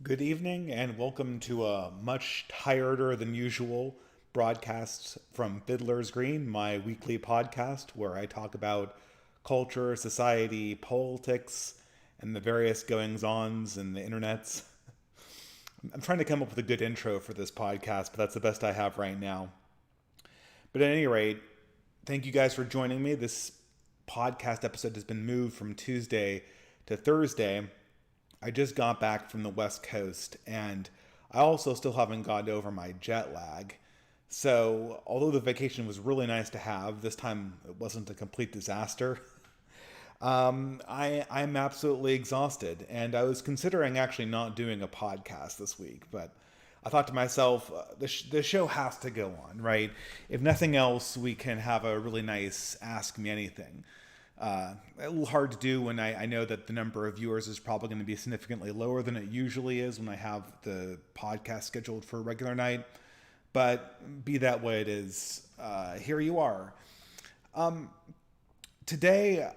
Good evening, and welcome to a much tireder than usual broadcast from Fiddler's Green, my weekly podcast where I talk about culture, society, politics, and the various goings ons and the internets. I'm trying to come up with a good intro for this podcast, but that's the best I have right now. But at any rate, thank you guys for joining me. This podcast episode has been moved from Tuesday to Thursday. I just got back from the West Coast, and I also still haven't gotten over my jet lag. So, although the vacation was really nice to have, this time it wasn't a complete disaster. I'm absolutely exhausted, and I was considering actually not doing a podcast this week, but I thought to myself, the show has to go on, right? If nothing else, we can have a really nice Ask Me Anything. A little hard to do when I know that the number of viewers is probably going to be significantly lower than it usually is when I have the podcast scheduled for a regular night. But be that way it is, here you are. Today,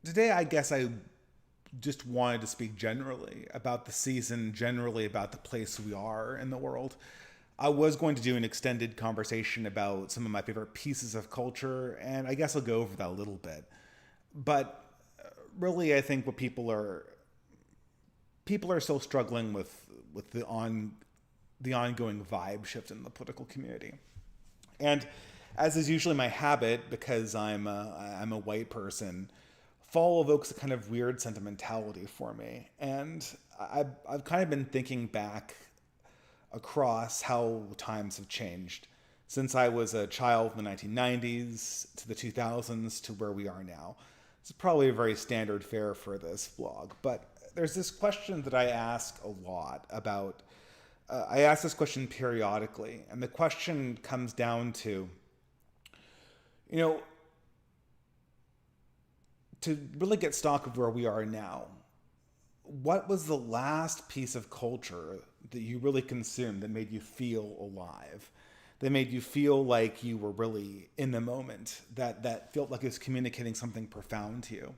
today I guess I just wanted to speak generally about the season, generally about the place we are in the world. I was going to do an extended conversation about some of my favorite pieces of culture, and I guess I'll go over that a little bit. But really, I think what people are still struggling with the ongoing vibe shift in the political community. And as is usually my habit, because I'm a white person, fall evokes a kind of weird sentimentality for me. And I've kind of been thinking back across how times have changed since I was a child in the 1990s to the 2000s to where we are now. It's probably a very standard fare for this vlog, but there's this question that I ask a lot about. I ask this question periodically, and the question comes down to, you know, to really get stock of where we are now. What was the last piece of culture that you really consumed that made you feel alive? That made you feel like you were really in the moment, that felt like it was communicating something profound to you.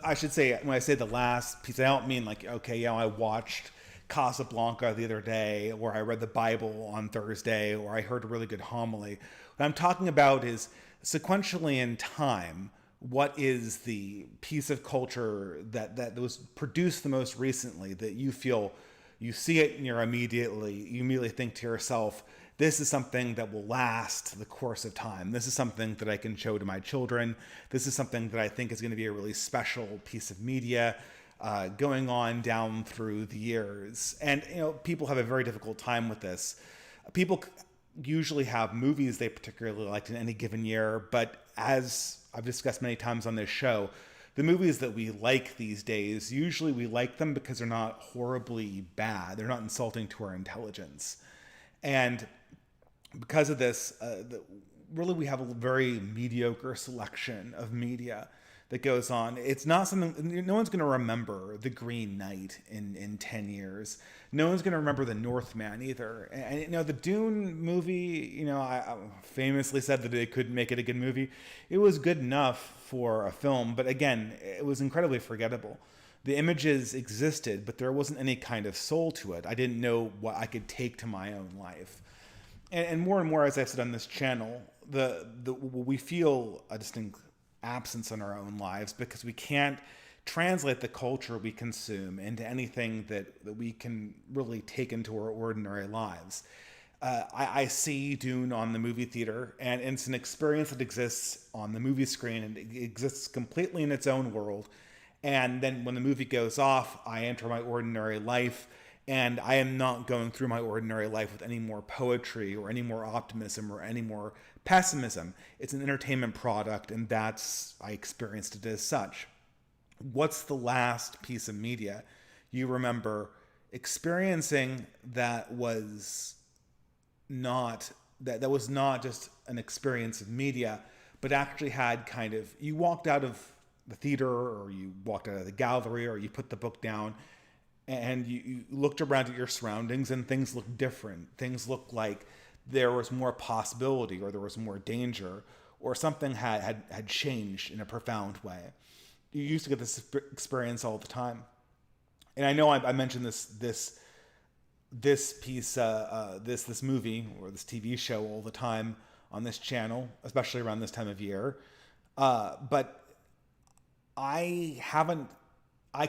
I should say, when I say the last piece, I don't mean like, okay, I watched Casablanca the other day, or I read the Bible on Thursday, or I heard a really good homily. What I'm talking about is sequentially in time, what is the piece of culture that was produced the most recently that you feel you see it and you immediately think to yourself, this is something that will last the course of time. This is something that I can show to my children. This is something that I think is going to be a really special piece of media going on down through the years. And people have a very difficult time with this. People usually have movies they particularly liked in any given year, but as I've discussed many times on this show, the movies that we like these days, usually we like them because they're not horribly bad. They're not insulting to our intelligence. And because of this, really we have a very mediocre selection of media that goes on. It's not something, no one's going to remember The Green Knight in 10 years. No one's going to remember The Northman either. And the Dune movie, I famously said that it couldn't make it a good movie. It was good enough for a film, but again, it was incredibly forgettable. The images existed, but there wasn't any kind of soul to it. I didn't know what I could take to my own life. And more, as I've said on this channel, we feel a distinct absence in our own lives because we can't translate the culture we consume into anything that we can really take into our ordinary lives. I see Dune on the movie theater, and it's an experience that exists on the movie screen, and it exists completely in its own world. And then when the movie goes off, I enter my ordinary life, and I am not going through my ordinary life with any more poetry or any more optimism or any more pessimism. It's an entertainment product, and I experienced it as such. What's the last piece of media you remember experiencing that was not just an experience of media, but actually had kind of, you walked out of the theater, or you walked out of the gallery, or you put the book down and you looked around at your surroundings and things looked different. Things looked like there was more possibility, or there was more danger, or something had changed in a profound way. You used to get this experience all the time. and I know I mentioned this piece, this movie or this TV show all the time on this channel, especially around this time of year. But I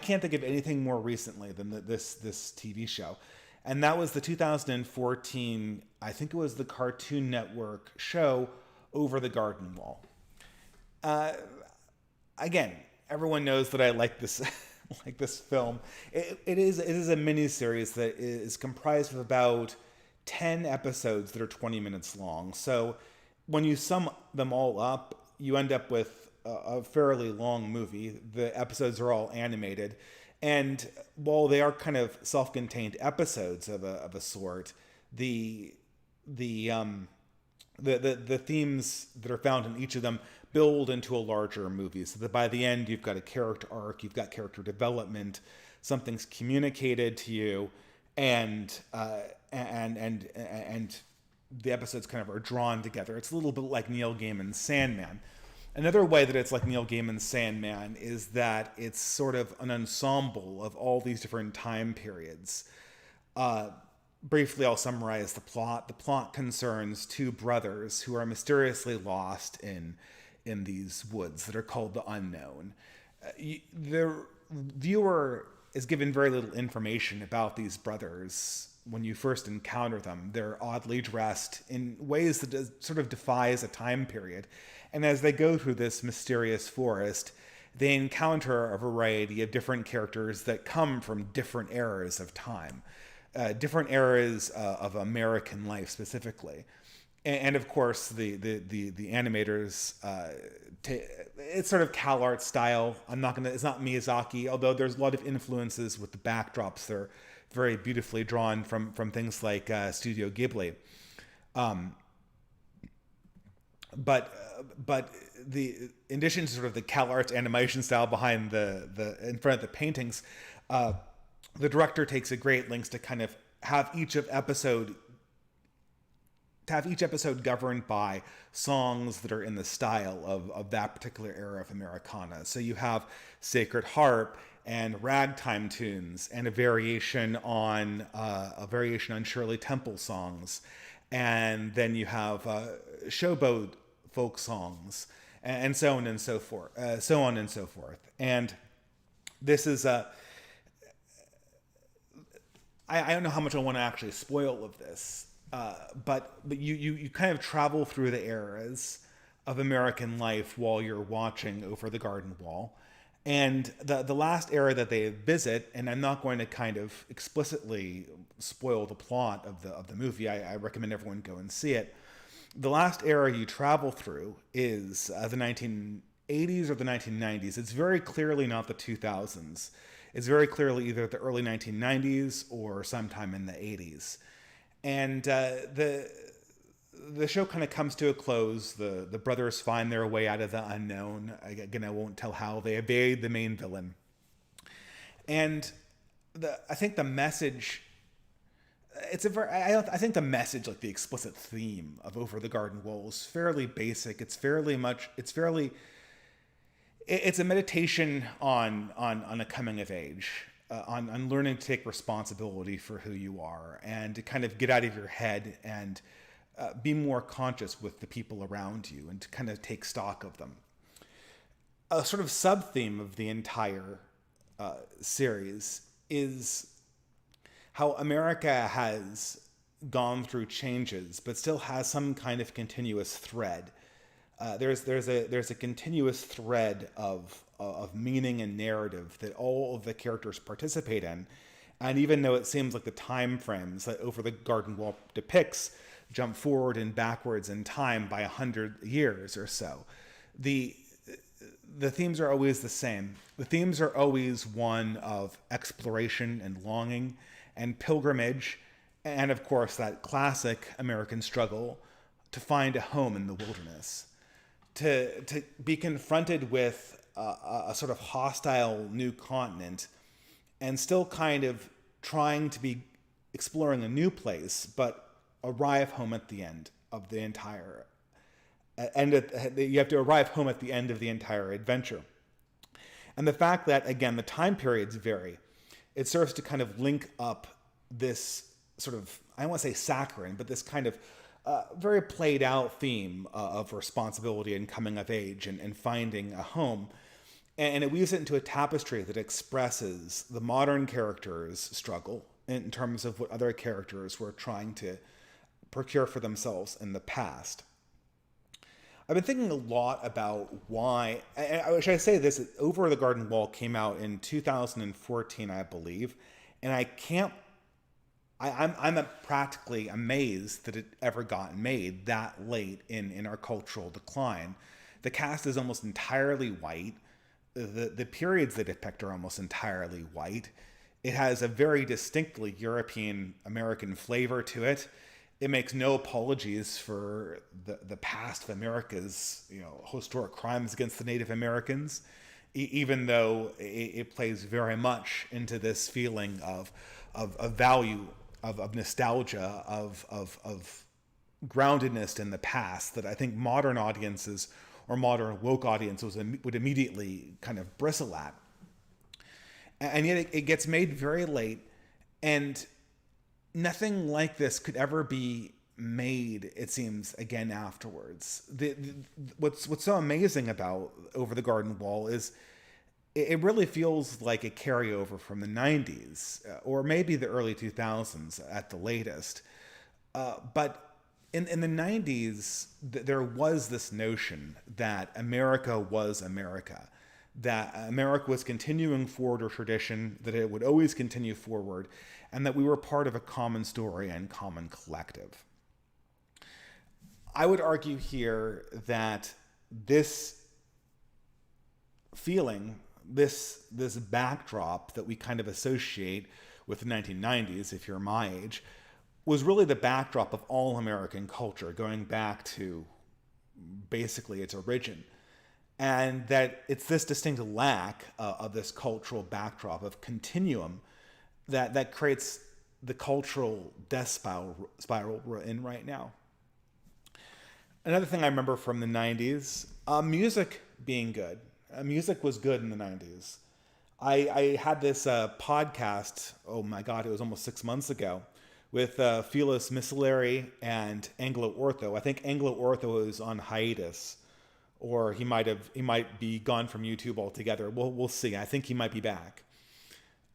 can't think of anything more recently than this TV show, and that was the 2014. I think it was the Cartoon Network show Over the Garden Wall. Again, everyone knows that I like this like this film. It is a miniseries that is comprised of about 10 episodes that are 20 minutes long. So when you sum them all up, you end up with a fairly long movie. The episodes are all animated, and while they are kind of self-contained episodes of a sort, the themes that are found in each of them build into a larger movie, so that by the end you've got a character arc, you've got character development, something's communicated to you, and the episodes kind of are drawn together. It's a little bit like Neil Gaiman's Sandman. Another way that it's like Neil Gaiman's Sandman is that it's sort of an ensemble of all these different time periods. Briefly, I'll summarize the plot. The plot concerns two brothers who are mysteriously lost in these woods that are called the Unknown. The viewer is given very little information about these brothers when you first encounter them. They're oddly dressed in ways that sort of defies a time period. And as they go through this mysterious forest, they encounter a variety of different characters that come from different eras of time. Different eras of American life specifically, and of course the animators. It's sort of CalArt style. It's not Miyazaki, although there's a lot of influences with the backdrops. They're very beautifully drawn from things like Studio Ghibli. But in addition to sort of the CalArts animation style behind the in front of the paintings. The director takes a great lengths to kind of have each episode governed by songs that are in the style of that particular era of Americana. So you have Sacred Harp and ragtime tunes and a variation on Shirley Temple songs, and then you have showboat folk songs, and so on and so forth. And this is I don't know how much I want to actually spoil of this, but you kind of travel through the eras of American life while you're watching Over the Garden Wall. And the last era that they visit, and I'm not going to kind of explicitly spoil the plot of the movie, I recommend everyone go and see it. The last era you travel through is the 1980s or the 1990s. It's very clearly not the 2000s. It's very clearly either the early 1990s or sometime in the 80s. And the show kind of comes to a close. The brothers find their way out of the unknown. Again, I won't tell how. They evade the main villain. And I think the message... I think the message, like the explicit theme of Over the Garden Wall, is fairly basic. It's a meditation on a coming of age, on learning to take responsibility for who you are, and to kind of get out of your head and be more conscious with the people around you, and to kind of take stock of them. A sort of sub-theme of the entire series is how America has gone through changes, but still has some kind of continuous thread. There's a continuous thread of meaning and narrative that all of the characters participate in, and even though it seems like the time frames that Over the Garden Wall depicts jump forward and backwards in time by 100 years or so, the themes are always the same. The themes are always one of exploration and longing and pilgrimage, and of course that classic American struggle to find a home in the wilderness. To be confronted with a sort of hostile new continent and still kind of trying to be exploring a new place, but arrive home at the end of the entire you have to arrive home at the end of the entire adventure. And the fact that, again, the time periods vary it serves to kind of link up this sort of, I don't want to say saccharine, but this kind of very played out theme of responsibility and coming of age and finding a home. And it weaves it into a tapestry that expresses the modern character's struggle in terms of what other characters were trying to procure for themselves in the past. I've been thinking a lot about why, should I say this, Over the Garden Wall came out in 2014, I believe, and I'm practically amazed that it ever got made that late in our cultural decline. The cast is almost entirely white. The periods they depict are almost entirely white. It has a very distinctly European American flavor to it. It makes no apologies for the past of America's, historic crimes against the Native Americans, even though it plays very much into this feeling of value, of nostalgia, of groundedness in the past that I think modern audiences or modern woke audiences would immediately kind of bristle at. And yet it gets made very late, and nothing like this could ever be made, it seems, again afterwards. What's so amazing about Over the Garden Wall is it really feels like a carryover from the 90s, or maybe the early 2000s at the latest. But in the 90s, there was this notion that America was America, that America was continuing forward a tradition, that it would always continue forward, and that we were part of a common story and common collective. I would argue here that this feeling, this backdrop that we kind of associate with the 1990s, if you're my age, was really the backdrop of all American culture, going back to basically its origin. And that it's this distinct lack of this cultural backdrop of continuum that creates the cultural death spiral we're in right now. Another thing I remember from the 90s, music being good. Music was good in the 90s. I had this podcast, oh my God, it was almost 6 months ago, with Felis Missillary and Anglo Ortho. I think Anglo Ortho is on hiatus, or he might be gone from YouTube altogether. We'll see. I think he might be back.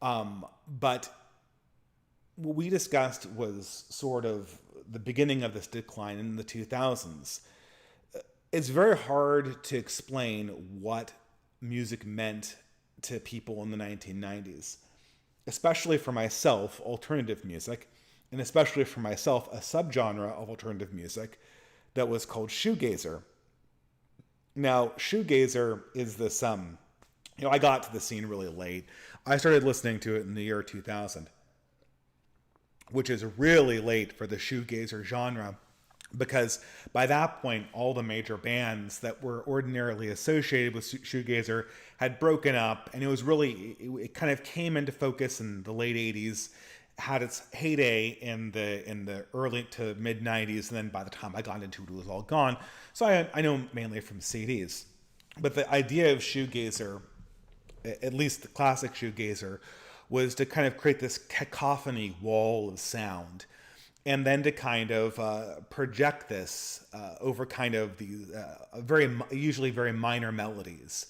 But what we discussed was sort of the beginning of this decline in the 2000s. It's very hard to explain what music meant to people in the 1990s, especially for myself, alternative music, and especially for myself, a subgenre of alternative music that was called shoegazer. Now, shoegazer is this, I got to the scene really late. I started listening to it in the year 2000, which is really late for the shoegazer genre, because by that point, all the major bands that were ordinarily associated with shoegazer had broken up, and it kind of came into focus in the late 80s, had its heyday in the early to mid 90s, and then by the time I got into it, it was all gone. So I know mainly from CDs. But the idea of shoegazer, at least the classic shoegazer, was to kind of create this cacophony wall of sound, and then to kind of project this over kind of these usually very minor melodies.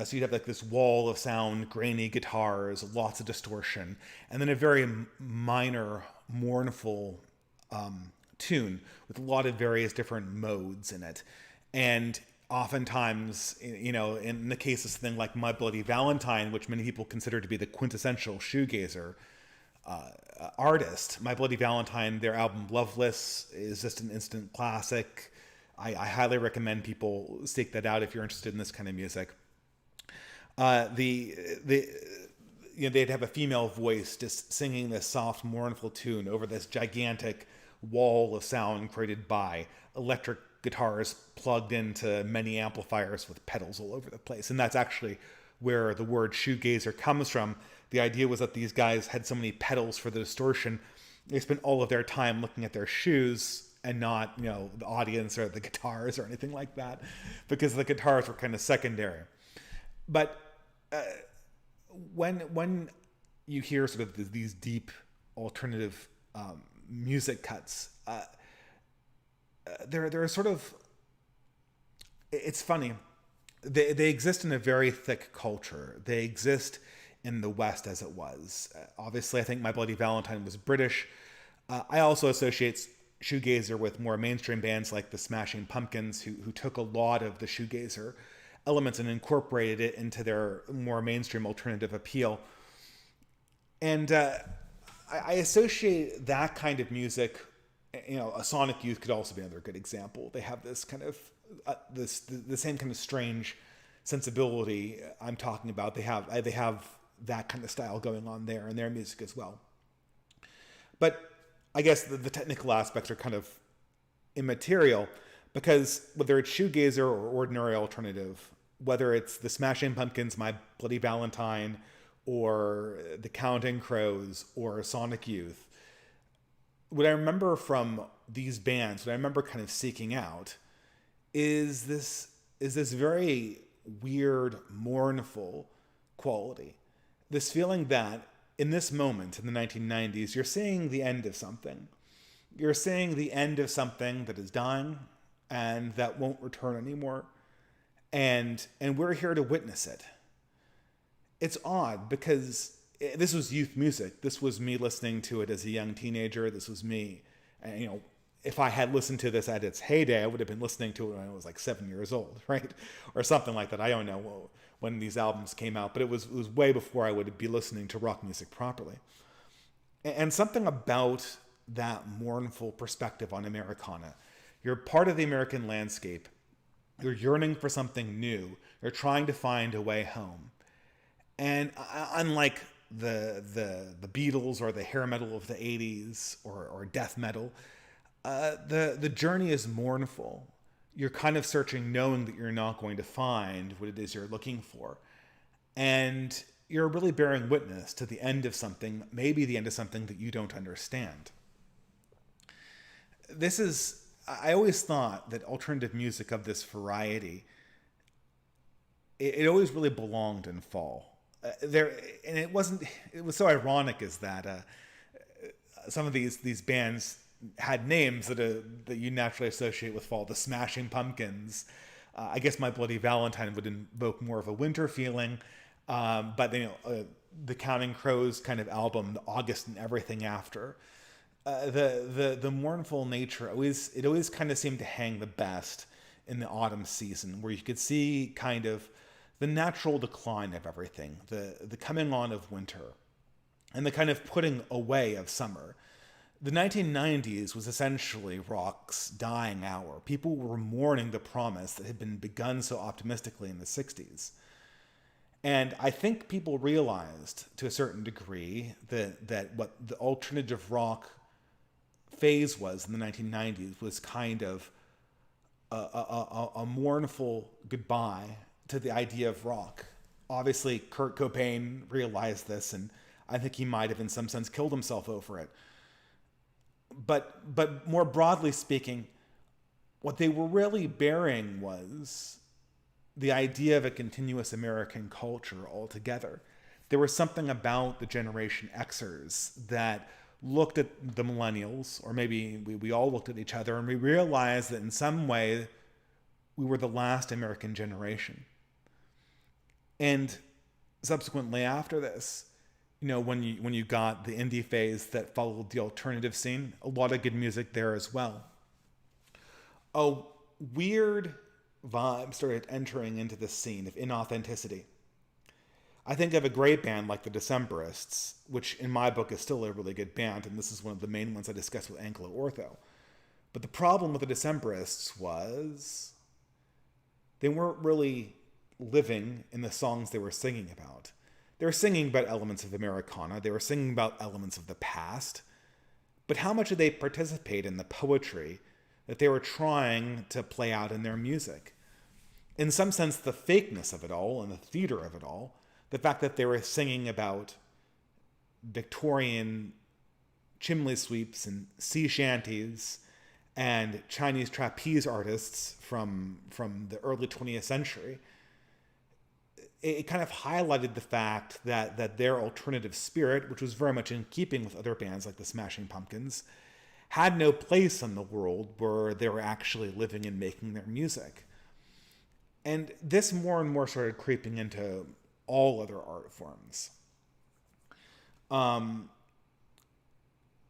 So you'd have like this wall of sound, grainy guitars, lots of distortion, and then a very minor, mournful tune with a lot of various different modes in it. And oftentimes, in the case of something like My Bloody Valentine, which many people consider to be the quintessential shoegazer artist, My Bloody Valentine, their album Loveless is just an instant classic. I highly recommend people seek that out if you're interested in this kind of music. They'd have a female voice just singing this soft, mournful tune over this gigantic wall of sound created by electric guitars plugged into many amplifiers with pedals all over the place. And that's actually where the word shoegazer comes from. The idea was that these guys had so many pedals for the distortion, they spent all of their time looking at their shoes and not, the audience or the guitars or anything like that, because the guitars were kind of secondary. But when you hear sort of these deep alternative music cuts. They're sort of, it's funny. They exist in a very thick culture. They exist in the West as it was. Obviously, I think My Bloody Valentine was British. I also associate shoegazer with more mainstream bands like the Smashing Pumpkins, who took a lot of the shoegazer elements and incorporated it into their more mainstream alternative appeal. And I associate that kind of music. A Sonic Youth could also be another good example. They have this kind of the same kind of strange sensibility I'm talking about. They have that kind of style going on there in their music as well. But I guess the technical aspects are kind of immaterial, because whether it's shoegazer or ordinary alternative, whether it's the Smashing Pumpkins, My Bloody Valentine, or the Counting Crows, or Sonic Youth, what I remember from these bands, what I remember kind of seeking out, is this very weird, mournful quality. This feeling that in this moment in the 1990s, you're seeing the end of something. You're seeing the end of something that is dying and that won't return anymore. And we're here to witness it. It's odd because this was youth music. This was me listening to it as a young teenager. This was me. And, if I had listened to this at its heyday, I would have been listening to it when I was like 7 years old, right? Or something like that. I don't know when these albums came out, but it was way before I would be listening to rock music properly. And something about that mournful perspective on Americana. You're part of the American landscape. You're yearning for something new. You're trying to find a way home. And unlike the Beatles or the hair metal of the 80s or death metal, the journey is mournful. You're kind of searching, knowing that you're not going to find what it is you're looking for. And you're really bearing witness to the end of something, maybe the end of something that you don't understand. I always thought that alternative music of this variety, it always really belonged in fall. And it was so ironic is that some of these bands had names that you naturally associate with fall. The Smashing Pumpkins. I guess My Bloody Valentine would invoke more of a winter feeling. But the Counting Crows kind of album, the August and Everything After. The mournful nature always kind of seemed to hang the best in the autumn season, where you could see kind of the natural decline of everything, the coming on of winter, and the kind of putting away of summer. The 1990s was essentially rock's dying hour. People were mourning the promise that had been begun so optimistically in the 60s. And I think people realized to a certain degree that what the alternative rock phase was in the 1990s was kind of a mournful goodbye to the idea of rock. Obviously, Kurt Cobain realized this, and I think he might have in some sense killed himself over it. But more broadly speaking, what they were really bearing was the idea of a continuous American culture altogether. There was something about the Generation Xers that looked at the millennials, or maybe we all looked at each other, and we realized that in some way we were the last American generation. And subsequently after this, when you got the indie phase that followed the alternative scene, a lot of good music there as well. A weird vibe started entering into the scene of inauthenticity. I think of a great band like the Decemberists, which in my book is still a really good band, and this is one of the main ones I discussed with Angelo Ortho. But the problem with the Decemberists was they weren't really living in the songs they were singing about. They were singing about elements of Americana. They were singing about elements of the past. But how much did they participate in the poetry that they were trying to play out in their music? In some sense, the fakeness of it all and the theater of it all, the fact that they were singing about Victorian chimney sweeps and sea shanties and Chinese trapeze artists from the early 20th century, it kind of highlighted the fact that their alternative spirit, which was very much in keeping with other bands like the Smashing Pumpkins, had no place in the world where they were actually living and making their music. And this more and more started creeping into all other art forms. And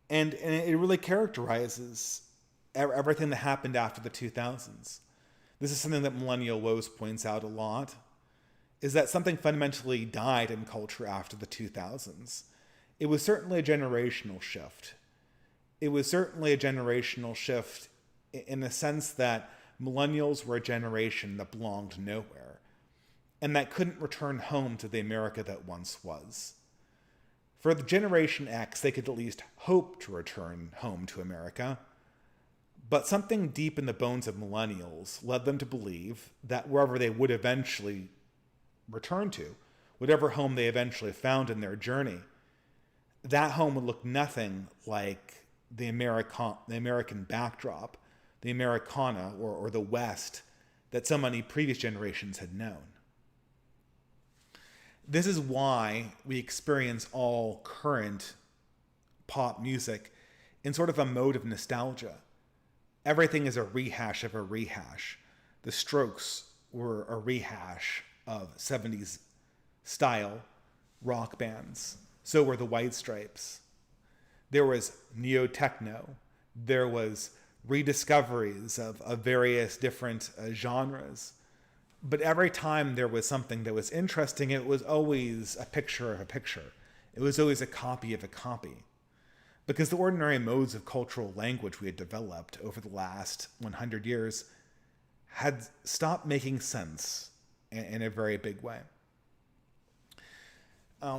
it really characterizes everything that happened after the 2000s. This is something that Millennial Woes points out a lot, is that something fundamentally died in culture after the 2000s. It was certainly a generational shift. It was certainly a generational shift in the sense that millennials were a generation that belonged nowhere and that couldn't return home to the America that once was. For the Generation X, they could at least hope to return home to America, but something deep in the bones of millennials led them to believe that wherever they would eventually return to, whatever home they eventually found in their journey, that home would look nothing like the American backdrop, the Americana or the West that so many previous generations had known. This is why we experience all current pop music in sort of a mode of nostalgia. Everything is a rehash of a rehash. The Strokes were a rehash of 70s style rock bands. So were the White Stripes. There was neo-techno. There was rediscoveries of various different genres. But every time there was something that was interesting, it was always a picture of a picture. It was always a copy of a copy. Because the ordinary modes of cultural language we had developed over the last 100 years had stopped making sense in a very big way.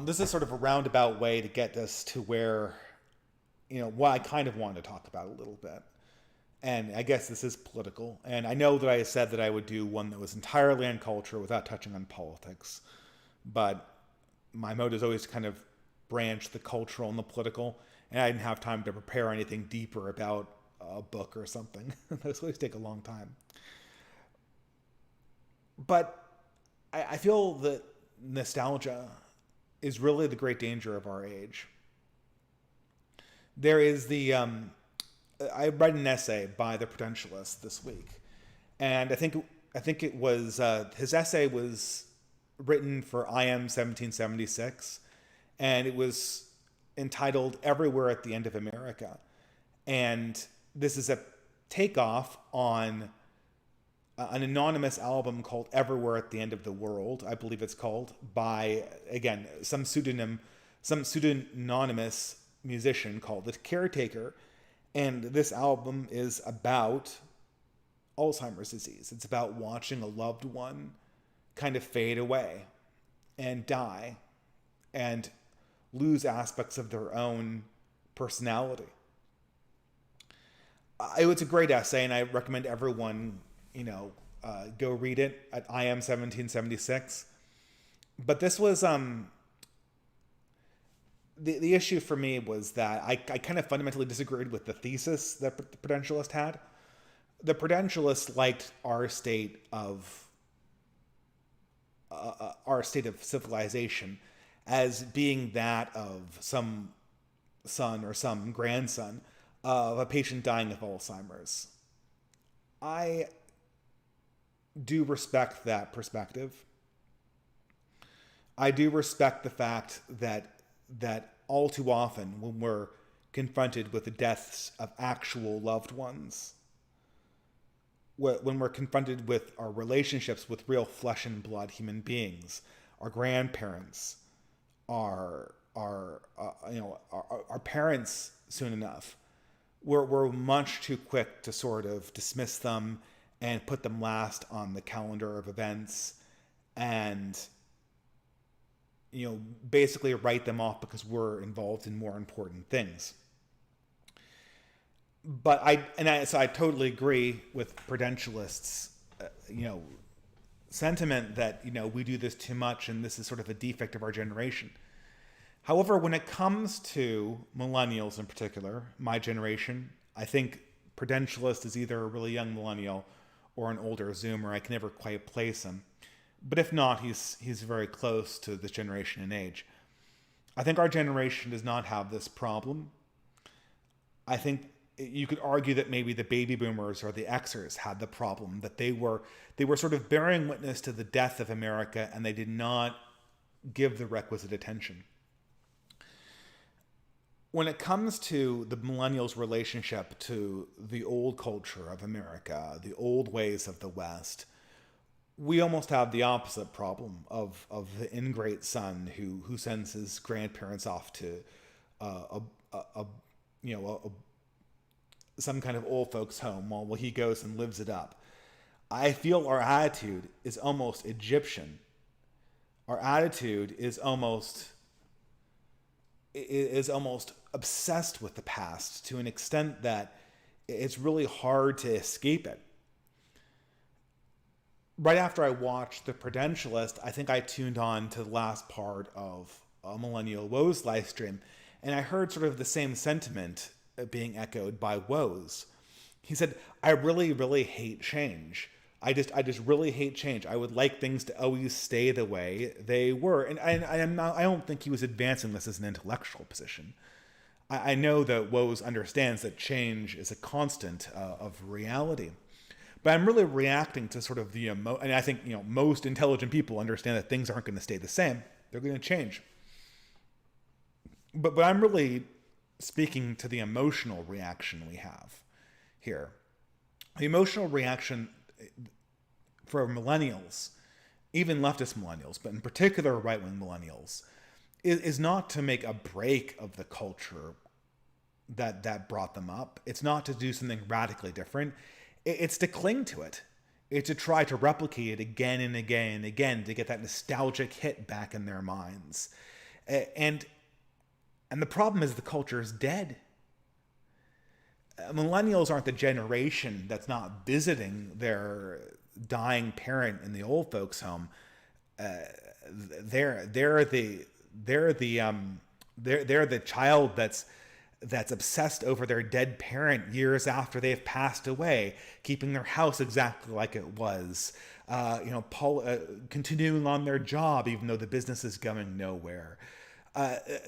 This is sort of a roundabout way to get us to where, what I kind of wanted to talk about a little bit. And I guess this is political. And I know that I said that I would do one that was entirely on culture without touching on politics. But my mode is always to kind of branch the cultural and the political. And I didn't have time to prepare anything deeper about a book or something. Those always take a long time. But I feel that nostalgia is really the great danger of our age. There is I read an essay by the Traditionalist this week, and I think it was his essay was written for IM 1776, and it was entitled "Everywhere at the End of America," and this is a takeoff on an anonymous album called "Everywhere at the End of the World," I believe it's called, by again some pseudonymous musician called The Caretaker. And this album is about Alzheimer's disease. It's about watching a loved one kind of fade away and die and lose aspects of their own personality. It was a great essay, and I recommend everyone, go read it at IM 1776. But this was the issue for me was that I kind of fundamentally disagreed with the thesis that the Prudentialist had. The Prudentialists liked our state of civilization as being that of some son or some grandson of a patient dying of Alzheimer's. I do respect that perspective. I do respect the fact that all too often when we're confronted with the deaths of actual loved ones, when we're confronted with our relationships with real flesh and blood human beings, our grandparents, our parents soon enough, we're much too quick to sort of dismiss them and put them last on the calendar of events and basically write them off because we're involved in more important things. But so I totally agree with Prudentialists, sentiment that, we do this too much and this is sort of a defect of our generation. However, when it comes to millennials in particular, my generation, I think Prudentialist is either a really young millennial or an older Zoomer. I can never quite place them. But if not, he's very close to this generation in age. I think our generation does not have this problem. I think you could argue that maybe the baby boomers or the Xers had the problem, that they were sort of bearing witness to the death of America, and they did not give the requisite attention. When it comes to the millennials' relationship to the old culture of America, the old ways of the West, we almost have the opposite problem of the ingrate son who sends his grandparents off to some kind of old folks home while he goes and lives it up. I feel our attitude is almost Egyptian. Our attitude is almost obsessed with the past to an extent that it's really hard to escape it. Right after I watched The Traditionalist, I think I tuned on to the last part of Millennial Woe's live stream, and I heard sort of the same sentiment being echoed by Woes. He said, I really, really hate change. I just really hate change. I would like things to always stay the way they were. And I don't think he was advancing this as an intellectual position. I know that Woes understands that change is a constant of reality. But I'm really reacting to sort of and I think, most intelligent people understand that things aren't going to stay the same. They're going to change. But I'm really speaking to the emotional reaction we have here. The emotional reaction for millennials, even leftist millennials, but in particular right-wing millennials, is not to make a break of the culture that brought them up. It's not to do something radically different. It's to cling to it. It's to try to replicate it again and again and again to get that nostalgic hit back in their minds. And the problem is the culture is dead. Millennials aren't the generation that's not visiting their dying parent in the old folks' home. They're the child that's obsessed over their dead parent years after they've passed away, keeping their house exactly like it was, continuing on their job even though the business is going nowhere.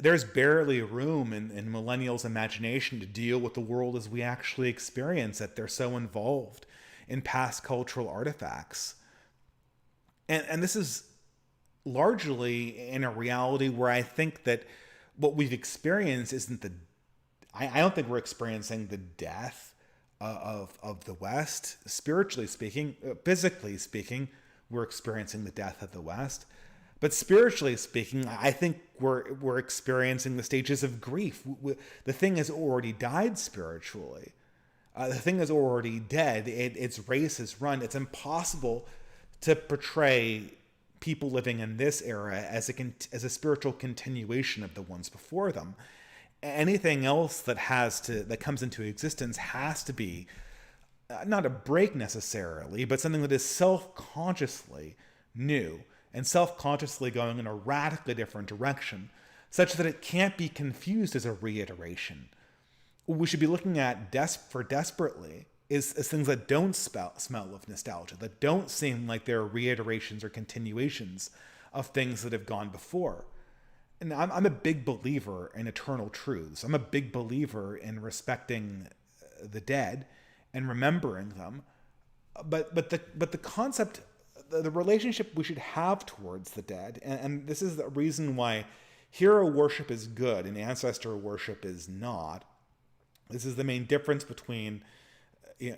There's barely room in millennials' imagination to deal with the world as we actually experience it. They're so involved in past cultural artifacts. And this is largely in a reality where I think that what we've experienced isn't I don't think we're experiencing the death of the West, spiritually speaking. Physically speaking, we're experiencing the death of the West. But spiritually speaking, I think we're experiencing the stages of grief. The thing has already died spiritually. The thing is already dead. Its race is run. It's impossible to portray people living in this era as a spiritual continuation of the ones before them. Anything else that comes into existence has to be not a break necessarily, but something that is self-consciously new and self-consciously going in a radically different direction, such that it can't be confused as a reiteration. What we should be looking at desperately is things that don't smell of nostalgia, that don't seem like they're reiterations or continuations of things that have gone before. And I'm a big believer in eternal truths. I'm a big believer in respecting the dead and remembering them. But the concept, the relationship we should have towards the dead, and this is the reason why hero worship is good and ancestor worship is not. This is the main difference between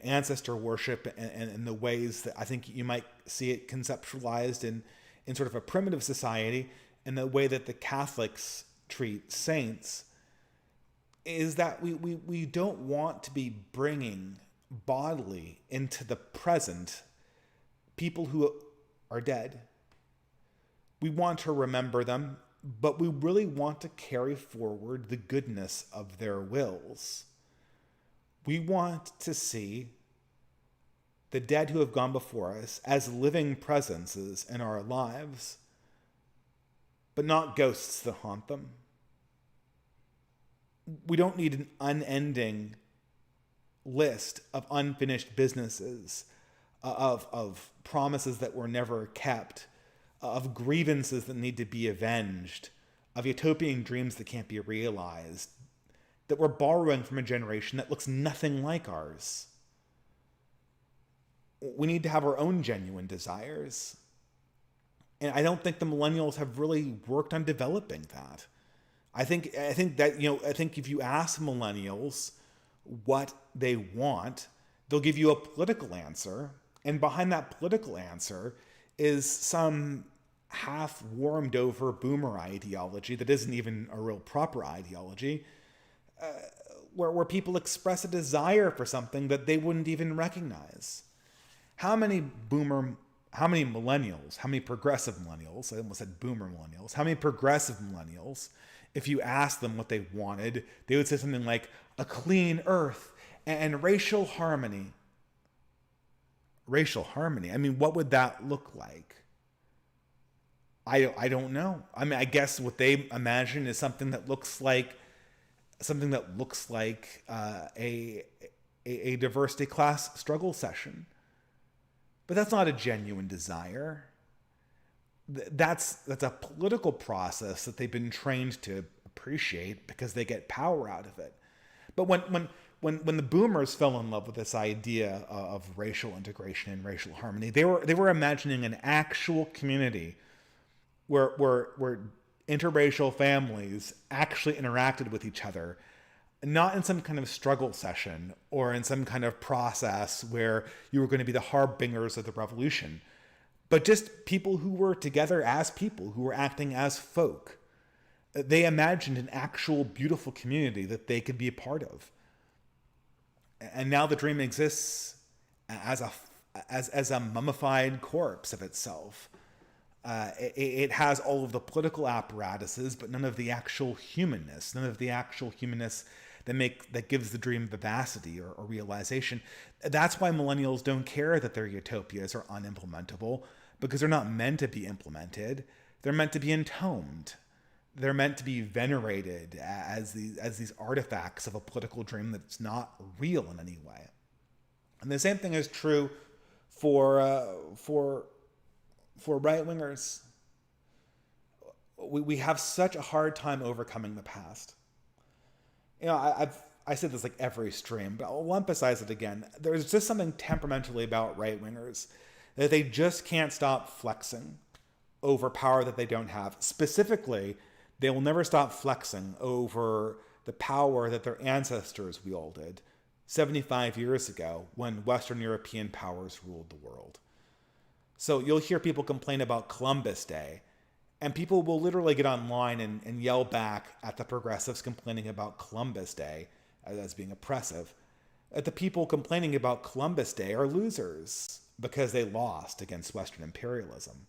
ancestor worship and the ways that I think you might see it conceptualized in sort of a primitive society, and the way that the Catholics treat saints, is that we don't want to be bringing bodily into the present people who are dead. We want to remember them, but we really want to carry forward the goodness of their wills. We want to see the dead who have gone before us as living presences in our lives, but not ghosts that haunt them. We don't need an unending list of unfinished businesses, of promises that were never kept, of grievances that need to be avenged, of utopian dreams that can't be realized, that we're borrowing from a generation that looks nothing like ours. We need to have our own genuine desires. And I don't think the millennials have really worked on developing that. I think that, I think if you ask millennials what they want, they'll give you a political answer. And behind that political answer is some half warmed over boomer ideology that isn't even a real proper ideology, where people express a desire for something that they wouldn't even recognize. How many millennials, how many progressive millennials, I almost said boomer millennials, how many progressive millennials, if you asked them what they wanted, they would say something like a clean earth and racial harmony. Racial harmony. I mean, what would that look like? I don't know. I mean, I guess what they imagine is something that looks like a diversity class struggle session. But that's not a genuine desire. That's a political process that they've been trained to appreciate because they get power out of it. But when the boomers fell in love with this idea of racial integration and racial harmony, they were imagining an actual community where interracial families actually interacted with each other, not in some kind of struggle session or in some kind of process where you were going to be the harbingers of the revolution, but just people who were together as people, who were acting as folk. They imagined an actual beautiful community that they could be a part of. And now the dream exists as a mummified corpse of itself. It has all of the political apparatuses, but none of the actual humanness, that gives the dream vivacity or realization. That's why millennials don't care that their utopias are unimplementable, because they're not meant to be implemented. They're meant to be entombed. They're meant to be venerated as these artifacts of a political dream that's not real in any way. And the same thing is true for right-wingers. We have such a hard time overcoming the past. I said this like every stream, but I'll emphasize it again. There's just something temperamentally about right-wingers that they just can't stop flexing over power that they don't have. Specifically, they will never stop flexing over the power that their ancestors wielded 75 years ago when Western European powers ruled the world. So you'll hear people complain about Columbus Day, and people will literally get online and yell back at the progressives complaining about Columbus Day as being oppressive. The people complaining about Columbus Day are losers because they lost against Western imperialism.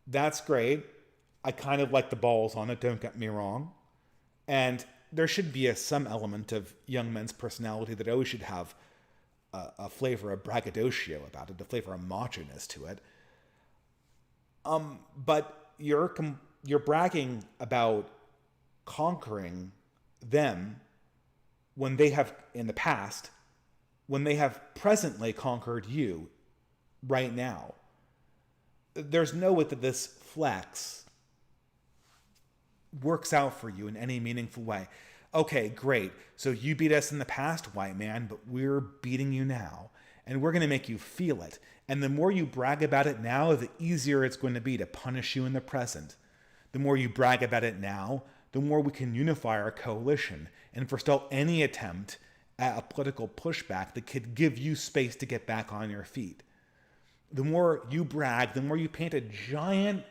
That's great. I kind of like the balls on it, don't get me wrong. And there should be some element of young men's personality that always should have a flavor of braggadocio about it, a flavor of macho-ness to it. But you're bragging about conquering them when they have, in the past, when they have presently conquered you right now. There's no way that this flex works out for you in any meaningful way. Okay, great. So you beat us in the past, white man, but we're beating you now. And we're going to make you feel it. And the more you brag about it now, the easier it's going to be to punish you in the present. The more you brag about it now, the more we can unify our coalition and forestall any attempt at a political pushback that could give you space to get back on your feet. The more you brag, the more you paint a giant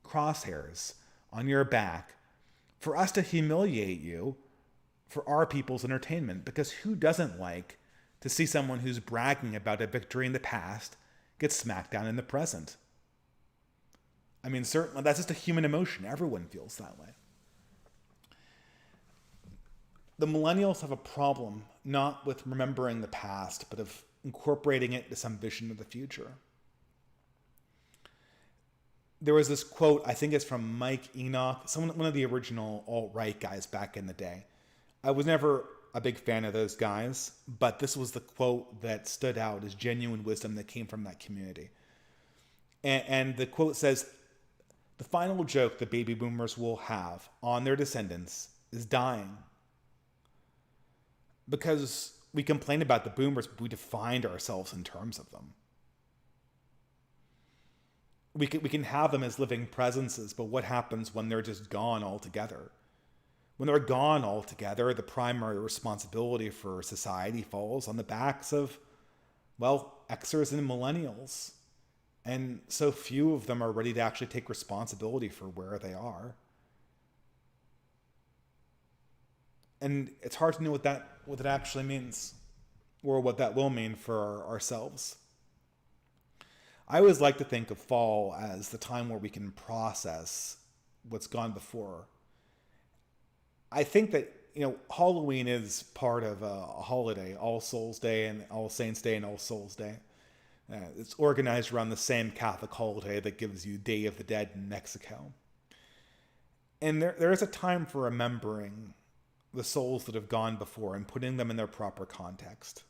crosshairs on your back for us to humiliate you for our people's entertainment. Because who doesn't like to see someone who's bragging about a victory in the past get smacked down in the present? I mean, certainly that's just a human emotion. Everyone feels that way. The millennials have a problem not with remembering the past, but of incorporating it into some vision of the future. There was this quote, I think it's from Mike Enoch, one of the original alt-right guys back in the day. I was never a big fan of those guys, but this was the quote that stood out as genuine wisdom that came from that community. And the quote says, the final joke the baby boomers will have on their descendants is dying. Because we complain about the boomers, but we defined ourselves in terms of them. We can have them as living presences, but what happens when they're just gone altogether? When they're gone altogether, the primary responsibility for society falls on the backs of, well, Xers and millennials. And so few of them are ready to actually take responsibility for where they are. And it's hard to know what that actually means, or what that will mean for ourselves. I always like to think of fall as the time where we can process what's gone before. I think that, Halloween is part of a holiday, All Souls Day and All Saints Day and All Souls Day. It's organized around the same Catholic holiday that gives you Day of the Dead in Mexico. And there is a time for remembering the souls that have gone before and putting them in their proper context.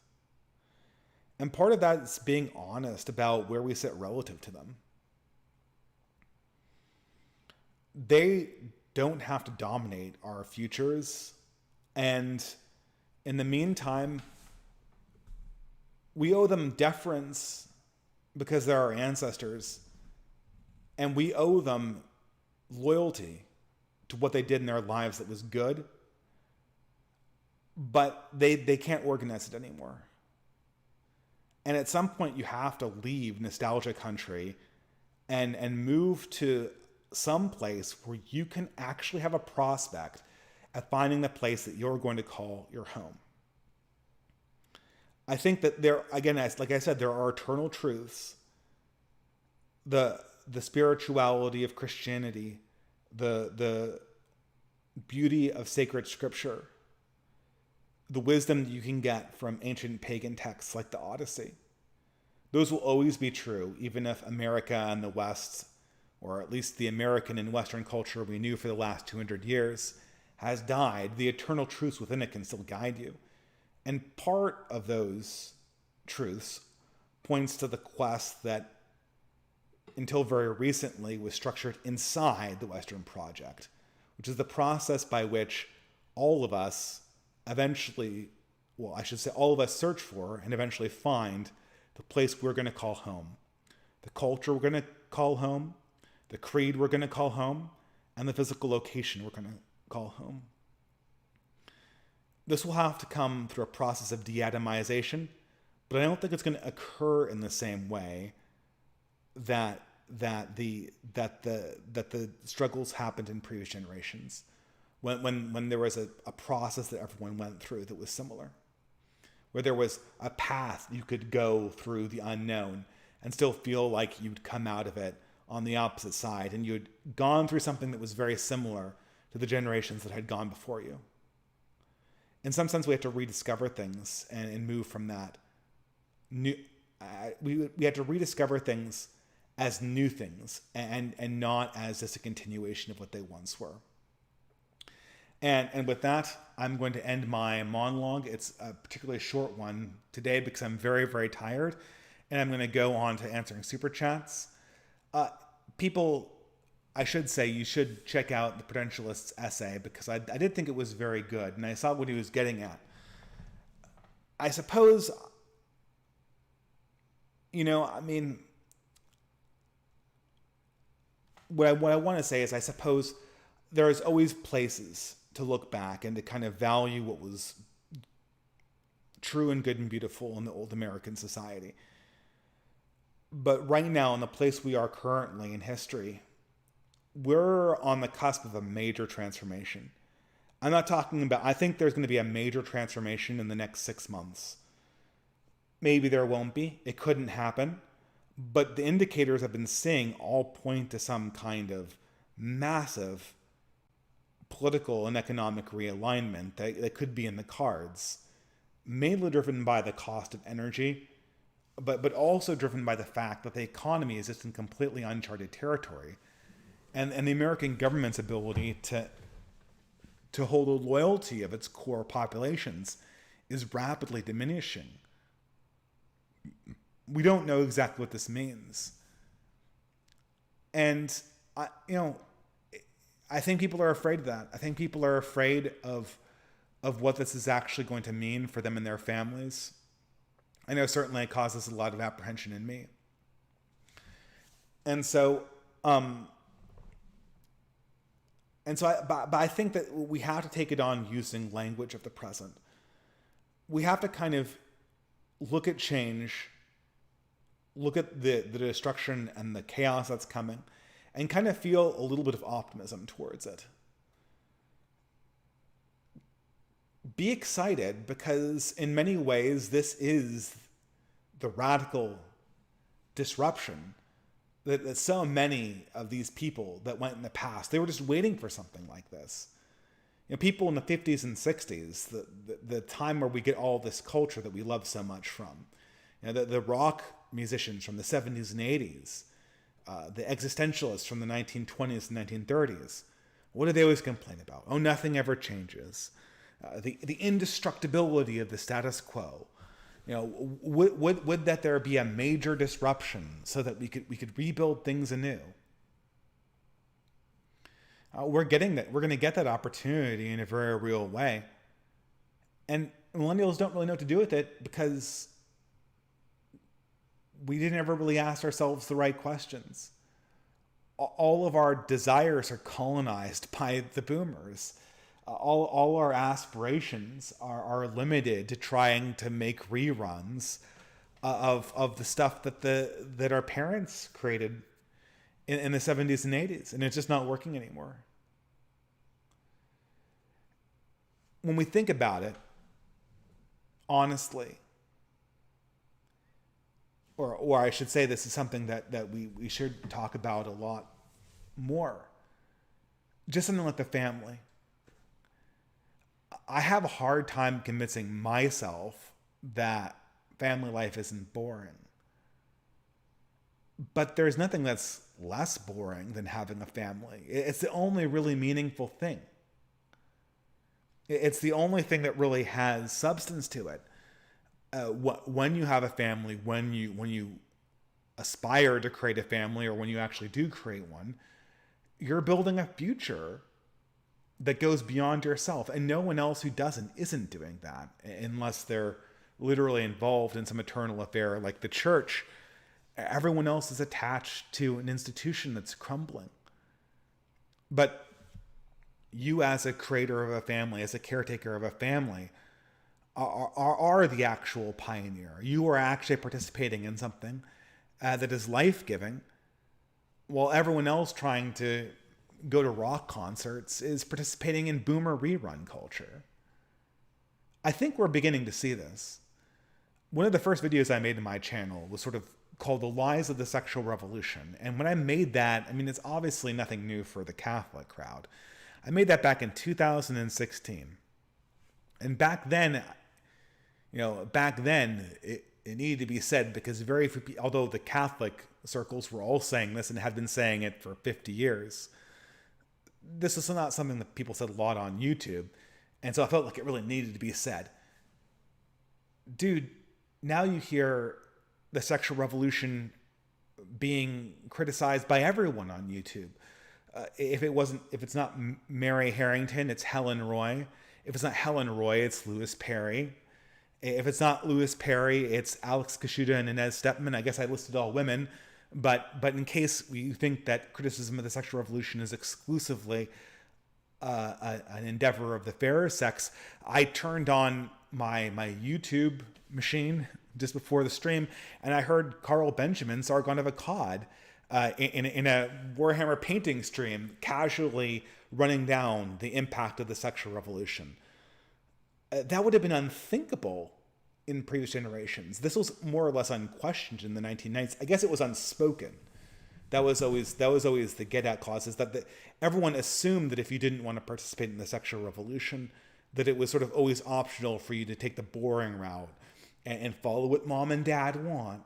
And part of that is being honest about where we sit relative to them. They don't have to dominate our futures. And in the meantime, we owe them deference because they're our ancestors. And we owe them loyalty to what they did in their lives that was good. But they can't organize it anymore. And at some point you have to leave nostalgia country and move to some place where you can actually have a prospect at finding the place that you're going to call your home. I think that there, again, like I said, there are eternal truths. The spirituality of Christianity, the beauty of sacred scripture, the wisdom that you can get from ancient pagan texts like the Odyssey. Those will always be true, even if America and the West, or at least the American and Western culture we knew for the last 200 years, has died. The eternal truths within it can still guide you. And part of those truths points to the quest that, until very recently, was structured inside the Western project, which is the process by which all of us eventually, well, I should say all of us search for and eventually find the place we're going to call home. The culture we're going to call home, the creed we're going to call home, and the physical location we're going to call home. This will have to come through a process of de-atomization, but I don't think it's going to occur in the same way that the struggles happened in previous generations. When there was a process that everyone went through that was similar, where there was a path you could go through the unknown and still feel like you'd come out of it on the opposite side, and you'd gone through something that was very similar to the generations that had gone before you. In some sense, we have to rediscover things and move from that. We had to rediscover things as new things and not as just a continuation of what they once were. And with that, I'm going to end my monologue. It's a particularly short one today because I'm very, very tired. And I'm going to go on to answering super chats. People, I should say, you should check out the Traditionalist's essay because I did think it was very good. And I saw what he was getting at. I suppose, what I want to say is I suppose there's always places to look back and to kind of value what was true and good and beautiful in the old American society. But right now, in the place we are currently in history, we're on the cusp of a major transformation. I'm not talking about, I think there's going to be a major transformation in the next 6 months. Maybe there won't be. It couldn't happen. But the indicators I've been seeing all point to some kind of massive political and economic realignment that could be in the cards, mainly driven by the cost of energy, but also driven by the fact that the economy is just in completely uncharted territory, and the American government's ability to hold the loyalty of its core populations is rapidly diminishing. We don't know exactly what this means. And I think people are afraid of that. I think people are afraid of what this is actually going to mean for them and their families. I know certainly it causes a lot of apprehension in me. And so, but I think that we have to take it on using language of the present. We have to kind of look at change, look at the destruction and the chaos that's coming, and kind of feel a little bit of optimism towards it. Be excited, because in many ways this is the radical disruption that so many of these people that went in the past, they were just waiting for something like this. People in the 50s and 60s, the time where we get all this culture that we love so much from. The rock musicians from the 70s and 80s, the existentialists from the 1920s and 1930s. What do they always complain about? Oh, nothing ever changes. The indestructibility of the status quo. Would that there be a major disruption so that we could rebuild things anew? We're getting that. We're going to get that opportunity in a very real way. And millennials don't really know what to do with it, because we didn't ever really ask ourselves the right questions. All of our desires are colonized by the boomers. All our aspirations are limited to trying to make reruns of the stuff that our parents created in the 70s and 80s, and it's just not working anymore. When we think about it, honestly, or I should say, this is something that we should talk about a lot more. Just something like the family. I have a hard time convincing myself that family life isn't boring. But there's nothing that's less boring than having a family. It's the only really meaningful thing. It's the only thing that really has substance to it. When you have a family, when you aspire to create a family, or when you actually do create one, you're building a future that goes beyond yourself, and no one else who isn't doing that, unless they're literally involved in some eternal affair like the church. Everyone else is attached to an institution that's crumbling. But you, as a creator of a family, as a caretaker of a family, are the actual pioneer. You are actually participating in something that is life-giving, while everyone else trying to go to rock concerts is participating in boomer rerun culture. I think we're beginning to see this. One of the first videos I made in my channel was sort of called The Lies of the Sexual Revolution. And when I made that, I mean, it's obviously nothing new for the Catholic crowd. I made that back in 2016. And back then, it needed to be said, because very few people, although the Catholic circles were all saying this and had been saying it for 50 years, this is not something that people said a lot on YouTube. And so I felt like it really needed to be said. Dude, now you hear the sexual revolution being criticized by everyone on YouTube. If it's not Mary Harrington, it's Helen Roy. If it's not Helen Roy, it's Louis Perry. If it's not Louis Perry, it's Alex Kashuda and Inez Stepman. I guess I listed all women. But in case you think that criticism of the sexual revolution is exclusively an endeavor of the fairer sex, I turned on my YouTube machine just before the stream, and I heard Carl Benjamin, Sargon of Akkad, in a Warhammer painting stream, casually running down the impact of the sexual revolution. That would have been unthinkable in previous generations. This was more or less unquestioned in the 1990s. I guess it was unspoken. That was always the get-out clause, is that everyone assumed that if you didn't want to participate in the sexual revolution, that it was sort of always optional for you to take the boring route and follow what mom and dad want.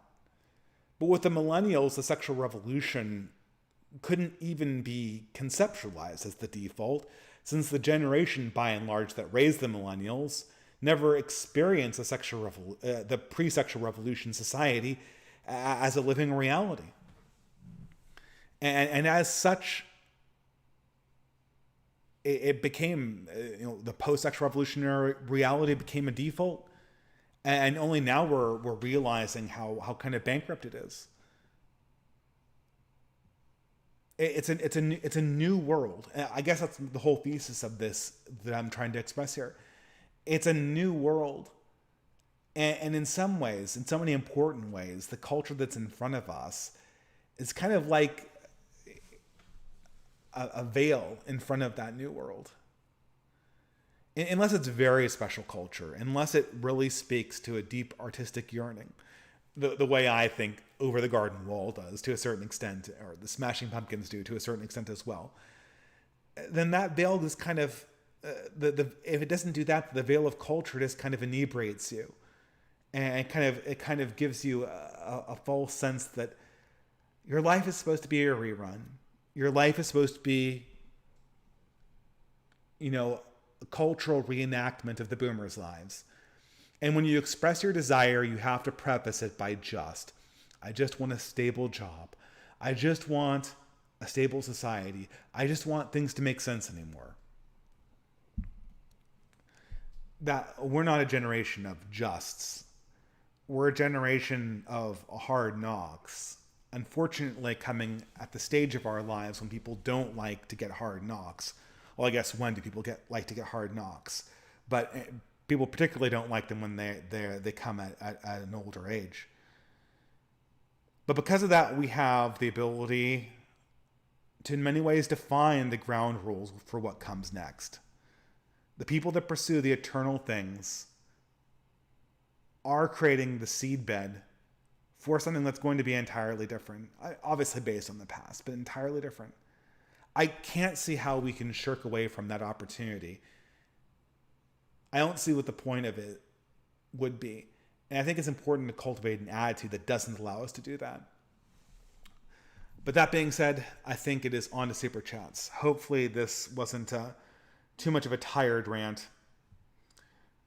But with the millennials, the sexual revolution couldn't even be conceptualized as the default, since the generation, by and large, that raised the millennials never experienced the pre-sexual revolution society as a living reality. And as such, it became, the post-sexual revolutionary reality became a default. And only now we're realizing how kind of bankrupt it is. It's a new world. I guess that's the whole thesis of this that I'm trying to express here. It's a new world, and in some ways, in so many important ways, the culture that's in front of us is kind of like a veil in front of that new world. Unless it's very special culture, unless it really speaks to a deep artistic yearning, the way I think Over the Garden Wall does to a certain extent, or the Smashing Pumpkins do to a certain extent as well, then that veil is kind of, if it doesn't do that, the veil of culture just kind of inebriates you. And it kind of gives you a false sense that your life is supposed to be a rerun. Your life is supposed to be, a cultural reenactment of the boomers' lives. And when you express your desire, you have to preface it by I just want a stable job. I just want a stable society. I just want things to make sense anymore. That we're not a generation of justs. We're a generation of hard knocks. Unfortunately, coming at the stage of our lives when people don't like to get hard knocks. Well, I guess when do people like to get hard knocks? But people particularly don't like them when they come at an older age. But because of that, we have the ability to, in many ways, define the ground rules for what comes next. The people that pursue the eternal things are creating the seedbed for something that's going to be entirely different. Obviously based on the past, but entirely different. I can't see how we can shirk away from that opportunity. I don't see what the point of it would be. And I think it's important to cultivate an attitude that doesn't allow us to do that. But that being said, I think it is on to Super Chats. Hopefully this wasn't too much of a tired rant.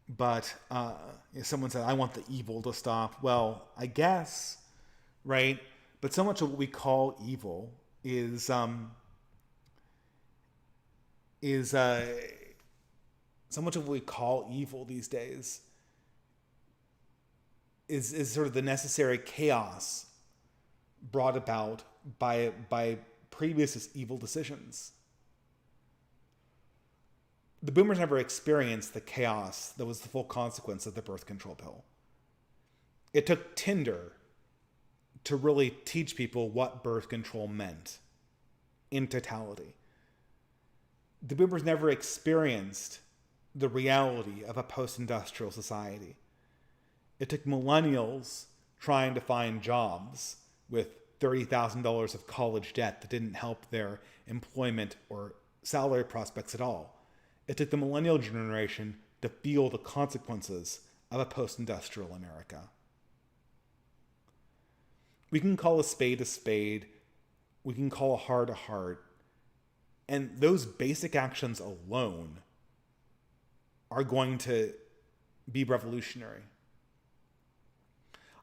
But someone said, I want the evil to stop. Well, I guess, right? But so much of what we call evil is so much of what we call evil these days is sort of the necessary chaos brought about by previous evil decisions. The boomers never experienced the chaos that was the full consequence of the birth control pill. It took Tinder to really teach people what birth control meant in totality. The boomers never experienced the reality of a post-industrial society. It took millennials trying to find jobs with $30,000 of college debt that didn't help their employment or salary prospects at all. It took the millennial generation to feel the consequences of a post-industrial America. We can call a spade. We can call a heart a heart. And those basic actions alone are going to be revolutionary.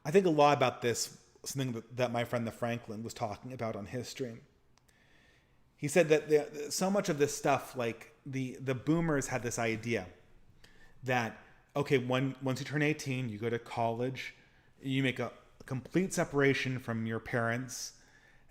I think a lot about this, something that my friend the Franklin was talking about on his stream. He said that so much of this stuff, like the boomers had this idea that, okay, once you turn 18, you go to college, you make a complete separation from your parents,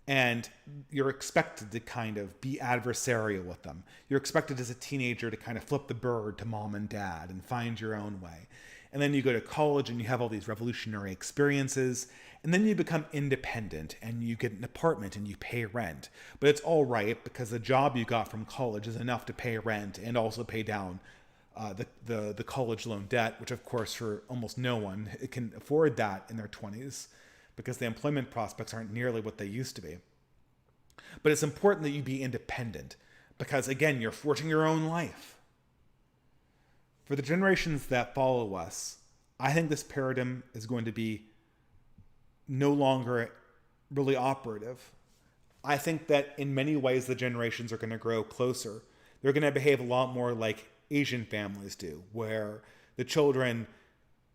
and you're expected to kind of be adversarial with them. You're expected as a teenager to kind of flip the bird to mom and dad and find your own way. And then you go to college and you have all these revolutionary experiences, and then you become independent and you get an apartment and you pay rent. But it's all right because the job you got from college is enough to pay rent and also pay down the college loan debt, which of course for almost no one can afford that in their 20s because the employment prospects aren't nearly what they used to be. But it's important that you be independent because, again, you're forging your own life. For the generations that follow us, I think this paradigm is going to be no longer really operative. I think that in many ways the generations are going to grow closer. They're going to behave a lot more like Asian families do, where the children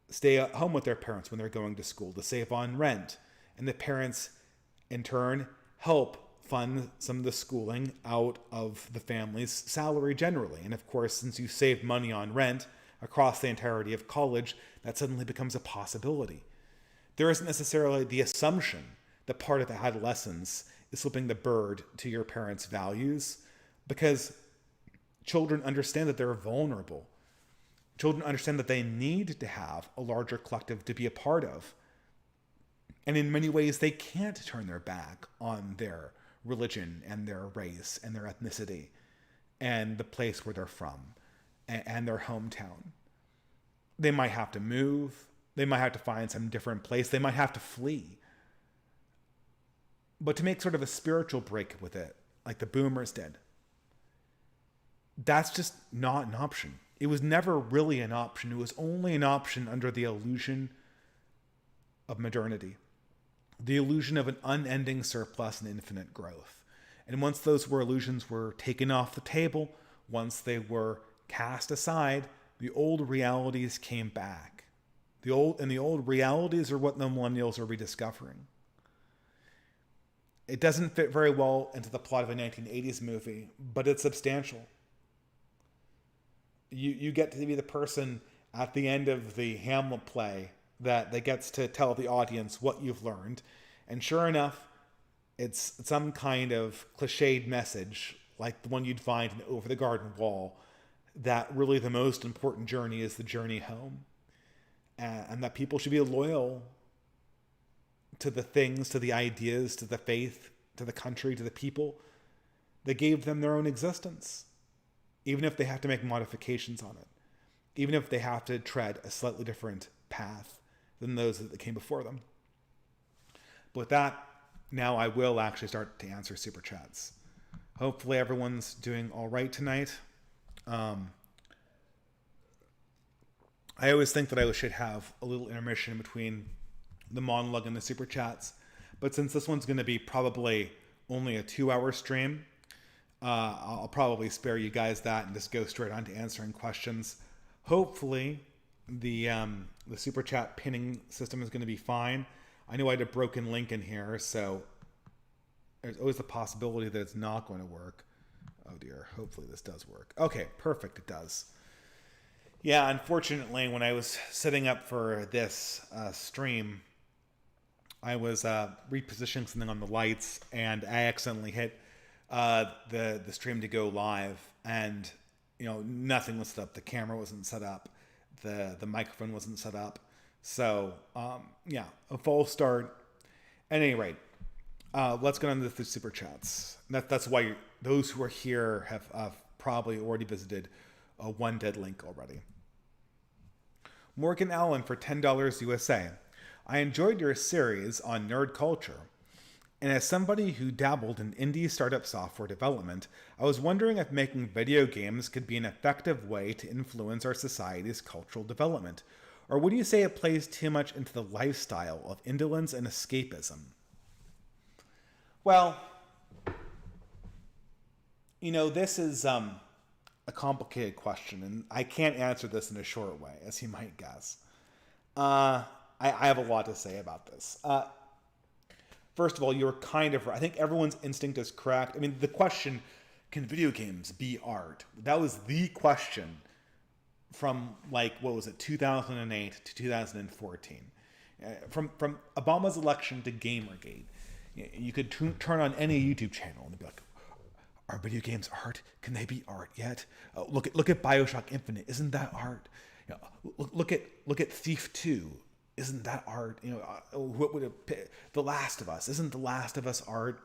stay at home with their parents when they're going to school to save on rent. And the parents, in turn, help fund some of the schooling out of the family's salary generally. And of course, since you save money on rent across the entirety of college, that suddenly becomes a possibility. There isn't necessarily the assumption that part of adolescence is flipping the bird to your parents' values, because children understand that they're vulnerable. Children understand that they need to have a larger collective to be a part of. And in many ways, they can't turn their back on their religion and their race and their ethnicity and the place where they're from and their hometown. They might have to move. They might have to find some different place. They might have to flee. But to make sort of a spiritual break with it, like the boomers did, that's just not an option. It was never really an option. It was only an option under the illusion of modernity, the illusion of an unending surplus and infinite growth. And once those illusions were taken off the table, once they were cast aside, the old realities came back. The old realities are what the millennials are rediscovering. It doesn't fit very well into the plot of a 1980s movie, but it's substantial. You get to be the person at the end of the Hamlet play that gets to tell the audience what you've learned. And sure enough, it's some kind of cliched message like the one you'd find in Over the Garden Wall, that really the most important journey is the journey home. And that people should be loyal to the things, to the ideas, to the faith, to the country, to the people that gave them their own existence, even if they have to make modifications on it, even if they have to tread a slightly different path than those that came before them. But with that, now I will actually start to answer super chats. Hopefully everyone's doing all right tonight. I always think that I should have a little intermission between the monologue and the super chats, but since this one's going to be probably only a 2-hour stream, I'll probably spare you guys that and just go straight on to answering questions. Hopefully the super chat pinning system is going to be fine. I know I had a broken link in here, so there's always the possibility that it's not going to work. Oh dear, hopefully this does work. Okay, perfect, it does. Yeah, unfortunately, when I was setting up for this stream, I was repositioning something on the lights, and I accidentally hit the stream to go live, and nothing was set up. The camera wasn't set up, the microphone wasn't set up. So yeah, a false start. At any rate, let's get on to the super chats. That's why those who are here have probably already visited one dead link already. Morgan Allen for $10 USA. I enjoyed your series on nerd culture, and as somebody who dabbled in indie startup software development, I was wondering if making video games could be an effective way to influence our society's cultural development, or would you say it plays too much into the lifestyle of indolence and escapism? Well, this is a complicated question, and I can't answer this in a short way, as you might guess. I have a lot to say about this. First of all, you're kind of right. I think everyone's instinct is correct. I mean, the question, can video games be art? That was the question from 2008 to 2014. From Obama's election to Gamergate. You could turn on any YouTube channel and be like, are video games art? Can they be art yet? Look at BioShock Infinite. Isn't that art? Look at Thief 2. Isn't that art? What would it? The Last of Us. Isn't The Last of Us art?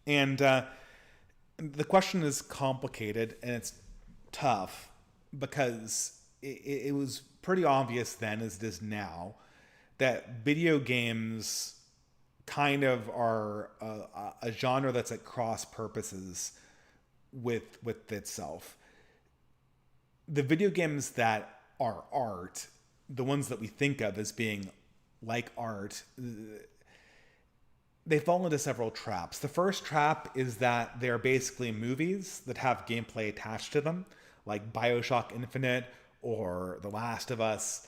And the question is complicated and it's tough because it was pretty obvious then, as it is now, that video games kind of are a genre that's at cross purposes with itself. The video games that are art, the ones that we think of as being like art, they fall into several traps. The first trap is that they're basically movies that have gameplay attached to them, like BioShock Infinite or The Last of Us.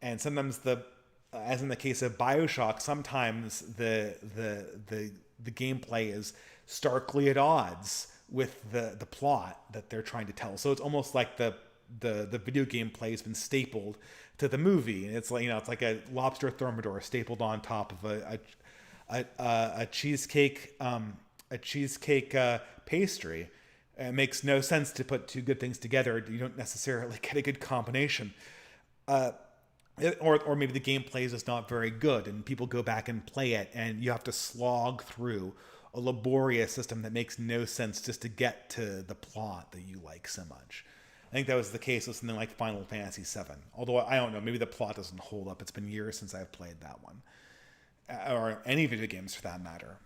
And sometimes the as in the case of BioShock, sometimes the gameplay is starkly at odds with the plot that they're trying to tell. So it's almost like the video game play has been stapled to the movie, and it's like, it's like a lobster thermidor stapled on top of a cheesecake pastry. It makes no sense to put two good things together. You don't necessarily get a good combination. Or maybe the gameplay is just not very good, and people go back and play it, and you have to slog through a laborious system that makes no sense just to get to the plot that you like so much. I think that was the case with something like Final Fantasy VII. Although, I don't know, maybe the plot doesn't hold up. It's been years since I've played that one. Or any video games for that matter.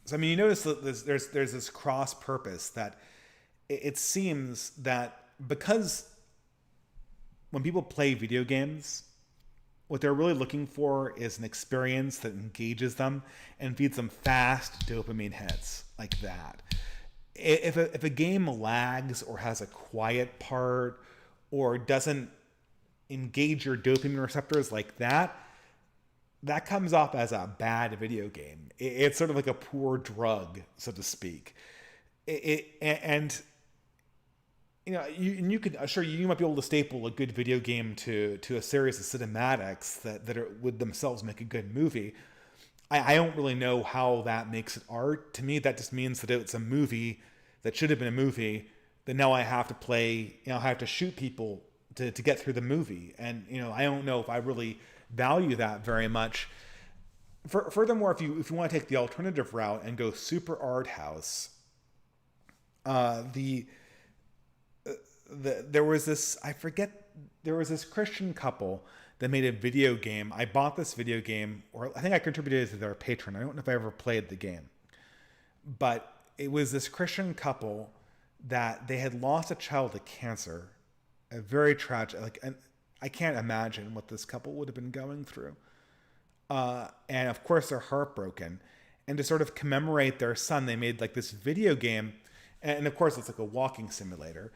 So, I mean, you notice that there's this cross-purpose that it seems that because when people play video games, what they're really looking for is an experience that engages them and feeds them fast dopamine hits like that. If a game lags or has a quiet part or doesn't engage your dopamine receptors like that, that comes off as a bad video game. It's sort of like a poor drug, so to speak. And you could, sure, you might be able to staple a good video game to a series of cinematics that would themselves make a good movie. I don't really know how that makes it art. To me, that just means that it's a movie that should have been a movie that now I have to play, I have to shoot people to get through the movie. And, I don't know if I really value that very much. Furthermore, if you want to take the alternative route and go super art house, there was this Christian couple that made a video game. I bought this video game, or I think I contributed to their Patreon. I don't know if I ever played the game, but it was this Christian couple that they had lost a child to cancer, a very tragic, and I can't imagine what this couple would have been going through. And of course they're heartbroken, and to sort of commemorate their son, they made like this video game, and of course it's like a walking simulator.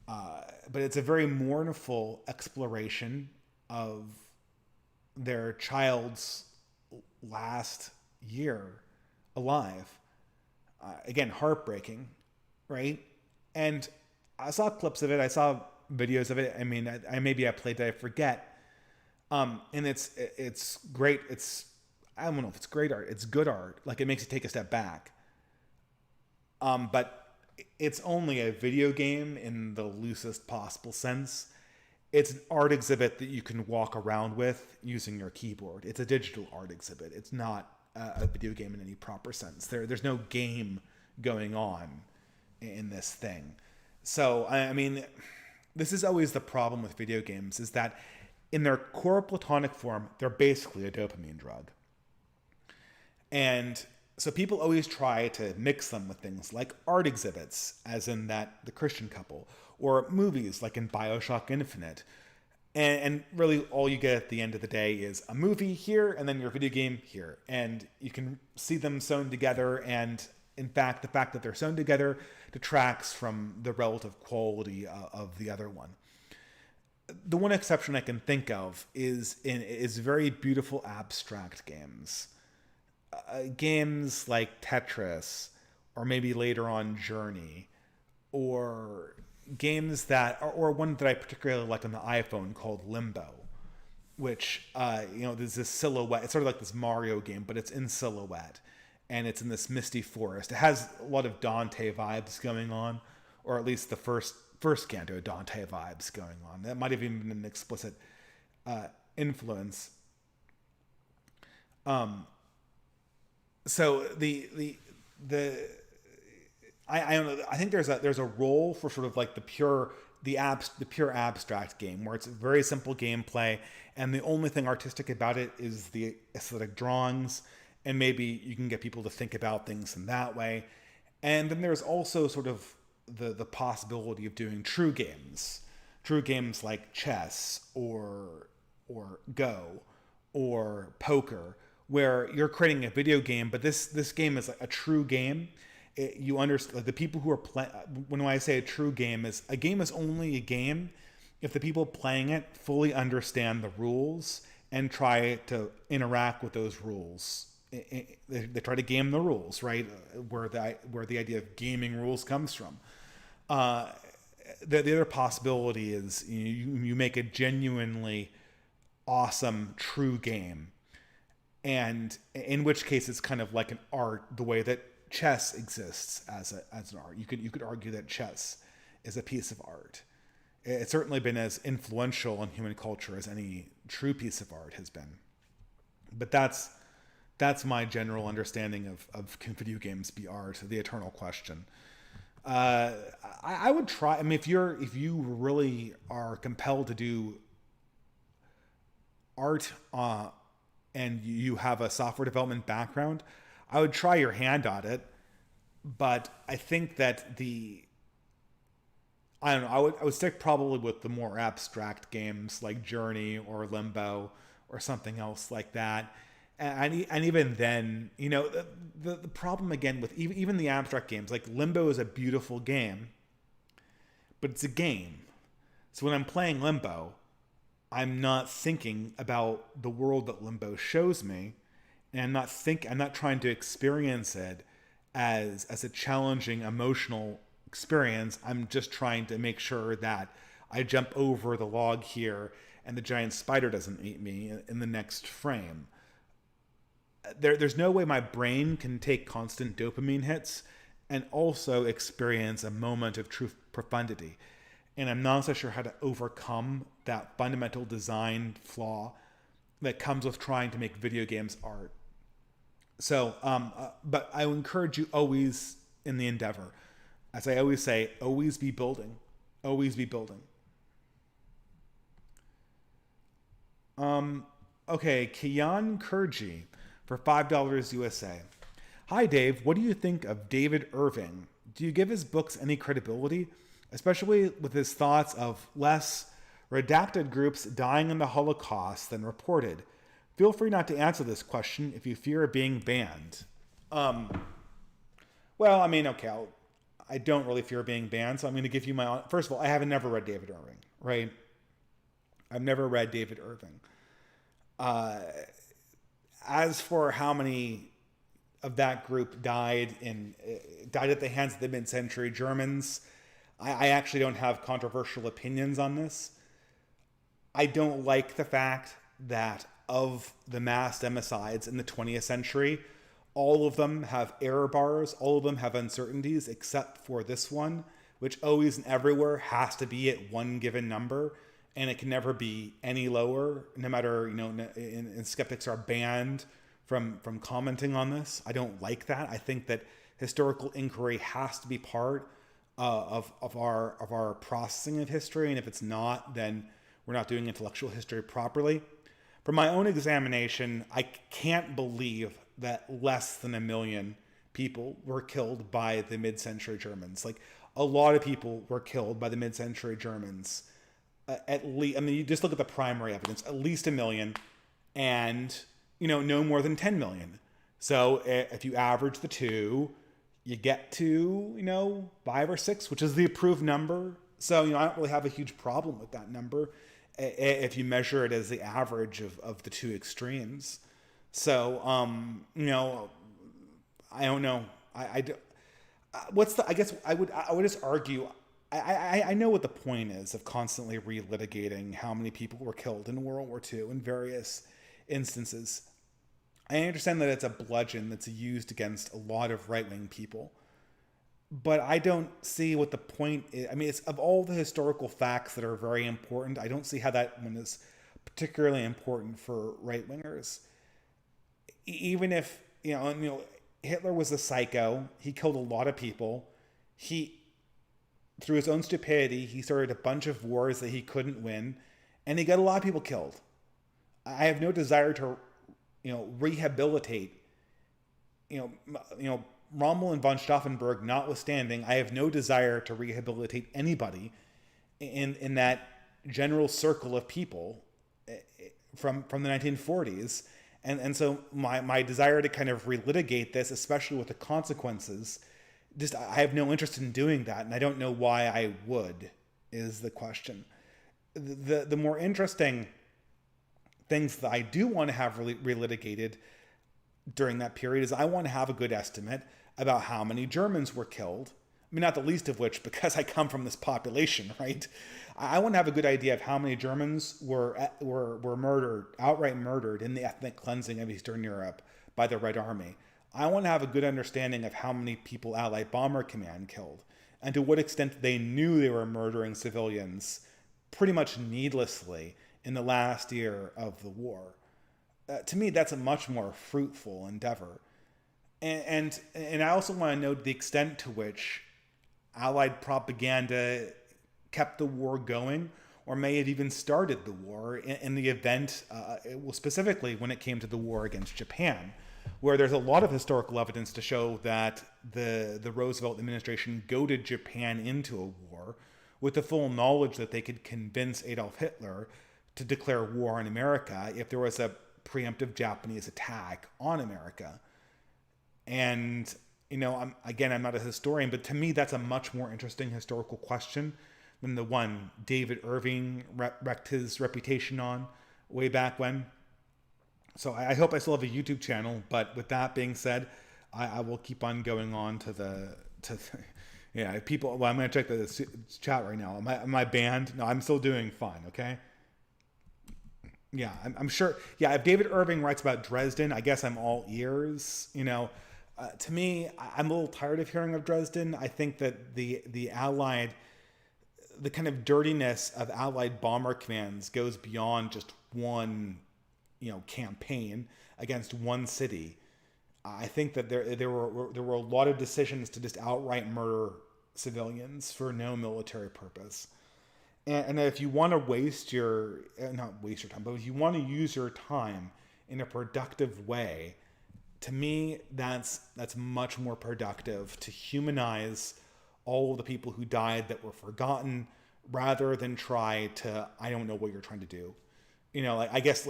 But it's a very mournful exploration of their child's last year alive. Again, heartbreaking, right? And I saw clips of it. I saw videos of it. I mean, maybe I played it, I forget. And it's great. I don't know if it's great art. It's good art. Like, it makes you take a step back. But it's only a video game in the loosest possible sense. It's an art exhibit that you can walk around with using your keyboard. It's a digital art exhibit. It's not a video game in any proper sense. There's no game going on in this thing. So, I mean, this is always the problem with video games, is that in their core platonic form, they're basically a dopamine drug. And so people always try to mix them with things like art exhibits, as in the Christian couple, or movies like in BioShock Infinite. And really all you get at the end of the day is a movie here and then your video game here. And you can see them sewn together, and in fact, the fact that they're sewn together detracts from the relative quality of the other one. The one exception I can think of is very beautiful abstract games. Games like Tetris, or maybe later on Journey, or games or one that I particularly liked on the iPhone called Limbo, which, there's this silhouette. It's sort of like this Mario game, but it's in silhouette, and it's in this misty forest. It has a lot of Dante vibes going on, or at least the first Canto Dante vibes going on. That might have even been an explicit influence. So I don't know. I think there's a role for sort of like the pure abstract game, where it's a very simple gameplay, and the only thing artistic about it is the aesthetic drawings, and maybe you can get people to think about things in that way. And then there's also sort of the possibility of doing true games like chess or Go or poker, where you're creating a video game, but this game is a true game. You understand, like, the people who are playing. When I say a true game, is a game is only a game if the people playing it fully understand the rules and try to interact with those rules. They try to game the rules, right? Where the idea of gaming rules comes from. The other possibility is you make a genuinely awesome, true game, and in which case it's kind of like an art, the way that chess exists as an art. You could argue that chess is a piece of art. It's certainly been as influential in human culture as any true piece of art has been. But that's my general understanding of can video games be art? The eternal question. I would try. I mean, if you really are compelled to do art, and you have a software development background, I would try your hand at it. But I think that I don't know. I would stick probably with the more abstract games like Journey or Limbo or something else like that. And even then, the problem again with even the abstract games, like Limbo is a beautiful game, but it's a game. So when I'm playing Limbo, I'm not thinking about the world that Limbo shows me, and I'm not trying to experience it as a challenging emotional experience. I'm just trying to make sure that I jump over the log here and the giant spider doesn't eat me in the next frame. There's no way my brain can take constant dopamine hits and also experience a moment of true profundity. And I'm not so sure how to overcome that fundamental design flaw that comes with trying to make video games art. So, but I would encourage you always in the endeavor. As I always say, always be building. Always be building. Okay, Kian Kurji for $5 USA. Hi, Dave. What do you think of David Irving? Do you give his books any credibility, especially with his thoughts of less redacted groups dying in the Holocaust than reported? Feel free not to answer this question if you fear being banned. Well, I mean, okay, I don't really fear being banned, so I'm going to give you my own. First of all, I haven't never read David Irving, right? I've never read David Irving. As for how many of that group died at the hands of the mid-century Germans, I actually don't have controversial opinions on this. I don't like the fact that of the mass democides in the 20th century, all of them have error bars, all of them have uncertainties, except for this one, which always and everywhere has to be at one given number, and it can never be any lower, no matter, and skeptics are banned from commenting on this. I don't like that. I think that historical inquiry has to be part of our processing of history, and if it's not, then we're not doing intellectual history properly. From my own examination, I can't believe that less than 1 million people were killed by the mid-century Germans. Like, a lot of people were killed by the mid-century Germans. At least, I mean, you just look at the primary evidence, at least 1 million, and, no more than 10 million. So if you average the two, you get to, 5 or 6, which is the approved number. So, I don't really have a huge problem with that number if you measure it as the average of the two extremes. So, I don't know. I guess I would just argue, I know what the point is of constantly relitigating how many people were killed in World War II in various instances. I understand that it's a bludgeon that's used against a lot of right-wing people, but I don't see what the point is. I mean, it's of all the historical facts that are very important, I don't see how that one is particularly important for right-wingers. Even if, Hitler was a psycho, he killed a lot of people. Through his own stupidity, he started a bunch of wars that he couldn't win, and he got a lot of people killed. I have no desire to, rehabilitate, Rommel and von Stauffenberg notwithstanding, I have no desire to rehabilitate anybody in that general circle of people from the 1940s. And so my desire to kind of relitigate this, especially with the consequences, I have no interest in doing that, and I don't know why I would, is the question. The more interesting things that I do want to have relitigated during that period is I want to have a good estimate about how many Germans were killed. I mean, not the least of which, because I come from this population, right? I want to have a good idea of how many Germans were murdered, outright murdered in the ethnic cleansing of Eastern Europe by the Red Army. I want to have a good understanding of how many people Allied Bomber Command killed, and to what extent they knew they were murdering civilians pretty much needlessly in the last year of the war. To me, that's a much more fruitful endeavor. And I also want to note the extent to which Allied propaganda kept the war going, or may have even started the war in the event, well, specifically when it came to the war against Japan, where there's a lot of historical evidence to show that the Roosevelt administration goaded Japan into a war with the full knowledge that they could convince Adolf Hitler to declare war on America if there was a preemptive Japanese attack on America. And, you know, I'm not a historian, but to me, that's a much more interesting historical question than the one David Irving wrecked his reputation on way back when. So I hope I still have a YouTube channel, but with that being said, I will keep on going on yeah, people, well, I'm going to check the chat right now. Am I banned? No, I'm still doing fine, okay? Yeah, I'm sure. Yeah, if David Irving writes about Dresden, I guess I'm all ears. You know, to me, I'm a little tired of hearing of Dresden. I think that the kind of dirtiness of Allied bomber commands goes beyond just one, campaign against one city. I think that there were a lot of decisions to just outright murder civilians for no military purpose. And if you want to not waste your time, but if you want to use your time in a productive way, to me, that's much more productive to humanize all of the people who died that were forgotten, rather than try to, I don't know what you're trying to do. I guess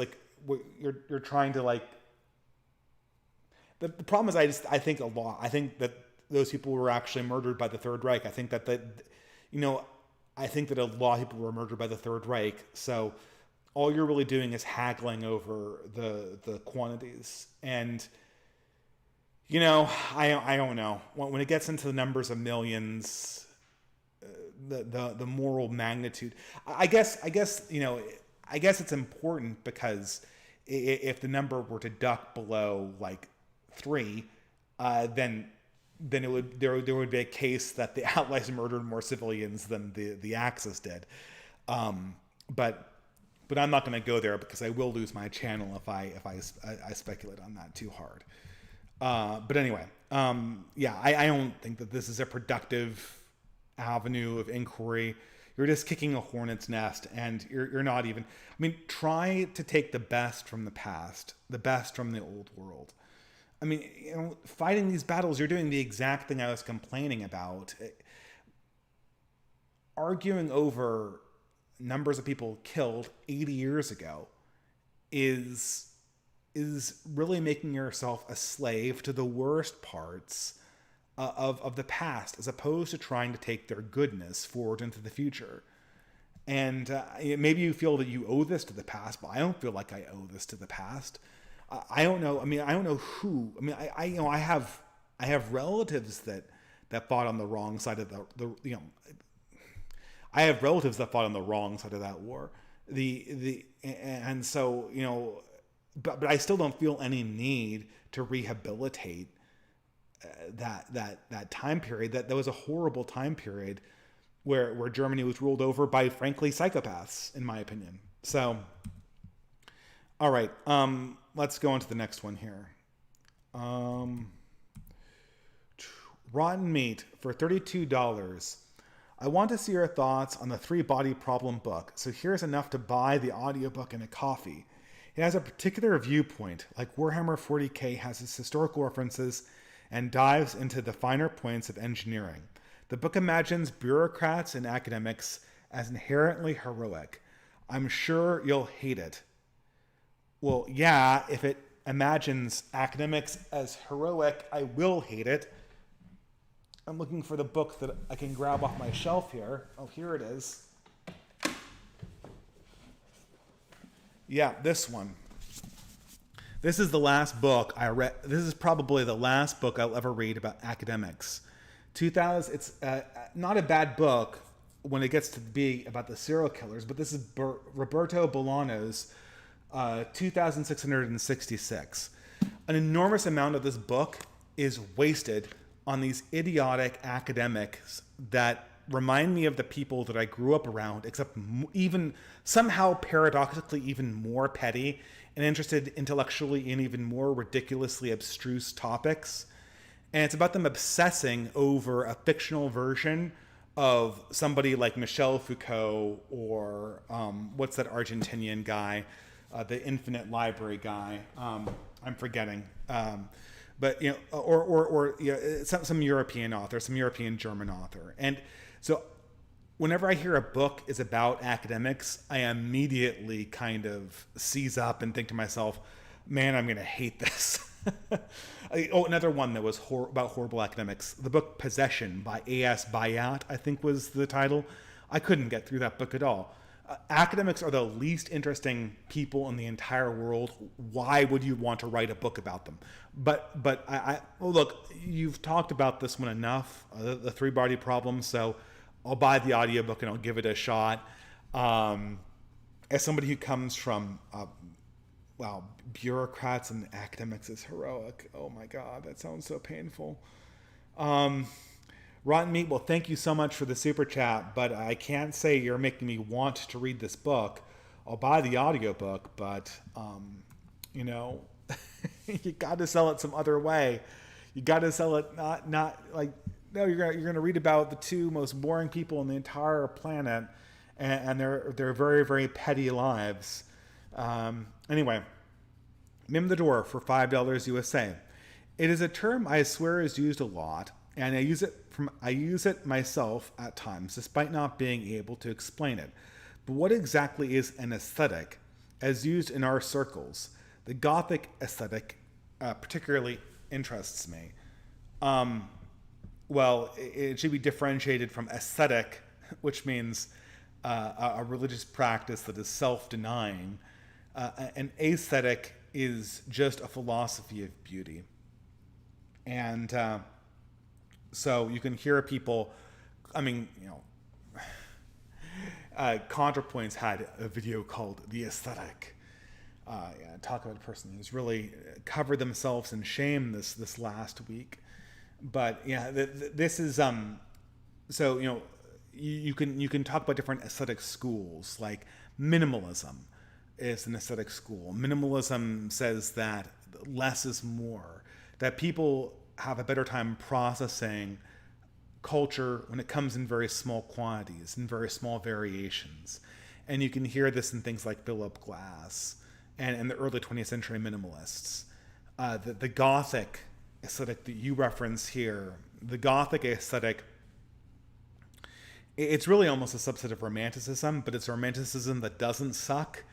you're trying to the problem is I think that those people were actually murdered by the Third Reich. I think that I think that a lot of people were murdered by the Third Reich. So all you're really doing is haggling over the quantities. And, I don't know. When it gets into the numbers of millions, the moral magnitude, I guess it's important because if the number were to duck below 3, then there would be a case that the Allies murdered more civilians than the Axis did. But I'm not going to go there because I will lose my channel if I speculate on that too hard. But anyway, I don't think that this is a productive avenue of inquiry. You're just kicking a hornet's nest, and you're not even. I mean, try to take the best from the past, the best from the old world. I mean, fighting these battles, you're doing the exact thing I was complaining about. Arguing over numbers of people killed 80 years ago is really making yourself a slave to the worst parts of the past, as opposed to trying to take their goodness forward into the future. And maybe you feel that you owe this to the past, but I don't feel like I owe this to the past. I don't know. I mean, I don't know who. I mean, I have relatives that fought on the wrong side of I have relatives that fought on the wrong side of that war. And so but I still don't feel any need to rehabilitate that time period. That was a horrible time period where Germany was ruled over by, frankly, psychopaths, in my opinion. So, all right, let's go on to the next one here. Rotten Meat for $32. I want to see your thoughts on the 3-Body Problem book, so here's enough to buy the audiobook and a coffee. It has a particular viewpoint, like Warhammer 40k has its historical references and dives into the finer points of engineering. The book imagines bureaucrats and academics as inherently heroic. I'm sure you'll hate it. Well, yeah, if it imagines academics as heroic, I will hate it. I'm looking for the book that I can grab off my shelf here. Oh, here it is. Yeah, this one. This is the last book I read. This is probably the last book I'll ever read about academics. 2000. It's not a bad book when it gets to be about the serial killers, but this is Roberto Bolaño's 2666. An enormous amount of this book is wasted on these idiotic academics that remind me of the people that I grew up around, except even somehow paradoxically even more petty and interested intellectually in even more ridiculously abstruse topics. And it's about them obsessing over a fictional version of somebody like Michel Foucault or what's that Argentinian guy, the Infinite Library guy. I'm forgetting. But or some European author, some European German author. And so whenever I hear a book is about academics, I immediately kind of seize up and think to myself, man, I'm going to hate this. Another one that was about horrible academics, the book Possession by A.S. Bayat, I think was the title. I couldn't get through that book at all. Academics are the least interesting people in the entire world. Why would you want to write a book about them? But look, you've talked about this one enough, the three-body problem, so I'll buy the audiobook and I'll give it a shot. As somebody who comes from, bureaucrats and academics is heroic. Oh my God, that sounds so painful. Rotten Meat, well, thank you so much for the super chat, but I can't say you're making me want to read this book. I'll buy the audiobook, but, you got to sell it some other way. You got to sell it not like, no, you're going to read about the two most boring people on the entire planet and their very, very petty lives. Anyway, Mim the Dwarf for $5 USA. It is a term I swear is used a lot, and I use it myself at times, despite not being able to explain it. But what exactly is an aesthetic, as used in our circles? The Gothic aesthetic particularly interests me. Well, it should be differentiated from aesthetic, which means a religious practice that is self-denying. An aesthetic is just a philosophy of beauty. And so you can hear people, ContraPoints had a video called The Aesthetic. Talk about a person who's really covered themselves in shame this last week. But yeah, this is so you can talk about different aesthetic schools. Like minimalism is an aesthetic school. Minimalism says that less is more, that people have a better time processing culture when it comes in very small quantities, in very small variations. And you can hear this in things like Philip Glass and the early 20th century minimalists. The Gothic aesthetic that you reference here, the Gothic aesthetic, it's really almost a subset of Romanticism, but it's a Romanticism that doesn't suck.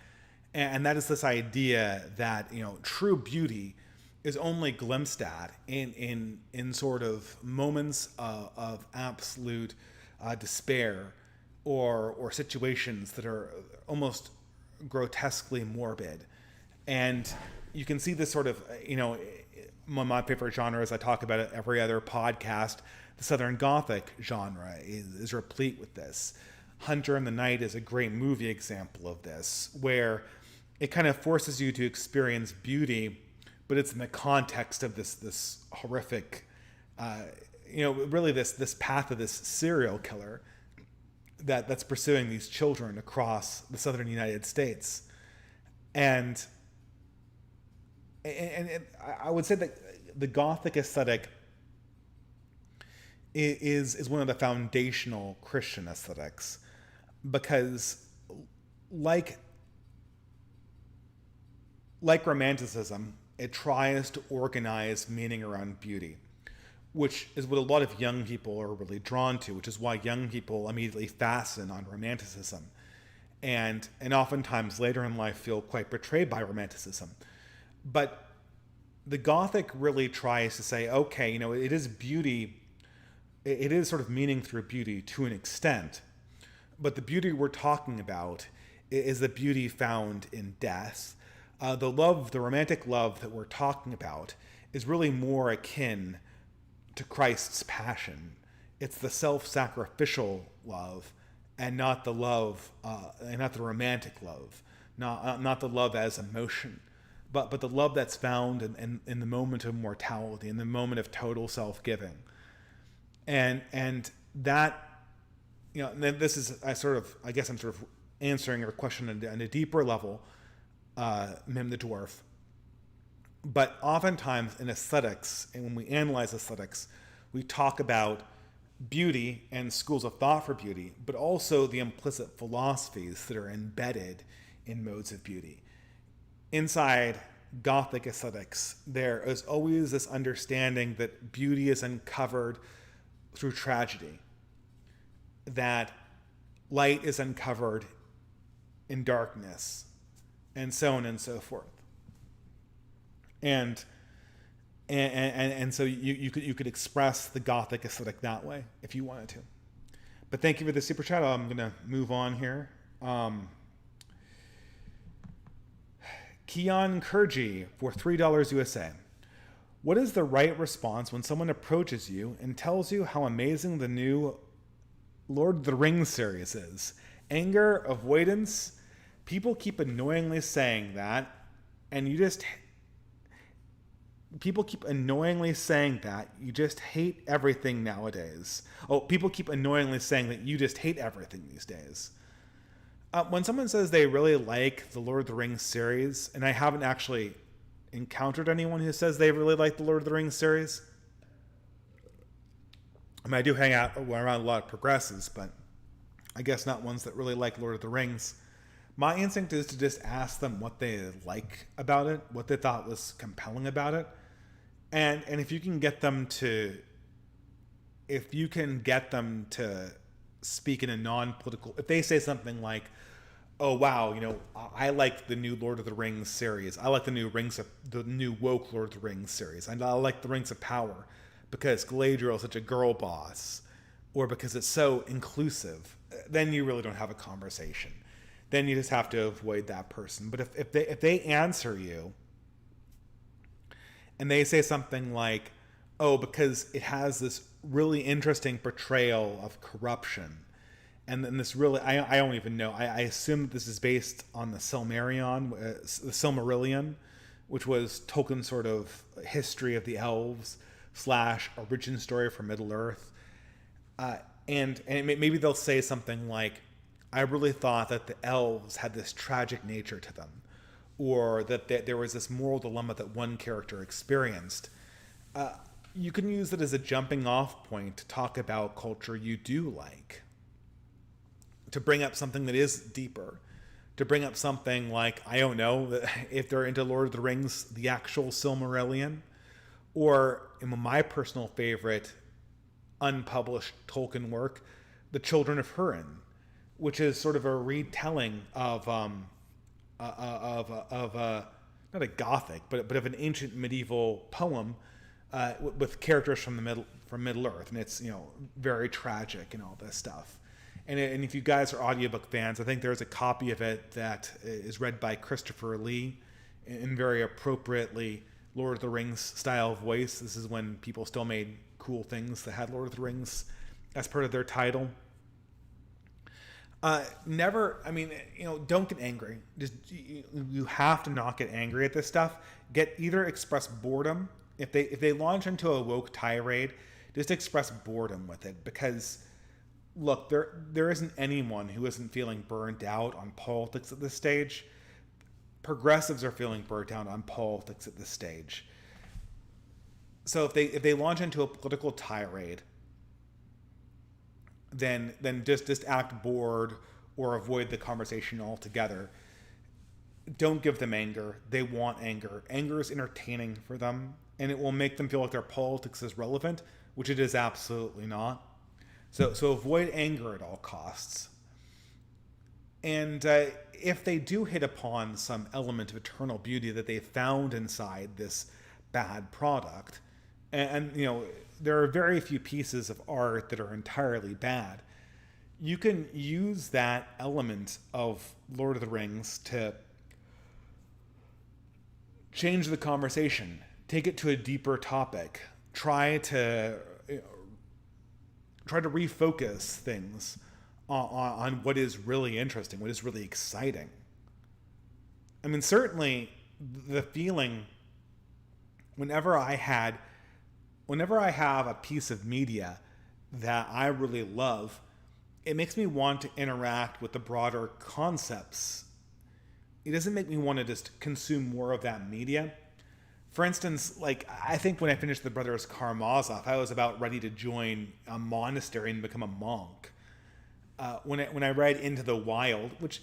And that is this idea that, true beauty is only glimpsed at in sort of moments of absolute despair or situations that are almost grotesquely morbid. And you can see this sort of, one of my favorite genres, I talk about it every other podcast, the Southern Gothic genre is replete with this. Hunter in the Night is a great movie example of this, where it kind of forces you to experience beauty, but it's in the context of this horrific, really this path of this serial killer that's pursuing these children across the southern United States. And I would say that the Gothic aesthetic is one of the foundational Christian aesthetics, because like Romanticism, it tries to organize meaning around beauty, which is what a lot of young people are really drawn to, which is why young people immediately fasten on Romanticism and oftentimes later in life feel quite betrayed by Romanticism. But the Gothic really tries to say, okay, it is beauty, it is sort of meaning through beauty to an extent, but the beauty we're talking about is the beauty found in death. The romantic love that we're talking about is really more akin to Christ's passion. It's the self-sacrificial love, and not the love, and not the romantic love, not the love as emotion, but the love that's found in the moment of mortality, in the moment of total self-giving, and that, this is I guess I'm sort of answering your question on a deeper level, Mim the Dwarf. But oftentimes in aesthetics, and when we analyze aesthetics, we talk about beauty and schools of thought for beauty, but also the implicit philosophies that are embedded in modes of beauty. Inside Gothic aesthetics, there is always this understanding that beauty is uncovered through tragedy, that light is uncovered in darkness, and so on and so forth. And so you could express the Gothic aesthetic that way if you wanted to. But thank you for the super chat. I'm going to move on here. Kian Kurji for $3 USA. What is the right response when someone approaches you and tells you how amazing the new Lord of the Rings series is? Anger, avoidance? People keep annoyingly saying that, and you just hate everything nowadays. Oh, people keep annoyingly saying that you just hate everything these days. When someone says they really like the Lord of the Rings series, and I haven't actually encountered anyone who says they really like the Lord of the Rings series. I mean, I do hang out around a lot of progressives, but I guess not ones that really like Lord of the Rings. My instinct is to just ask them what they like about it, what they thought was compelling about it. And if you can get them to speak in a non-political, if they say something like, oh wow, I like the new Lord of the Rings series. I like the new woke Lord of the Rings series. And I like the Rings of Power because Galadriel is such a girl boss, or because it's so inclusive. Then you really don't have a conversation. Then you just have to avoid that person. But if they answer you and they say something like, oh, because it has this really interesting portrayal of corruption, and then this really, I don't even know, I assume this is based on the Silmarillion, which was Tolkien's sort of history of the elves / origin story for Middle-earth. And maybe they'll say something like, I really thought that the elves had this tragic nature to them, or that there was this moral dilemma that one character experienced. You can use it as a jumping off point to talk about culture you do like, to bring up something that is deeper, to bring up something like, I don't know, if they're into Lord of the Rings, the actual Silmarillion, or my personal favorite unpublished Tolkien work, The Children of Húrin, which is sort of a retelling of not a Gothic, but of an ancient medieval poem with characters from Middle Earth, and it's very tragic and all this stuff. And if you guys are audiobook fans, I think there's a copy of it that is read by Christopher Lee in very appropriately Lord of the Rings style voice. This is when people still made cool things that had Lord of the Rings as part of their title. Don't get angry. Just you have to not get angry at this stuff. Either express boredom. If they launch into a woke tirade, just express boredom with it, because look, there isn't anyone who isn't feeling burnt out on politics at this stage. Progressives are feeling burnt out on politics at this stage. So if they launch into a political tirade, then just act bored or avoid the conversation altogether. Don't give them anger. They want anger. Anger is entertaining for them, and it will make them feel like their politics is relevant, which it is absolutely not. So avoid anger at all costs. And if they do hit upon some element of eternal beauty that they found inside this bad product, and there are very few pieces of art that are entirely bad, you can use that element of Lord of the Rings to change the conversation, take it to a deeper topic, try to refocus things on what is really interesting, what is really exciting. I mean, certainly the feeling whenever I have a piece of media that I really love, it makes me want to interact with the broader concepts. It doesn't make me want to just consume more of that media. For instance, like, I think when I finished The Brothers Karamazov, I was about ready to join a monastery and become a monk. When I read Into the Wild, which,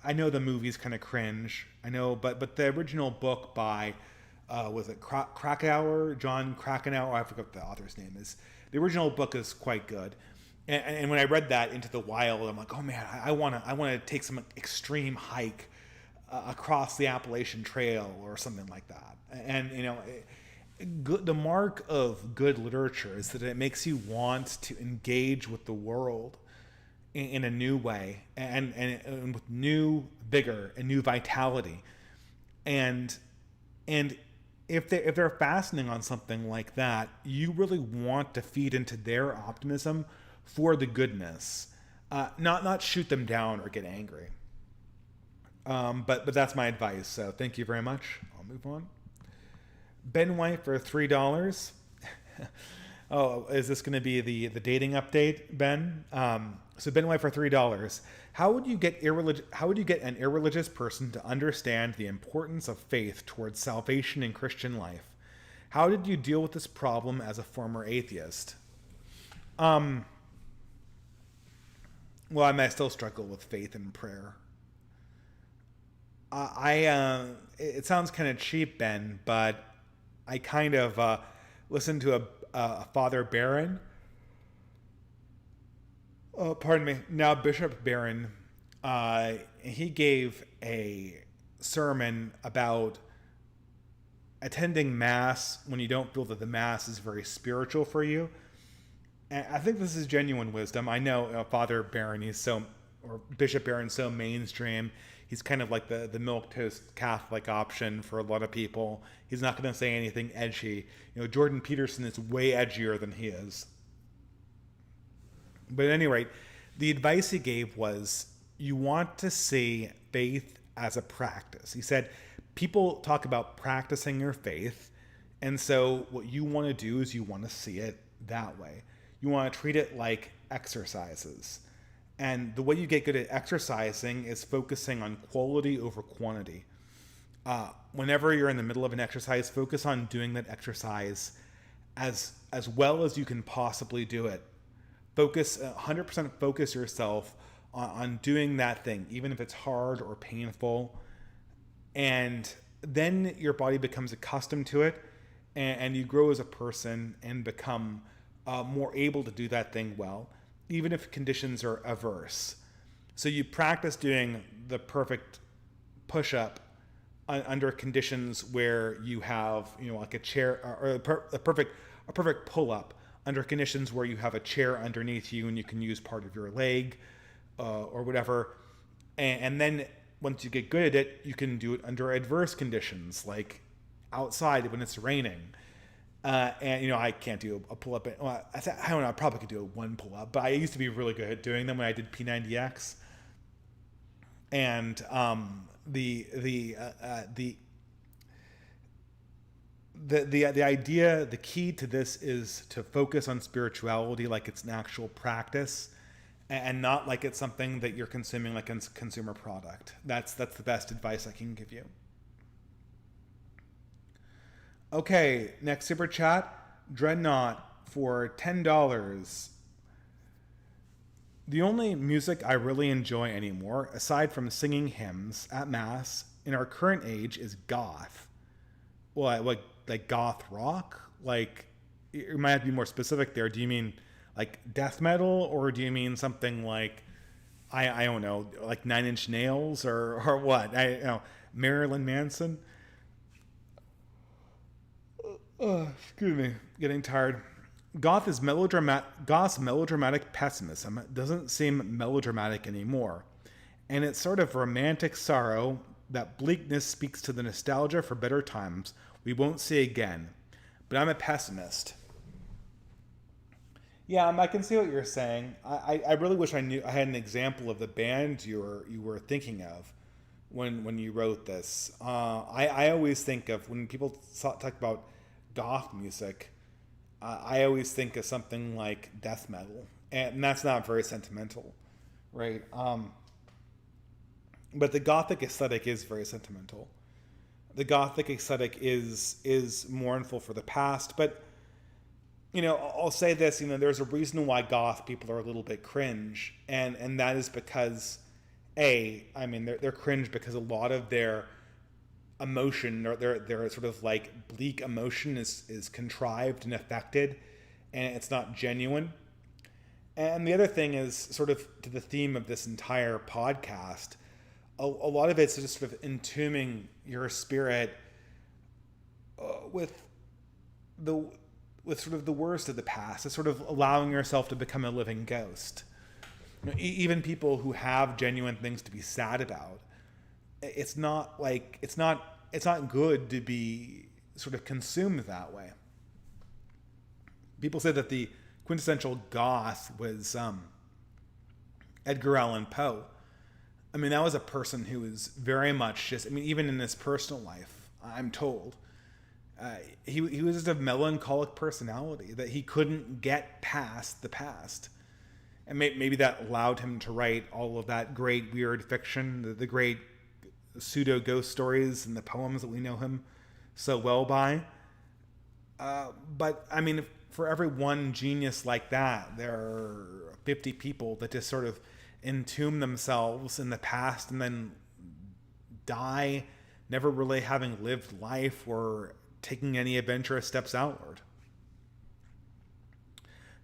I know the movie's kind of cringe, I know, but the original book by, was it Krakauer, John Krakauer? I forget what the author's name is. The original book is quite good. And when I read that, Into the Wild, I'm like, oh man, I want to take some extreme hike across the Appalachian Trail or something like that. And the mark of good literature is that it makes you want to engage with the world in a new way and with new vigor and new vitality. And if they're fastening on something like that, you really want to feed into their optimism for the goodness, not shoot them down or get angry. But that's my advice. So thank you very much. I'll move on. Ben White for $3. Oh, is this going to be the dating update, Ben? So Ben White for $3. How would you get an irreligious person to understand the importance of faith towards salvation in Christian life? How did you deal with this problem as a former atheist? Well, I might still struggle with faith and prayer. It sounds kind of cheap, Ben, but I kind of listened to a Father Barron. Pardon me. Now Bishop Barron. He gave a sermon about attending Mass when you don't feel that the Mass is very spiritual for you. And I think this is genuine wisdom. I know Father Barron, or Bishop Barron's so mainstream. He's kind of like the milquetoast Catholic option for a lot of people. He's not going to say anything edgy. Jordan Peterson is way edgier than he is. But at any rate, the advice he gave was, you want to see faith as a practice. He said, people talk about practicing your faith, and so what you want to do is you want to see it that way. You want to treat it like exercises. And the way you get good at exercising is focusing on quality over quantity. Whenever you're in the middle of an exercise, focus on doing that exercise as well as you can possibly do it. 100% focus yourself on doing that thing, even if it's hard or painful. And then your body becomes accustomed to it, and you grow as a person and become more able to do that thing well, even if conditions are adverse. So you practice doing the perfect push-up under conditions where you have, like a chair, or a perfect pull-up under conditions where you have a chair underneath you and you can use part of your leg or whatever. And then once you get good at it, you can do it under adverse conditions, like outside when it's raining. And I can't do a pull-up. Well, I don't know. I probably could do one pull-up, but I used to be really good at doing them when I did P90X. And the idea, the key to this is to focus on spirituality like it's an actual practice, and not like it's something that you're consuming like a consumer product. That's the best advice I can give you. Okay, next super chat, Dreadnought for $10. The only music I really enjoy anymore, aside from singing hymns at Mass in our current age, is goth. Well, like goth rock? Like, you might have to be more specific there. Do you mean like death metal, or do you mean something like, I don't know, like Nine Inch Nails or what? Marilyn Manson? Excuse me, getting tired. Goth's melodramatic pessimism doesn't seem melodramatic anymore, and it's sort of romantic sorrow. That bleakness speaks to the nostalgia for better times we won't see again. But I'm a pessimist. Yeah, I can see what you're saying. I really wish I had an example of the band you were thinking of when you wrote this. I always think of when people talk about goth music. I always think of something like death metal, and that's not very sentimental, right? But the gothic aesthetic is very sentimental. The gothic aesthetic is mournful for the past, but I'll say this, there's a reason why goth people are a little bit cringe, and that is because, they're cringe because a lot of their emotion, or their sort of like bleak emotion is contrived and affected, and it's not genuine. And the other thing is sort of to the theme of this entire podcast, a lot of it's just sort of entombing your spirit with sort of the worst of the past. It's sort of allowing yourself to become a living ghost. Even people who have genuine things to be sad about, it's not good to be sort of consumed that way. People say that the quintessential goth was Edgar Allan Poe. That was a person who was very much just, even in his personal life, I'm told, he was just a melancholic personality that he couldn't get past the past. And maybe that allowed him to write all of that great weird fiction, the great pseudo ghost stories and the poems that we know him so well by. But for every one genius like that, there are 50 people that just sort of entomb themselves in the past and then die, never really having lived life or taking any adventurous steps outward.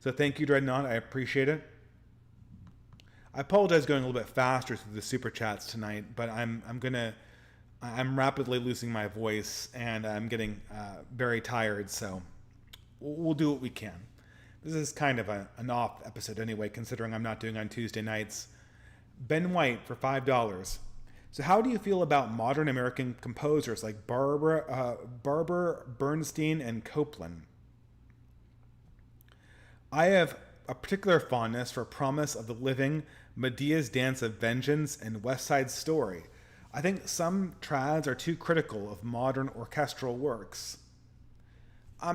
So thank you, Dreadnought. I appreciate it. I apologize going a little bit faster through the super chats tonight, but I'm rapidly losing my voice and I'm getting very tired, so we'll do what we can. This is kind of an off episode anyway, considering I'm not doing on Tuesday nights. Ben White for $5. So how do you feel about modern American composers like Barber, Bernstein, and Copland? I have a particular fondness for Promise of the Living, Medea's Dance of Vengeance, and West Side Story. I think some trads are too critical of modern orchestral works. I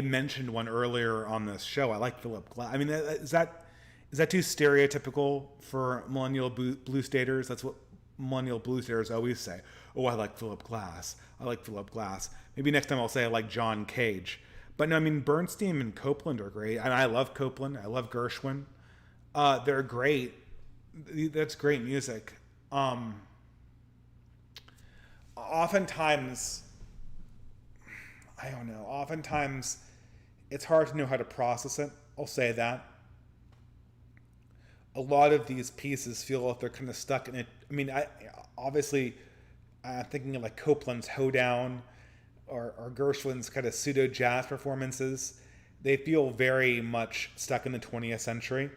mentioned one earlier on this show. I like Philip Glass. Is that too stereotypical for millennial blues staters? That's what millennial blues staters always say. Oh, I like Philip Glass. I like Philip Glass. Maybe next time I'll say I like John Cage. But no, Bernstein and Copland are great. And I love Copland. I love Gershwin. They're great. That's great music. Oftentimes, I don't know. Oftentimes, it's hard to know how to process it. I'll say that. A lot of these pieces feel like they're kind of stuck in it. Obviously, I'm thinking of like Copland's Hoedown or Gershwin's kind of pseudo jazz performances. They feel very much stuck in the 20th century.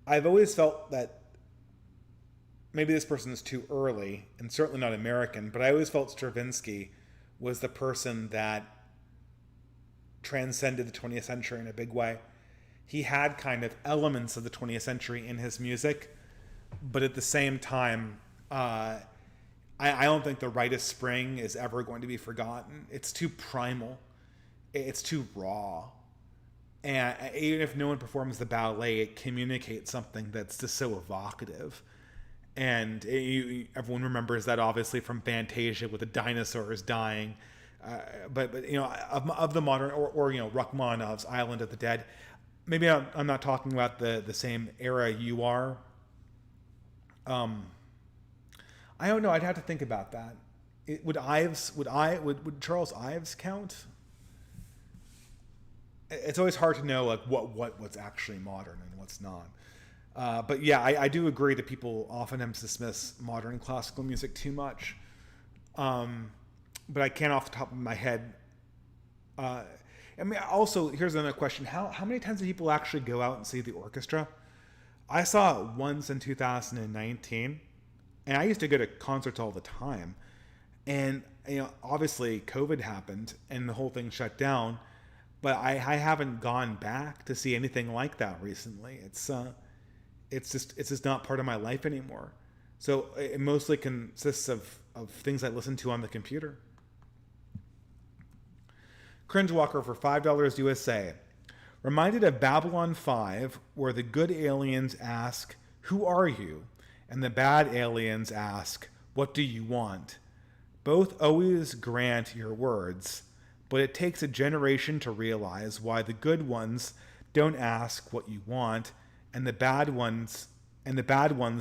I've always felt that maybe this person is too early and certainly not American, but I always felt Stravinsky was the person that transcended the 20th century in a big way. He had kind of elements of the 20th century in his music, but at the same time, I don't think The Rite of Spring is ever going to be forgotten. It's too primal. It's too raw. And even if no one performs the ballet, it communicates something that's just so evocative. And everyone remembers that obviously from Fantasia with the dinosaurs dying. But of the modern, or Rachmaninoff's Island of the Dead, maybe I'm not talking about the same era you are. I don't know. I'd have to think about that. Would Charles Ives count? It's always hard to know like what's actually modern and what's not. But yeah, I do agree that people oftentimes dismiss modern classical music too much. But I can't off the top of my head. I mean, also, here's another question. How many times do people actually go out and see the orchestra? I saw it once in 2019, and I used to go to concerts all the time. And, obviously COVID happened and the whole thing shut down, but I haven't gone back to see anything like that recently. It's just not part of my life anymore. So it mostly consists of things I listen to on the computer. Cringe Walker for $5 USA. Reminded of Babylon 5, where the good aliens ask, "Who are you?" and the bad aliens ask, "What do you want?" Both always grant your words, but it takes a generation to realize why the good ones don't ask what you want, and the bad ones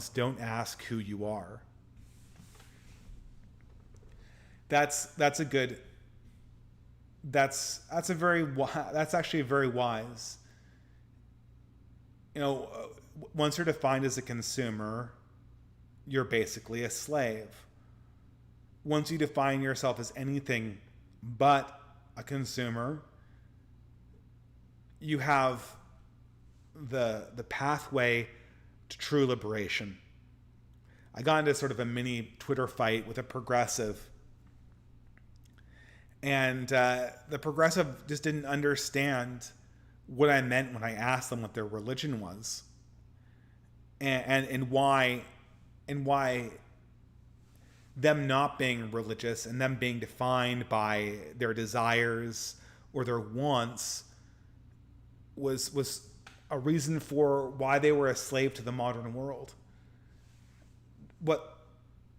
don't ask who you are. That's actually very wise. Once you're defined as a consumer, you're basically a slave. Once you define yourself as anything but a consumer, you have the pathway to true liberation. I got into sort of a mini Twitter fight with a progressive, and the progressive just didn't understand what I meant when I asked them what their religion was, and why them not being religious and them being defined by their desires or their wants was a reason for why they were a slave to the modern world. What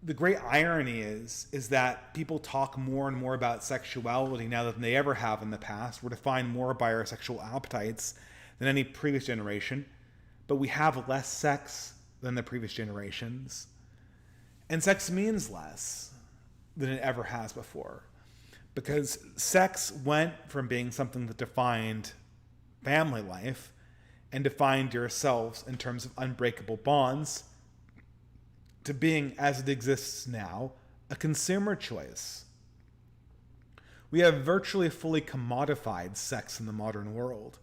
the great irony is that people talk more and more about sexuality now than they ever have in the past. We're defined more by our sexual appetites than any previous generation, but we have less sex than the previous generations. And sex means less than it ever has before, because sex went from being something that defined family life and defined yourselves in terms of unbreakable bonds to being, as it exists now, a consumer choice. We have virtually fully commodified sex in the modern world,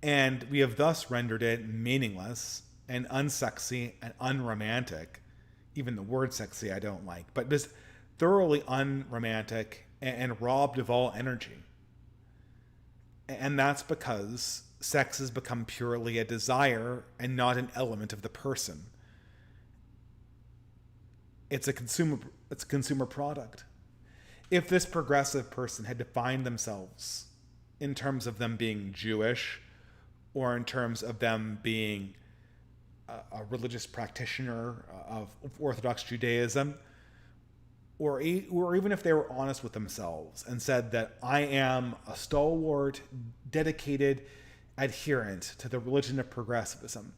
and we have thus rendered it meaningless and unsexy and unromantic. Even the word sexy I don't like, but just thoroughly unromantic and robbed of all energy. And that's because sex has become purely a desire and not an element of the person. It's a consumer product. If this progressive person had defined themselves in terms of them being Jewish, or in terms of them being a religious practitioner of Orthodox Judaism, or even if they were honest with themselves and said that I am a stalwart, dedicated adherent to the religion of progressivism,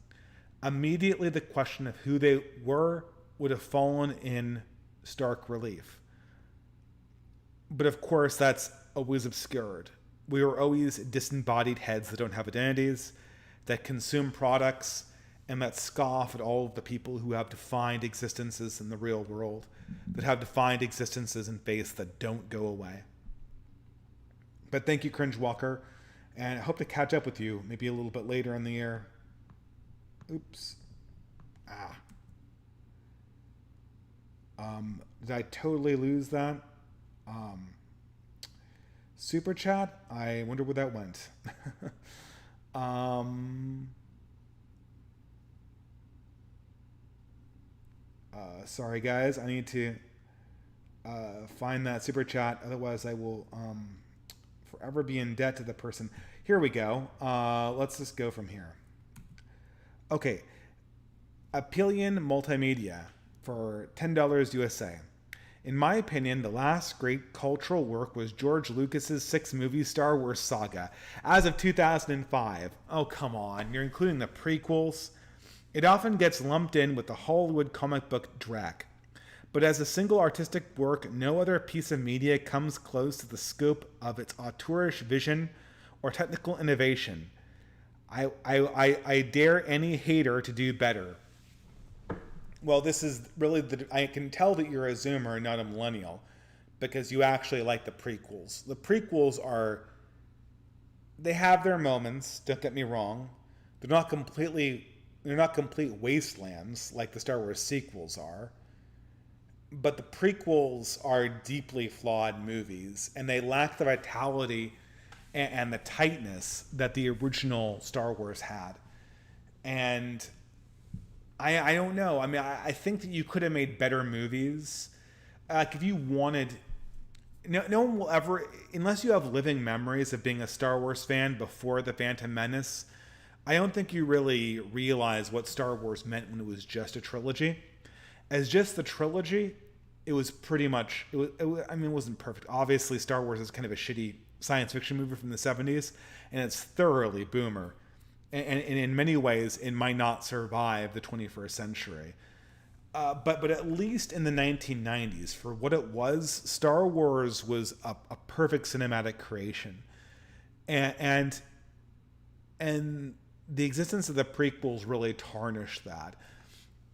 immediately the question of who they were would have fallen in stark relief. But of course, that's always obscured. We are always disembodied heads that don't have identities, that consume products, and that scoff at all of the people who have defined existences in the real world, that have defined existences in faith that don't go away. But thank you, Cringe Walker, and I hope to catch up with you maybe a little bit later in the year. Oops. Did I totally lose that? Super chat? I wonder where that went. Sorry guys, I need to find that super chat, otherwise I will forever be in debt to the person. Here we go. Let's just go from here. Okay. Apelian Multimedia for $10 USA. In my opinion, the last great cultural work was George Lucas's 6-movie Star Wars saga, as of 2005. Oh, come on, you're including the prequels? It often gets lumped in with the Hollywood comic book dreck. But as a single artistic work, no other piece of media comes close to the scope of its auteurish vision or technical innovation. I dare any hater to do better. Well, this is really I can tell that you're a Zoomer, not a millennial, because you actually like the prequels. The prequels are They have their moments, don't get me wrong. They're not completely they're not complete wastelands like the Star Wars sequels are. But the prequels are deeply flawed movies, and they lack the vitality and the tightness that the original Star Wars had. And I don't know. I mean, I think that you could have made better movies. Like, if you wanted, no one will ever, unless you have living memories of being a Star Wars fan before The Phantom Menace, I don't think you really realize what Star Wars meant when it was just a trilogy. As just the trilogy, it was pretty much, I mean, it wasn't perfect. Obviously, Star Wars is kind of a shitty science fiction movie from the 70s, and it's thoroughly boomer. And in many ways, it might not survive the 21st century. But at least in the 1990s, for what it was, Star Wars was a perfect cinematic creation. And and the existence of the prequels really tarnished that.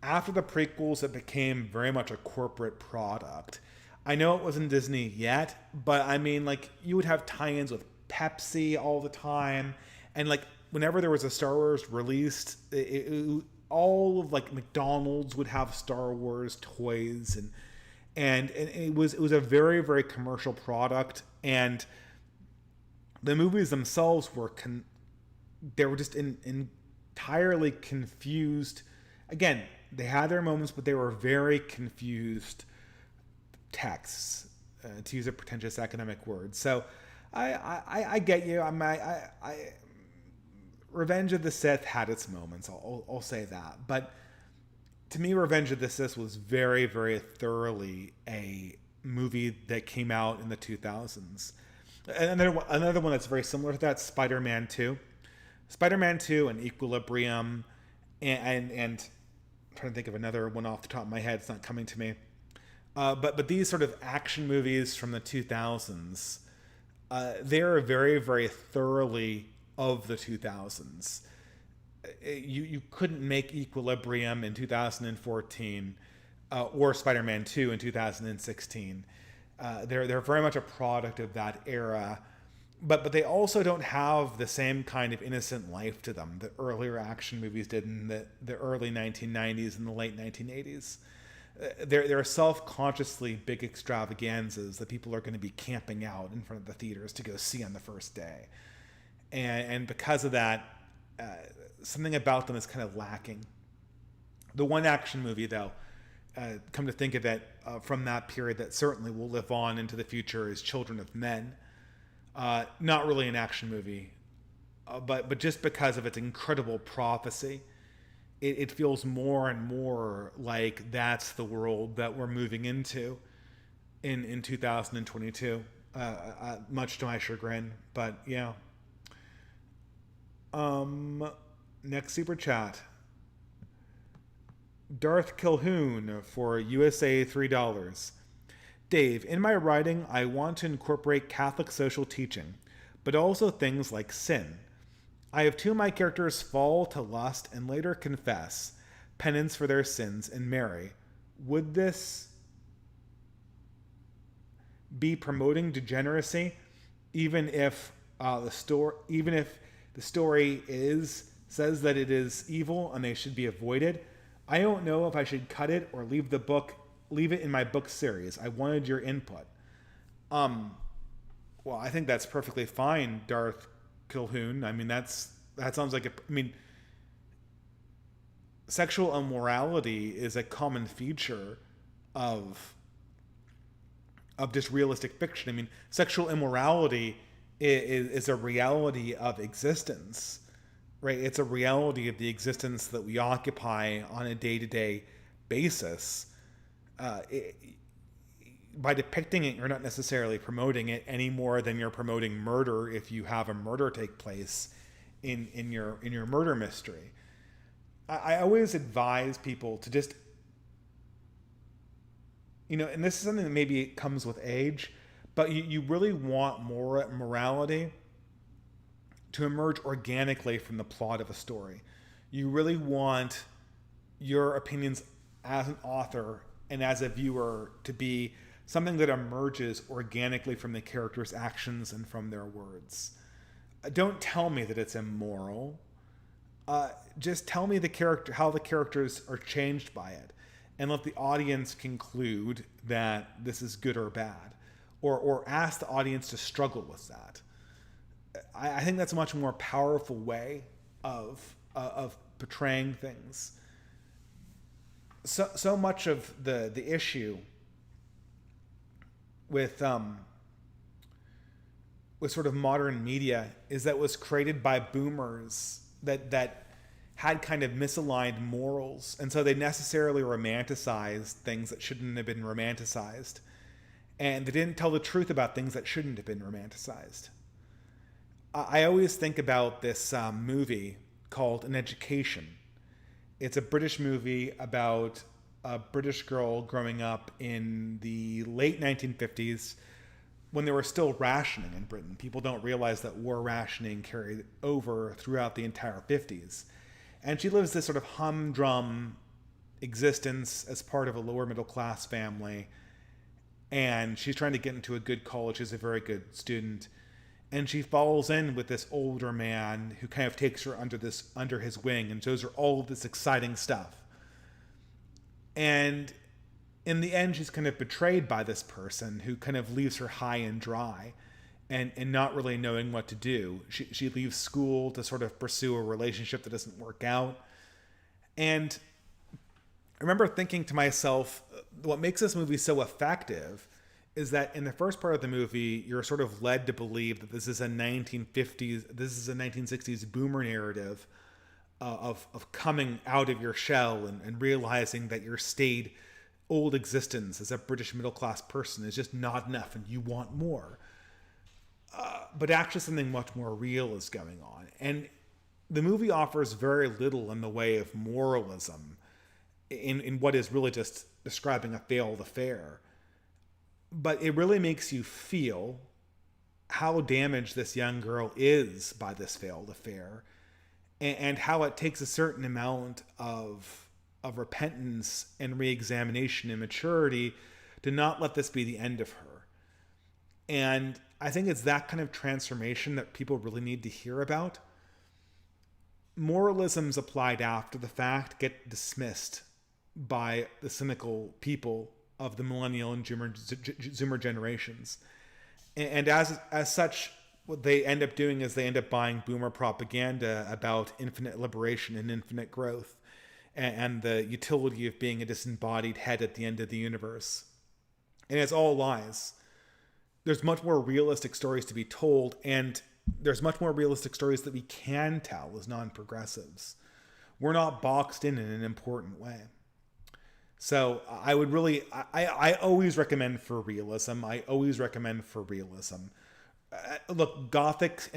After the prequels, it became very much a corporate product. I know it wasn't Disney yet, but I mean, like, you would have tie-ins with Pepsi all the time, and like whenever there was a Star Wars released, all of like McDonald's would have Star Wars toys, and it was a very very commercial product, and the movies themselves were they were just entirely confused. Again, they had their moments, but they were very confused texts, to use a pretentious academic word. So I get you. Revenge of the Sith had its moments. I'll say that, but to me, Revenge of the Sith was very, very thoroughly a movie that came out in the 2000s. And another one that's very similar to that, Spider-Man 2. Spider-Man 2 and Equilibrium, and I'm trying to think of another one off the top of my head. It's not coming to me. But these sort of action movies from the 2000s, they are very, very thoroughly of the 2000s. You couldn't make Equilibrium in 2014 or Spider-Man 2 in 2016. They're very much a product of that era, but they also don't have the same kind of innocent life to them that earlier action movies did in the early 1990s and the late 1980s. They're self-consciously big extravaganzas that people are going to be camping out in front of the theaters to go see on the first day. And because of that, something about them is kind of lacking. The one action movie, though, come to think of it, from that period that certainly will live on into the future is Children of Men. Not really an action movie, but just because of its incredible prophecy, it feels more and more like that's the world that we're moving into in 2022, much to my chagrin. But yeah. Next super chat. Darth Kilhoun for USA $3. Dave, in my writing, I want to incorporate Catholic social teaching, but also things like sin. I have two of my characters fall to lust and later confess penance for their sins and marry. Would this be promoting degeneracy, even if the story says that it is evil and they should be avoided? I don't know if I should cut it or leave it in my book series. I wanted your input. Well, I think that's perfectly fine, Darth Kilhoun. I mean, that sounds like sexual immorality is a common feature of just realistic fiction. I mean, sexual immorality is a reality of existence, right? It's a reality of the existence that we occupy on a day-to-day basis. By depicting it, you're not necessarily promoting it any more than you're promoting murder if you have a murder take place in your murder mystery. I always advise people to just, and this is something that maybe comes with age, but you really want more morality to emerge organically from the plot of a story. You really want your opinions as an author and as a viewer to be something that emerges organically from the characters' actions and from their words. Don't tell me that it's immoral. Just tell me the character, how the characters are changed by it, and let the audience conclude that this is good or bad, or ask the audience to struggle with that. I think that's a much more powerful way of portraying things. So much of the issue with sort of modern media is that it was created by boomers that had kind of misaligned morals, and so they necessarily romanticized things that shouldn't have been romanticized, and they didn't tell the truth about things that shouldn't have been romanticized. I always think about this movie called An Education. It's a British movie about a British girl growing up in the late 1950s when they were still rationing in Britain. People don't realize that war rationing carried over throughout the entire 50s. And she lives this sort of humdrum existence as part of a lower middle class family. And she's trying to get into a good college. She's a very good student. And she falls in with this older man who kind of takes her under his wing and shows her all of this exciting stuff. And in the end, she's kind of betrayed by this person who kind of leaves her high and dry and not really knowing what to do. She leaves school to sort of pursue a relationship that doesn't work out. And I remember thinking to myself, what makes this movie so effective is that in the first part of the movie, you're sort of led to believe that this is a 1960s boomer narrative of coming out of your shell and realizing that your staid old existence as a British middle class person is just not enough and you want more. But actually something much more real is going on. And the movie offers very little in the way of moralism in what is really just describing a failed affair. But it really makes you feel how damaged this young girl is by this failed affair, and how it takes a certain amount of repentance and re-examination and maturity to not let this be the end of her. And I think it's that kind of transformation that people really need to hear about. Moralisms applied after the fact get dismissed by the cynical people of the millennial and Zoomer generations. And as such, what they end up doing is they end up buying boomer propaganda about infinite liberation and infinite growth and the utility of being a disembodied head at the end of the universe. And it's all lies. There's much more realistic stories to be told, and there's much more realistic stories that we can tell as non-progressives. We're not boxed in an important way. So I would really, I always recommend for realism. Look, Gothic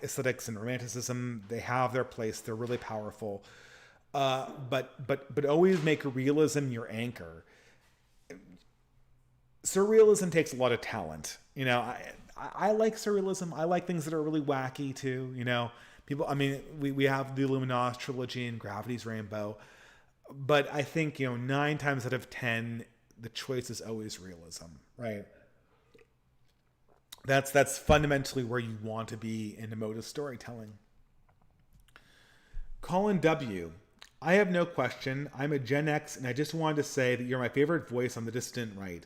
aesthetics and romanticism, they have their place. They're really powerful. But always make realism your anchor. Surrealism takes a lot of talent. You know, I like surrealism. I like things that are really wacky too. You know, we have the Illuminatus trilogy and Gravity's Rainbow. But I think, 9 times out of 10, the choice is always realism, right? That's fundamentally where you want to be in emotive storytelling. Colin W. I have no question. I'm a Gen X, and I just wanted to say that you're my favorite voice on the dissident right.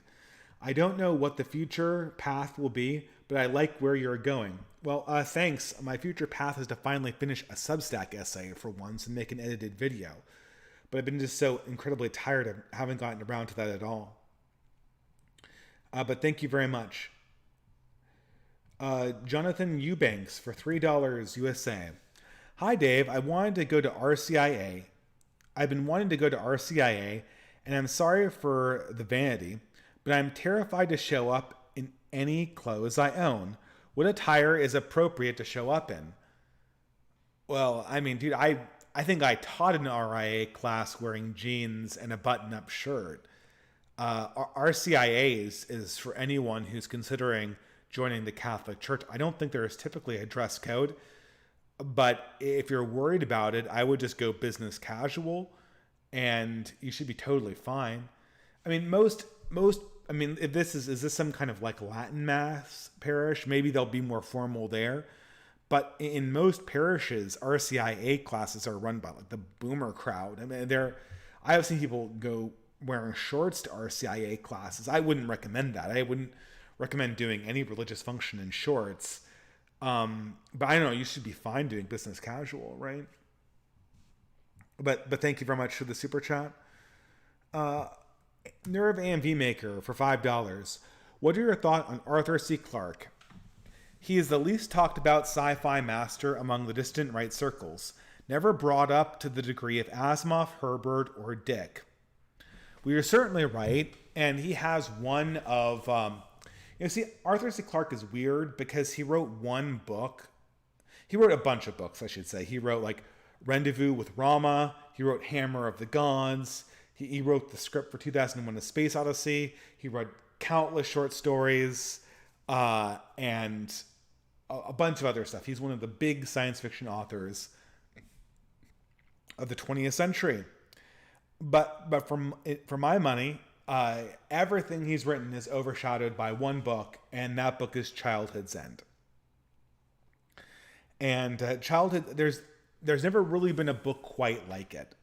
I don't know what the future path will be, but I like where you're going. Well, thanks. My future path is to finally finish a Substack essay for once and make an edited video. But I've been just so incredibly tired of having gotten around to that at all. But thank you very much. Jonathan Eubanks for $3 USA. Hi, Dave. I wanted to go to RCIA. I've been wanting to go to RCIA, and I'm sorry for the vanity, but I'm terrified to show up in any clothes I own. What attire is appropriate to show up in? Well, dude, I think I taught an RIA class wearing jeans and a button-up shirt. RCIA is for anyone who's considering joining the Catholic Church. I don't think there is typically a dress code, but if you're worried about it, I would just go business casual, and you should be totally fine. Most I mean, if this is this some kind of like Latin mass parish? Maybe they'll be more formal there. But in most parishes, RCIA classes are run by like the boomer crowd. I mean, I have seen people go wearing shorts to RCIA classes. I wouldn't recommend that. I wouldn't recommend doing any religious function in shorts. But I don't know, you should be fine doing business casual, right? But thank you very much for the super chat. Nerve AMV Maker for $5. What are your thoughts on Arthur C. Clarke? He is the least talked about sci-fi master among the distant right circles, never brought up to the degree of Asimov, Herbert, or Dick. We are certainly right, and he has one of... see, Arthur C. Clarke is weird because he wrote one book. He wrote a bunch of books, I should say. He wrote, like, Rendezvous with Rama. He wrote Hammer of the Gods. He wrote the script for 2001: A Space Odyssey. He wrote countless short stories and a bunch of other stuff. He's one of the big science fiction authors of the 20th century. But for my money, everything he's written is overshadowed by one book, and that book is Childhood's End. And there's never really been a book quite like it.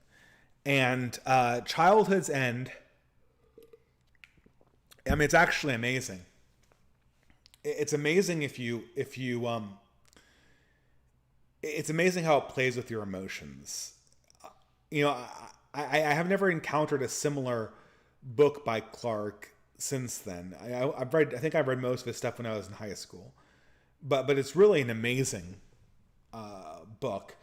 And Childhood's End, I mean, it's actually amazing. It's amazing it's amazing how it plays with your emotions. I have never encountered a similar book by Clarke since then. I think I've read most of his stuff when I was in high school, but it's really an amazing book,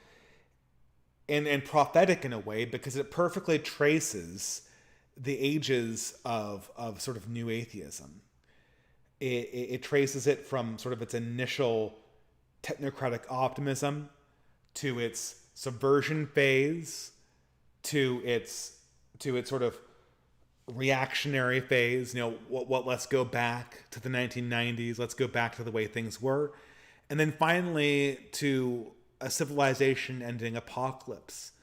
and prophetic in a way, because it perfectly traces the ages of sort of new atheism. It traces it from sort of its initial technocratic optimism to its subversion phase, to its sort of reactionary phase. Let's go back to the 1990s. Let's go back to the way things were. And then finally to a civilization ending apocalypse,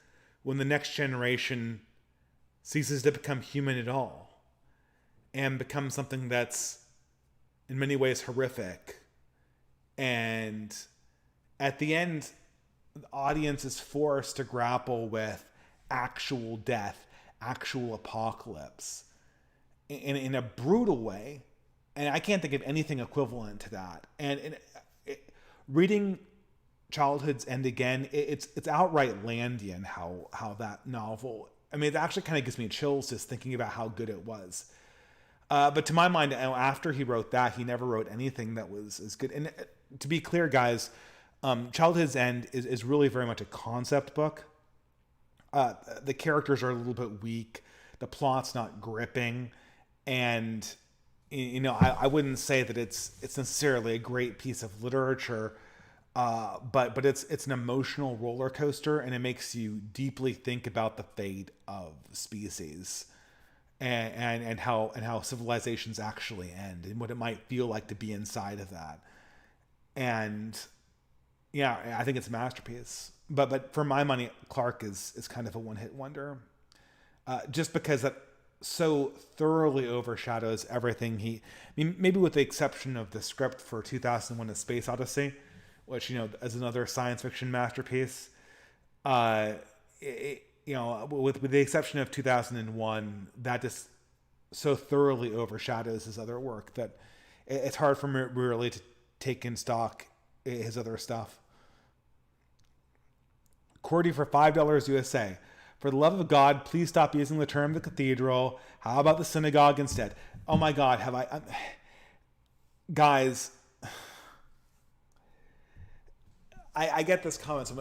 when the next generation ceases to become human at all and becomes something that's in many ways horrific. And at the end, the audience is forced to grapple with actual death, actual apocalypse in a brutal way. And I can't think of anything equivalent to that. And reading Childhood's End again, it's outright Landian how that novel, I mean, it actually kind of gives me chills just thinking about how good it was. But to my mind, after he wrote that, he never wrote anything that was as good. And to be clear, guys, Childhood's End is really very much a concept book. The characters are a little bit weak. The plot's not gripping. And, I wouldn't say that it's necessarily a great piece of literature, but it's an emotional roller coaster, and it makes you deeply think about the fate of species. And how civilizations actually end, and what it might feel like to be inside of that. And yeah, I think it's a masterpiece. But for my money, Clarke is kind of a one-hit wonder, just because that so thoroughly overshadows everything maybe with the exception of the script for 2001: A Space Odyssey, which as another science fiction masterpiece. With the exception of 2001, that just so thoroughly overshadows his other work that it's hard for me really to take in stock his other stuff. Cordy for $5 USA. For the love of God, please stop using the term the cathedral. How about the synagogue instead? Oh my God, have I... guys, I get this comment.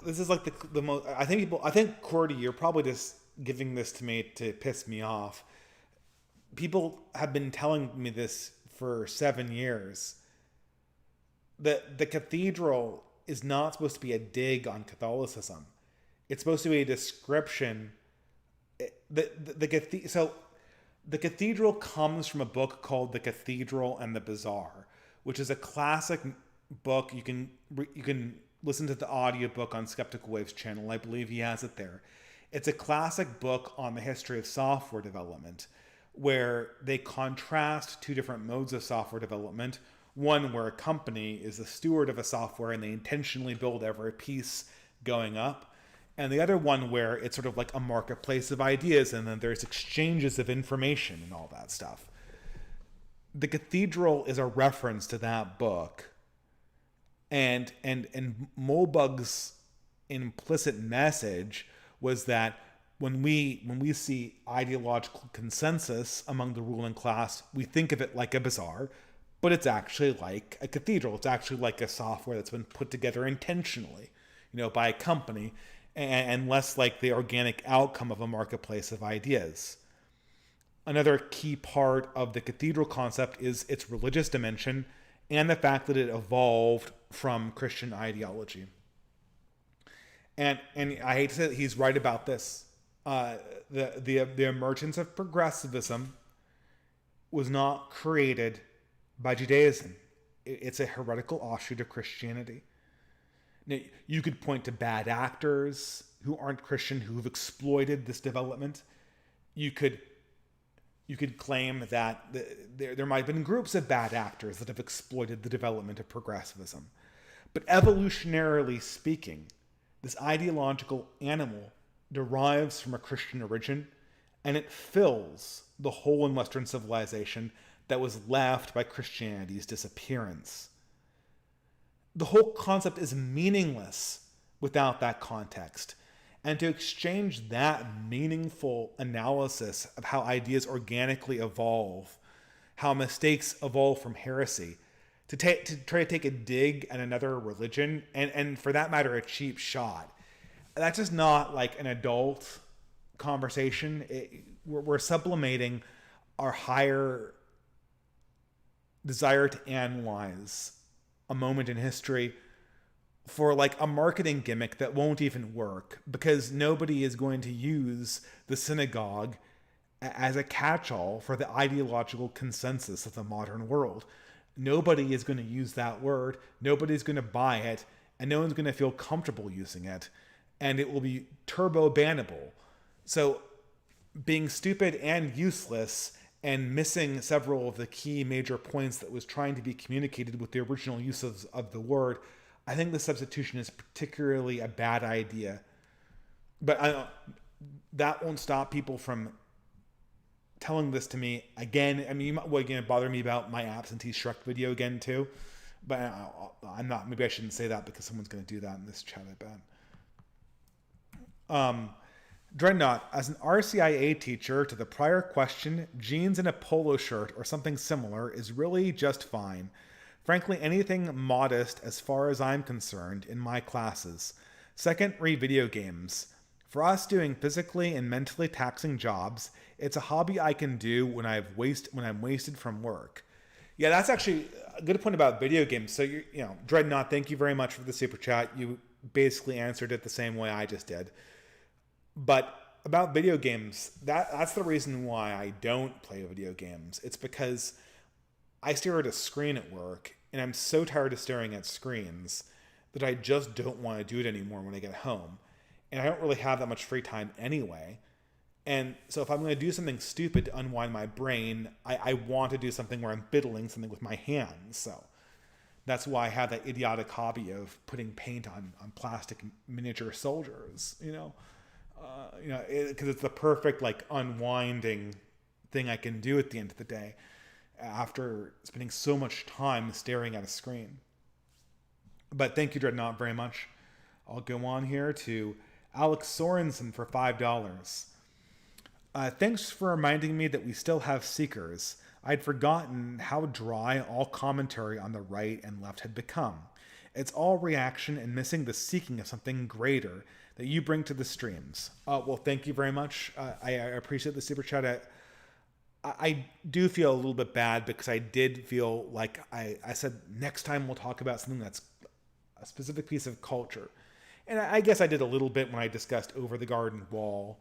This is like the most... I think, Cordy, you're probably just giving this to me to piss me off. People have been telling me this for 7 years. The cathedral is not supposed to be a dig on Catholicism. It's supposed to be a description. So the cathedral comes from a book called The Cathedral and the Bazaar, which is a classic book. You can listen to the audiobook on Skeptical Wave's channel. I believe he has it there. It's a classic book on the history of software development, where they contrast two different modes of software development. One where a company is the steward of a software and they intentionally build every piece going up. And the other one where it's sort of like a marketplace of ideas and then there's exchanges of information and all that stuff. The Cathedral is a reference to that book. And Mulbug's implicit message was that when we see ideological consensus among the ruling class, we think of it like a bazaar, but it's actually like a cathedral. It's actually like a software that's been put together intentionally, by a company, and less like the organic outcome of a marketplace of ideas. Another key part of the cathedral concept is its religious dimension and the fact that it evolved from Christian ideology. And I hate to say that he's right about this. The emergence of progressivism was not created by Judaism. It's a heretical offshoot of Christianity. Now, you could point to bad actors who aren't Christian who've exploited this development. You could claim that there might have been groups of bad actors that have exploited the development of progressivism. But evolutionarily speaking, this ideological animal derives from a Christian origin, and it fills the hole in Western civilization that was left by Christianity's disappearance. The whole concept is meaningless without that context. And to exchange that meaningful analysis of how ideas organically evolve, how mistakes evolve from heresy, to try to take a dig at another religion, and for that matter, a cheap shot, that's just not like an adult conversation. We're sublimating our higher desire to analyze a moment in history for like a marketing gimmick that won't even work, because nobody is going to use the synagogue as a catch-all for the ideological consensus of the modern world. Nobody is going to use that word, nobody's going to buy it, and no one's going to feel comfortable using it, and it will be turbo bannable. So being stupid and useless and missing several of the key major points that was trying to be communicated with the original use of the word, I think the substitution is particularly a bad idea. But that won't stop people from telling this to me again. I mean, you might again bother me about my absentee Shrek video again too, but I'm not. Maybe I shouldn't say that because someone's going to do that in this chat, I bet. Dreadnought, as an RCIA teacher, to the prior question, jeans and a polo shirt or something similar is really just fine. Frankly, anything modest as far as I'm concerned in my classes. Second, read video games. For us doing physically and mentally taxing jobs, it's a hobby I can do when I'm wasted from work. Yeah, that's actually a good point about video games. So, Dreadnought, thank you very much for the super chat. You basically answered it the same way I just did. But about video games, that's the reason why I don't play video games. It's because I stare at a screen at work, and I'm so tired of staring at screens that I just don't want to do it anymore when I get home. And I don't really have that much free time anyway. And so if I'm going to do something stupid to unwind my brain, I want to do something where I'm biddling something with my hands. So that's why I have that idiotic hobby of putting paint on plastic miniature soldiers, because it's the perfect like unwinding thing I can do at the end of the day after spending so much time staring at a screen. But thank you, Dreadnought, very much. I'll go on here to Alex Sorensen for $5. Thanks for reminding me that we still have seekers. I'd forgotten how dry all commentary on the right and left had become. It's all reaction and missing the seeking of something greater that you bring to the streams. Well, thank you very much. I appreciate the super chat. I do feel a little bit bad because I did feel like I said next time we'll talk about something that's a specific piece of culture. And I guess I did a little bit when I discussed Over the Garden Wall,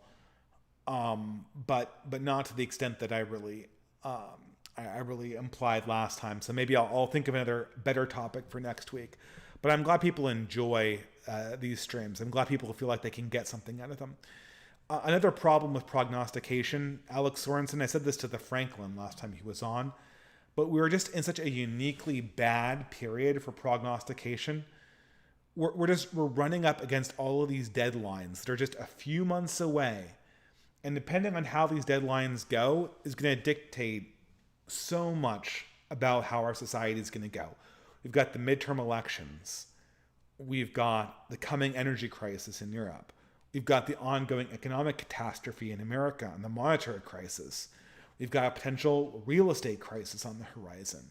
but not to the extent that I really implied last time. So maybe I'll think of another better topic for next week. But I'm glad people enjoy these streams. I'm glad people feel like they can get something out of them. Another problem with prognostication, Alex Sorensen, I said this to the Franklin last time he was on, but we were just in such a uniquely bad period for prognostication. We're running up against all of these deadlines that are just a few months away. And depending on how these deadlines go is going to dictate so much about how our society is going to go. We've got the midterm elections. We've got the coming energy crisis in Europe. We've got the ongoing economic catastrophe in America and the monetary crisis. We've got a potential real estate crisis on the horizon.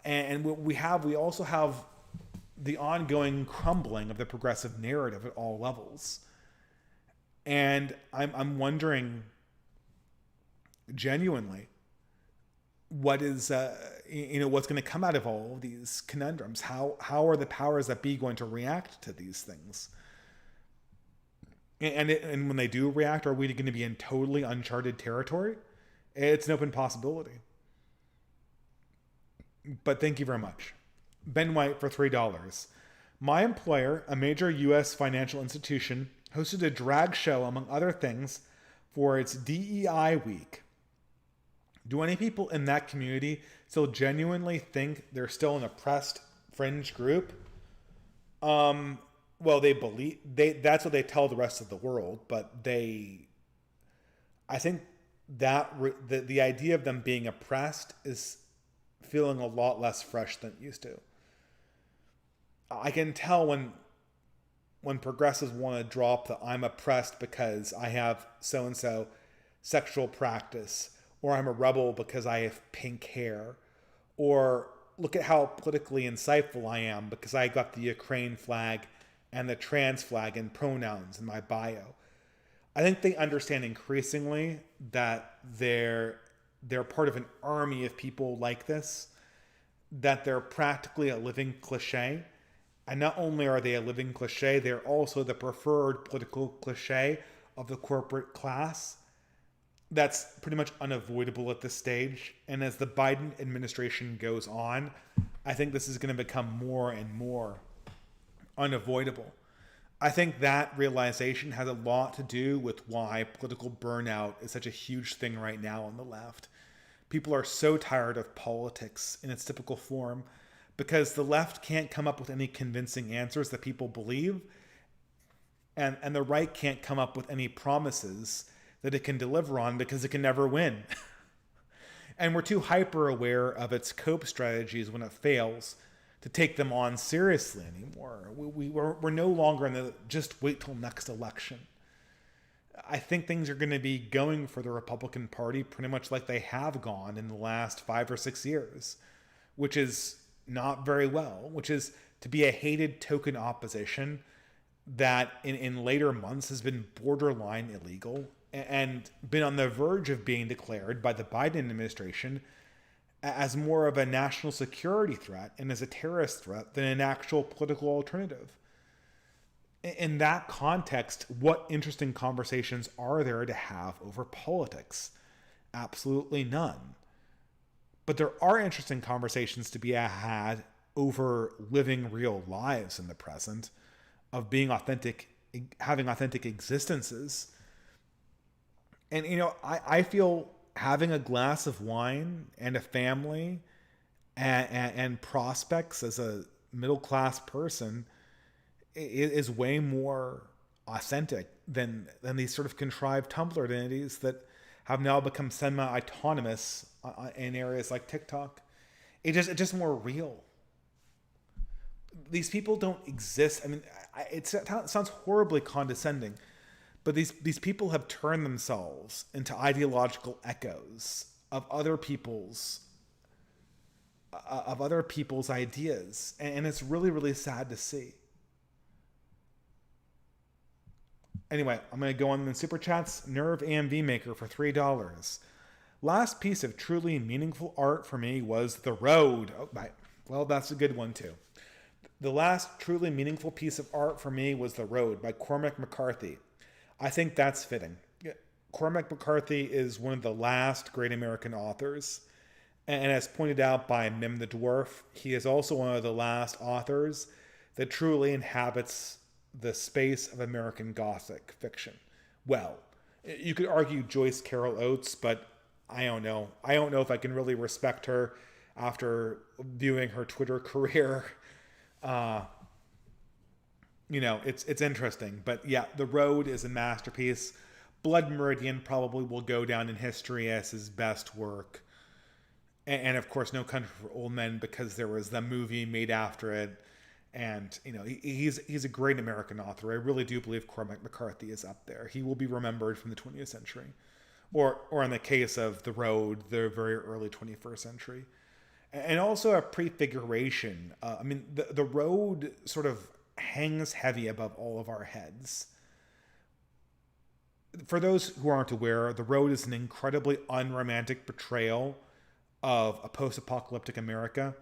And we also have the ongoing crumbling of the progressive narrative at all levels. And I'm wondering genuinely what is what's going to come out of all of these conundrums. How are the powers that be going to react to these things? And when they do react, are we going to be in totally uncharted territory? It's an open possibility. But thank you very much. Ben White for $3. My employer, a major U.S. financial institution, hosted a drag show, among other things, for its DEI week. Do any people in that community still genuinely think they're still an oppressed fringe group? Well, they believe that's what they tell the rest of the world, but I think that the idea of them being oppressed is feeling a lot less fresh than it used to. I can tell when progressives want to drop the I'm oppressed because I have so-and-so sexual practice, or I'm a rebel because I have pink hair, or look at how politically insightful I am because I got the Ukraine flag and the trans flag and pronouns in my bio. I think they understand increasingly that they're part of an army of people like this, that they're practically a living cliche. And not only are they a living cliche, they're also the preferred political cliche of the corporate class. That's pretty much unavoidable at this stage. And as the Biden administration goes on, I think this is going to become more and more unavoidable. I think that realization has a lot to do with why political burnout is such a huge thing right now on the left. People are so tired of politics in its typical form because the left can't come up with any convincing answers that people believe, and the right can't come up with any promises that it can deliver on because it can never win. And we're too hyper aware of its cope strategies when it fails to take them on seriously anymore. We're no longer in the just wait till next election. I think things are going to be going for the Republican Party pretty much like they have gone in the last 5 or 6 years, which is not very well, which is to be a hated token opposition that in later months has been borderline illegal and been on the verge of being declared by the Biden administration as more of a national security threat and as a terrorist threat than an actual political alternative. In that context, what interesting conversations are there to have over politics? Absolutely none. But there are interesting conversations to be had over living real lives in the present, of being authentic, having authentic existences. And, I feel having a glass of wine and a family and prospects as a middle-class person is way more authentic than these sort of contrived Tumblr identities that have now become semi-autonomous in areas like TikTok. It's just more real. These people don't exist. I mean, it sounds horribly condescending, but these people have turned themselves into ideological echoes of other people's ideas, and it's really, really sad to see. Anyway, I'm going to go on the super chats. Nerve AMV Maker for $3. Last piece of truly meaningful art for me was The Road. Oh, well, that's a good one too. The last truly meaningful piece of art for me was The Road by Cormac McCarthy. I think that's fitting. Cormac McCarthy is one of the last great American authors. And as pointed out by Mim the Dwarf, he is also one of the last authors that truly inhabits the space of American Gothic fiction. Well, you could argue Joyce Carol Oates, but I don't know. I don't know if I can really respect her after viewing her Twitter career. Uh, it's interesting. But yeah, The Road is a masterpiece. Blood Meridian probably will go down in history as his best work. And of course, No Country for Old Men, because there was the movie made after it. And, he's a great American author. I really do believe Cormac McCarthy is up there. He will be remembered from the 20th century. Or in the case of The Road, the very early 21st century. And also a prefiguration. The Road sort of hangs heavy above all of our heads. For those who aren't aware, The Road is an incredibly unromantic portrayal of a post-apocalyptic America.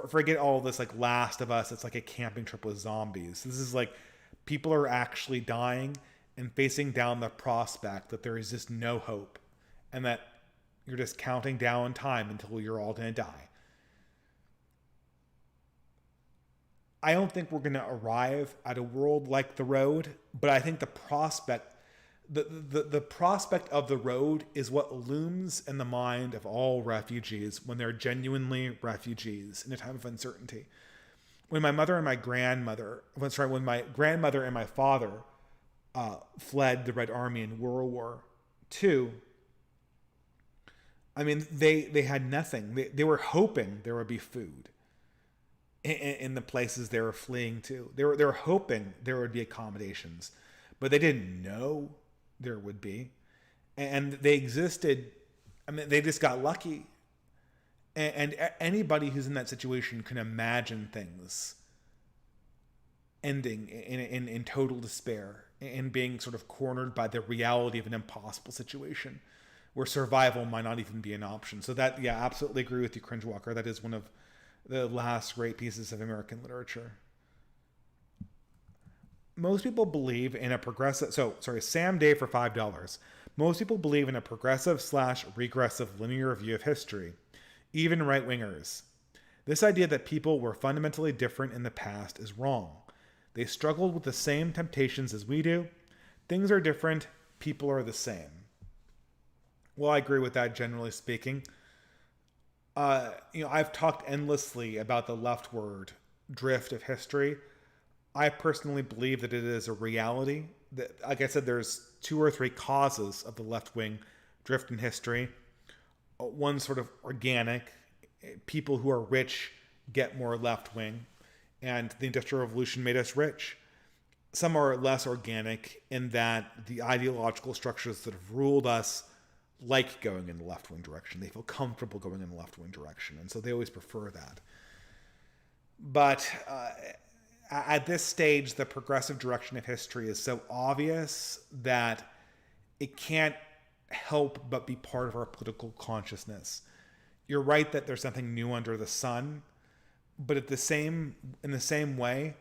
Forget all this like Last of Us. It's like a camping trip with zombies. This is like people are actually dying and facing down the prospect that there is just no hope, and that you're just counting down time until you're all going to die. I don't think we're going to arrive at a world like The Road, but I think the prospect of The Road is what looms in the mind of all refugees when they're genuinely refugees in a time of uncertainty. When my grandmother and my father fled the Red Army in World War II, they had nothing. They were hoping there would be food in the places they were fleeing to. They were hoping there would be accommodations, but they didn't know there would be. And they existed. They just got lucky. And anybody who's in that situation can imagine things ending in total despair and being sort of cornered by the reality of an impossible situation where survival might not even be an option. So that, yeah, absolutely agree with you, Cringe Walker. That is one of the last great pieces of American literature. Most people believe in a progressive... Sam Day for $5. Most people believe in a progressive/regressive linear view of history, even right-wingers. This idea that people were fundamentally different in the past is wrong. They struggled with the same temptations as we do. Things are different. People are the same. Well, I agree with that, generally speaking. I've talked endlessly about the leftward drift of history. I personally believe that it is a reality. That, like I said, there's 2 or 3 causes of the left-wing drift in history. One sort of organic. People who are rich get more left-wing, and the Industrial Revolution made us rich. Some are less organic in that the ideological structures that have ruled us like going in the left-wing direction. They feel comfortable going in the left-wing direction, and so they always prefer that. But at this stage, the progressive direction of history is so obvious that it can't help but be part of our political consciousness. You're right that there's nothing new under the sun, but in the same way,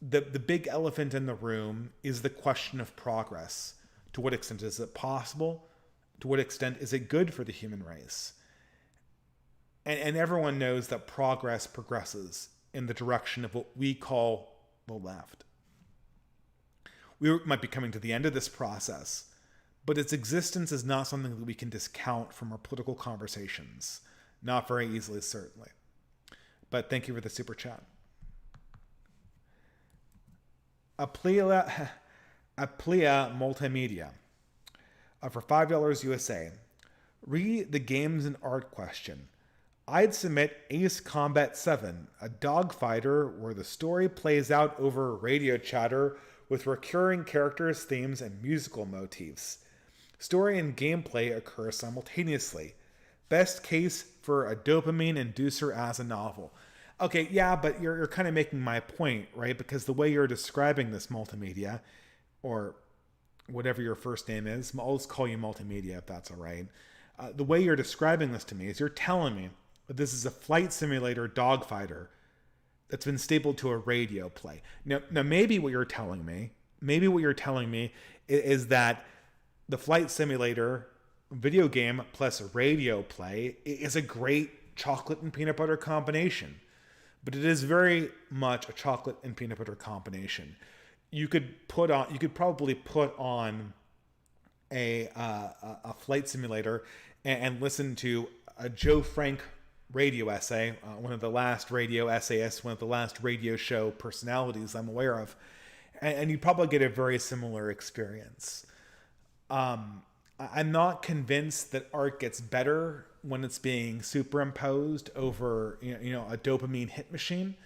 the big elephant in the room is the question of progress. To what extent is it possible? To what extent is it good for the human race? And everyone knows that progress progresses in the direction of what we call the left. We might be coming to the end of this process, but its existence is not something that we can discount from our political conversations. Not very easily, certainly. But thank you for the super chat. Aplia Multimedia. For $5 USA. Read the games and art question. I'd submit Ace Combat 7, a dogfighter where the story plays out over radio chatter with recurring characters, themes, and musical motifs. Story and gameplay occur simultaneously. Best case for a dopamine inducer as a novel. Okay, yeah, but you're kind of making my point, right? Because the way you're describing this multimedia, or whatever your first name is, I'll just call you multimedia if that's all right. The way you're describing this to me is you're telling me that this is a flight simulator dogfighter that's been stapled to a radio play. Now maybe what you're telling me is that the flight simulator video game plus radio play is a great chocolate and peanut butter combination. but it is very much a chocolate and peanut butter combination. You could probably put on a flight simulator and listen to a Joe Frank radio essay, one of the last radio essayists, one of the last radio show personalities I'm aware of, and you probably get a very similar experience. I'm not convinced that art gets better when it's being superimposed over a dopamine hit machine.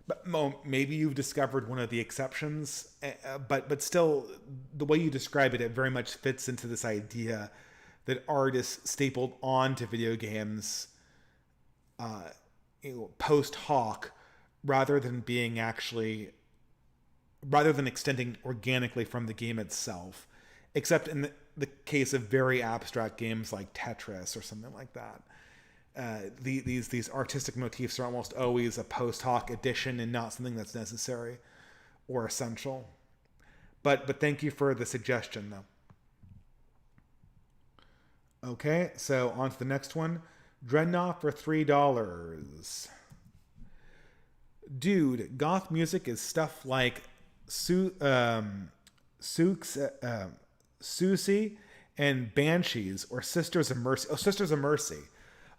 But maybe you've discovered one of the exceptions, but still, the way you describe it, it very much fits into this idea that art is stapled onto video games post hoc, rather than extending organically from the game itself, except in the case of very abstract games like Tetris or something like that. These artistic motifs are almost always a post hoc addition and not something that's necessary or essential. But thank you for the suggestion, though. Okay, so on to the next one. Dreadnought for $3. Dude, goth music is stuff like Susie and Banshees or Sisters of Mercy. Oh, Sisters of Mercy.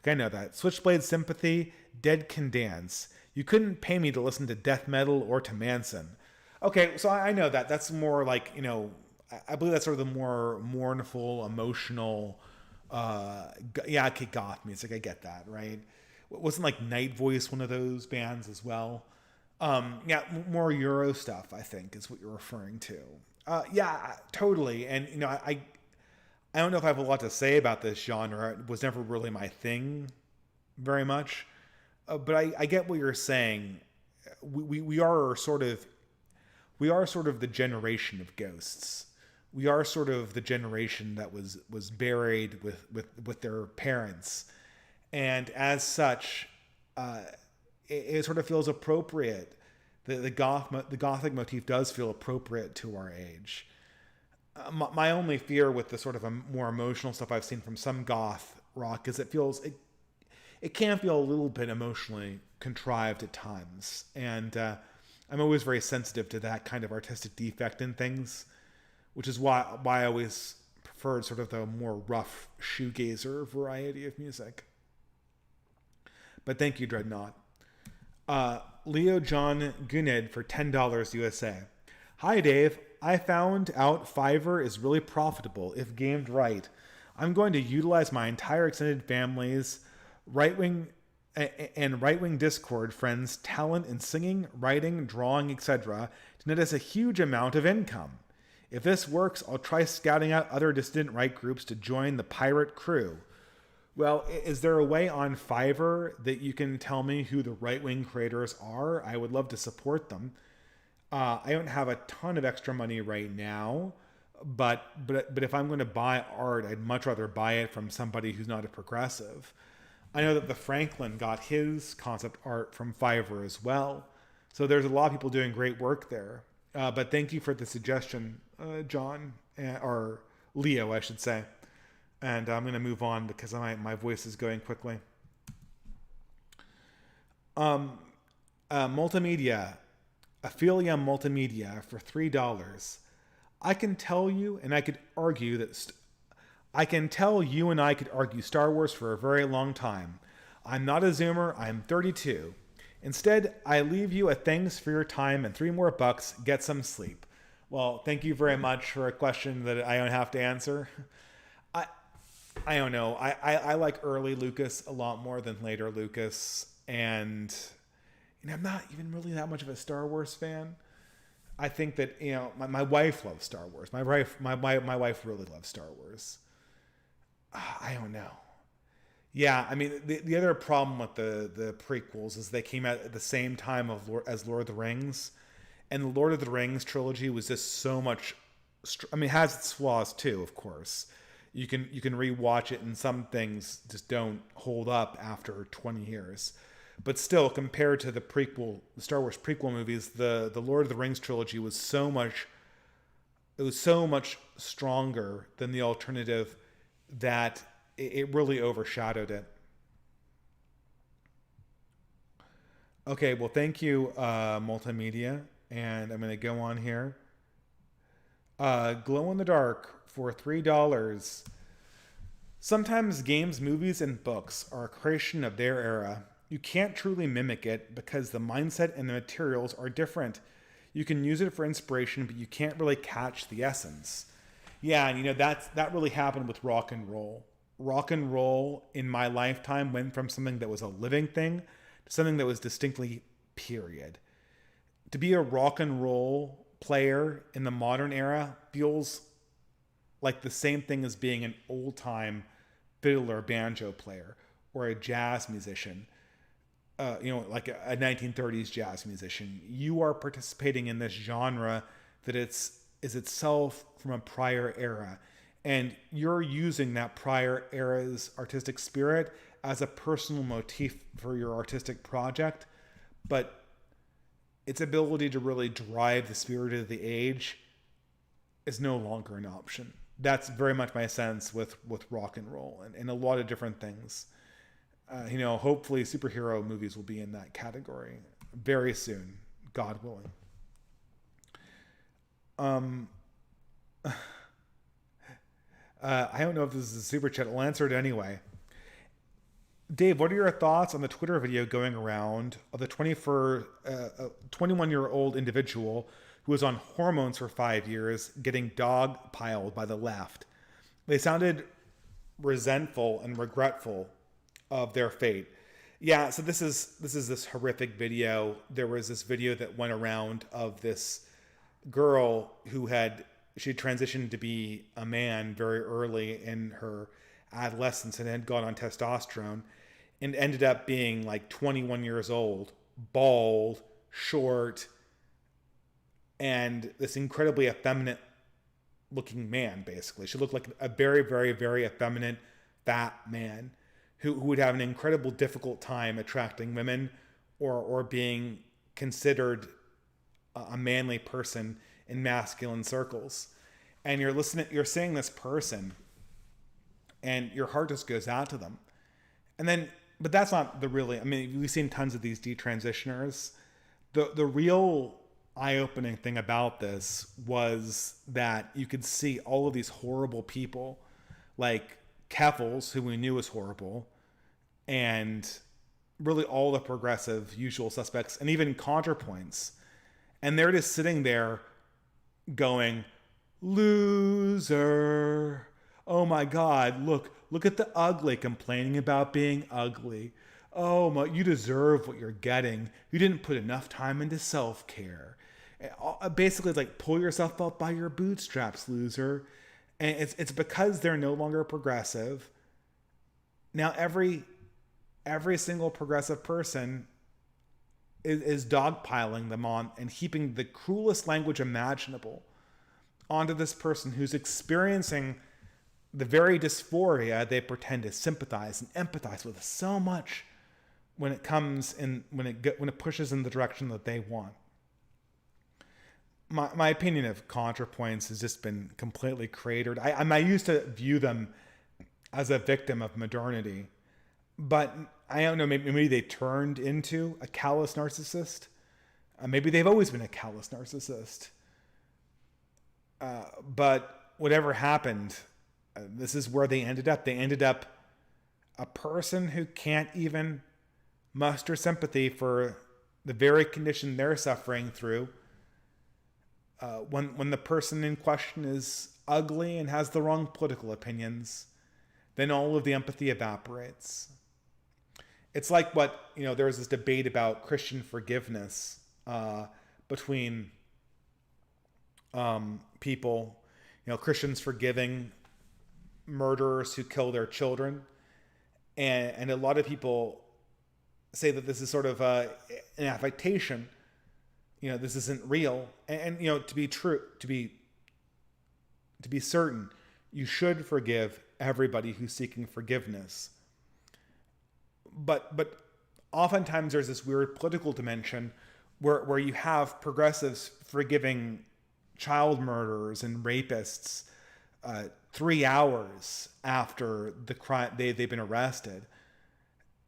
Okay, I know that. Switchblade Sympathy, Dead Can Dance. You couldn't pay me to listen to death metal or to Manson. Okay, so I know that. That's more like, I believe that's sort of the more mournful, emotional, goth music. I get that, right? Wasn't like Night Voice one of those bands as well? More Euro stuff, I think, is what you're referring to. Yeah, totally. And, I don't know if I have a lot to say about this genre. It was never really my thing very much. But I get what you're saying. We are sort of the generation of ghosts. We are sort of the generation that was buried with their parents. And as such, it sort of feels appropriate. The gothic motif does feel appropriate to our age. My only fear with the sort of more emotional stuff I've seen from some goth rock is it can feel a little bit emotionally contrived at times. And I'm always very sensitive to that kind of artistic defect in things, which is why I always preferred sort of the more rough shoegazer variety of music. But thank you, Dreadnought. Leo John Guned for $10 USA. Hi, Dave. I found out Fiverr is really profitable if gamed right. I'm going to utilize my entire extended family's right-wing Discord friends' talent in singing, writing, drawing, etc. to net us a huge amount of income. If this works, I'll try scouting out other dissident right groups to join the pirate crew. Well, is there a way on Fiverr that you can tell me who the right-wing creators are? I would love to support them. I don't have a ton of extra money right now, but if I'm going to buy art, I'd much rather buy it from somebody who's not a progressive. I know that the Franklin got his concept art from Fiverr as well. So there's a lot of people doing great work there. But thank you for the suggestion, John, or Leo, I should say. And I'm going to move on because my voice is going quickly. Multimedia. Aphelia Multimedia for $3. I can tell you and I could argue Star Wars for a very long time. I'm not a Zoomer. I'm 32. Instead, I leave you a thanks for your time and $3 more. Get some sleep. Well, thank you very much for a question that I don't have to answer. I don't know. I like early Lucas a lot more than later Lucas, and I'm not even really that much of a Star Wars fan. I think that my wife loves Star Wars. My wife really loves Star Wars. I don't know. Yeah, I mean the other problem with the prequels is they came out at the same time as Lord of the Rings, and the Lord of the Rings trilogy was just so much. I mean, it has its flaws too, of course. You can rewatch it, and some things just don't hold up after 20 years. But still, compared to the Star Wars prequel movies, the Lord of the Rings trilogy was so much stronger than the alternative that it really overshadowed it. Okay, well, thank you, multimedia. And I'm going to go on here. Glow in the dark for $3. Sometimes games, movies, and books are a creation of their era. You can't truly mimic it because the mindset and the materials are different. You can use it for inspiration, but you can't really catch the essence. Yeah, and that really happened with rock and roll. Rock and roll in my lifetime went from something that was a living thing to something that was distinctly period. To be a rock and roll player in the modern era feels like the same thing as being an old time fiddle or banjo player or a jazz musician, like a 1930s jazz musician. You are participating in this genre that is itself from a prior era. And you're using that prior era's artistic spirit as a personal motif for your artistic project. But its ability to really drive the spirit of the age is no longer an option. That's very much my sense with rock and roll and a lot of different things. Hopefully superhero movies will be in that category very soon, God willing. Um, I don't know if this is a super chat. I'll answer it anyway. Dave, what are your thoughts on the Twitter video going around of the 21-year-old individual who was on hormones for 5 years getting dogpiled by the left? They sounded resentful and regretful of their fate. Yeah, so this is this horrific video. There was this video that went around of this girl who she transitioned to be a man very early in her adolescence and had gone on testosterone and ended up being like 21 years old, bald, short, and this incredibly effeminate looking man, basically. She looked like a very, very, very effeminate, fat man who would have an incredible difficult time attracting women or being considered a manly person in masculine circles. And you're seeing this person and your heart just goes out to them. But that's not we've seen tons of these detransitioners. The real eye-opening thing about this was that you could see all of these horrible people like Keffels, who we knew was horrible, and really all the progressive usual suspects and even ContraPoints. And they're just sitting there going, loser. Oh my God, look at the ugly complaining about being ugly. Oh my, you deserve what you're getting. You didn't put enough time into self-care. Basically, it's like pull yourself up by your bootstraps, loser. And it's because they're no longer progressive. Now every single progressive person is dogpiling them on and heaping the cruelest language imaginable onto this person who's experiencing the very dysphoria they pretend to sympathize and empathize with so much when it pushes in the direction that they want. My opinion of ContraPoints has just been completely cratered. I used to view them as a victim of modernity, but I don't know, maybe they turned into a callous narcissist. Maybe they've always been a callous narcissist. But whatever happened, this is where they ended up. They ended up a person who can't even muster sympathy for the very condition they're suffering through. When the person in question is ugly and has the wrong political opinions, then all of the empathy evaporates. It's like there was this debate about Christian forgiveness between people, Christians forgiving murderers who kill their children. And a lot of people say that this is sort of an affectation. This isn't real. And to be true, to be certain, you should forgive everybody who's seeking forgiveness. But oftentimes there's this weird political dimension where you have progressives forgiving child murderers and rapists 3 hours after the crime they've been arrested.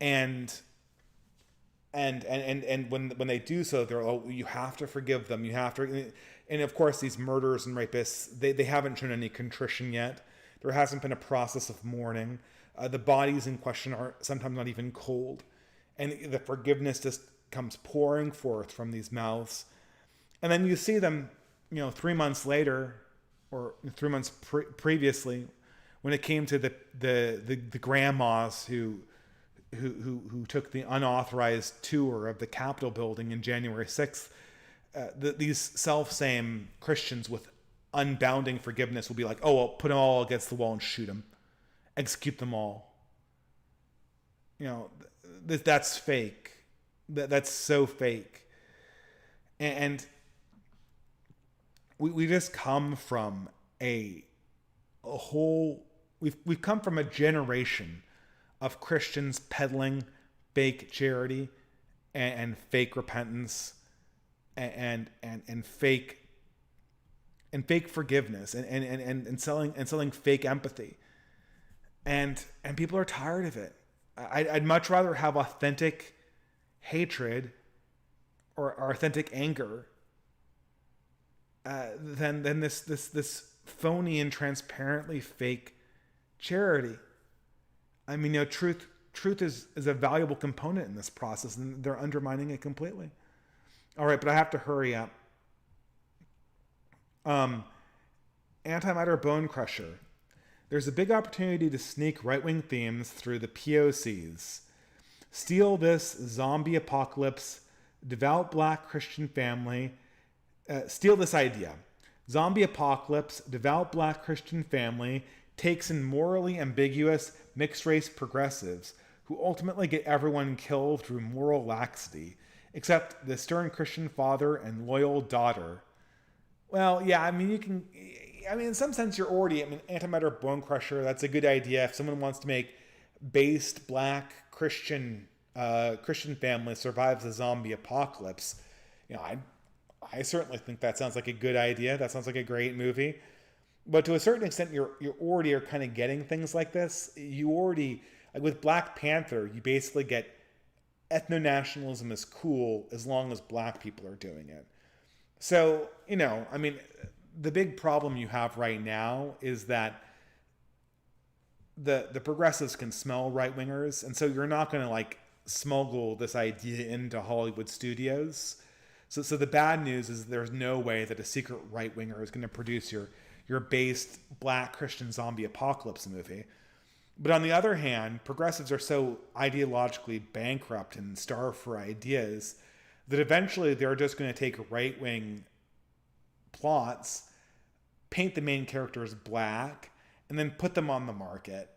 And And when they do so, they're, oh, you have to forgive them. You have to, and of course these murderers and rapists, they haven't shown any contrition yet. There hasn't been a process of mourning. The bodies in question are sometimes not even cold, and the forgiveness just comes pouring forth from these mouths. And then you see them, 3 months later, or 3 months previously, when it came to the grandmas who took the unauthorized tour of the Capitol building in January 6th, these self-same Christians with unbounding forgiveness will be like, oh, well, put them all against the wall and shoot them. Execute them all. That's fake. That's so fake. And we just come from a whole, we've come from a generation of Christians peddling fake charity and fake repentance and fake forgiveness and selling fake empathy, and people are tired of it. I'd much rather have authentic hatred or authentic anger than this phony and transparently fake charity. I mean, truth is a valuable component in this process, and they're undermining it completely. All right, but I have to hurry up. Antimatter Bone Crusher. There's a big opportunity to sneak right-wing themes through the POCs. Steal this zombie apocalypse, devout black Christian family. Steal this idea. Zombie apocalypse, devout black Christian family takes in morally ambiguous mixed-race progressives who ultimately get everyone killed through moral laxity, except the stern Christian father and loyal daughter. Well, yeah, I mean, in some sense, you're already, Antimatter Bone Crusher, that's a good idea. If someone wants to make based black Christian family survives the zombie apocalypse, I certainly think that sounds like a good idea. That sounds like a great movie. But to a certain extent, you already are kind of getting things like this. You already, like with Black Panther, you basically get ethno-nationalism is cool as long as black people are doing it. So, the big problem you have right now is that the progressives can smell right-wingers, and so you're not going to smuggle this idea into Hollywood studios. So the bad news is there's no way that a secret right-winger is going to produce your based black Christian zombie apocalypse movie. But on the other hand, progressives are so ideologically bankrupt and starved for ideas that eventually they're just going to take right-wing plots, paint the main characters black, and then put them on the market,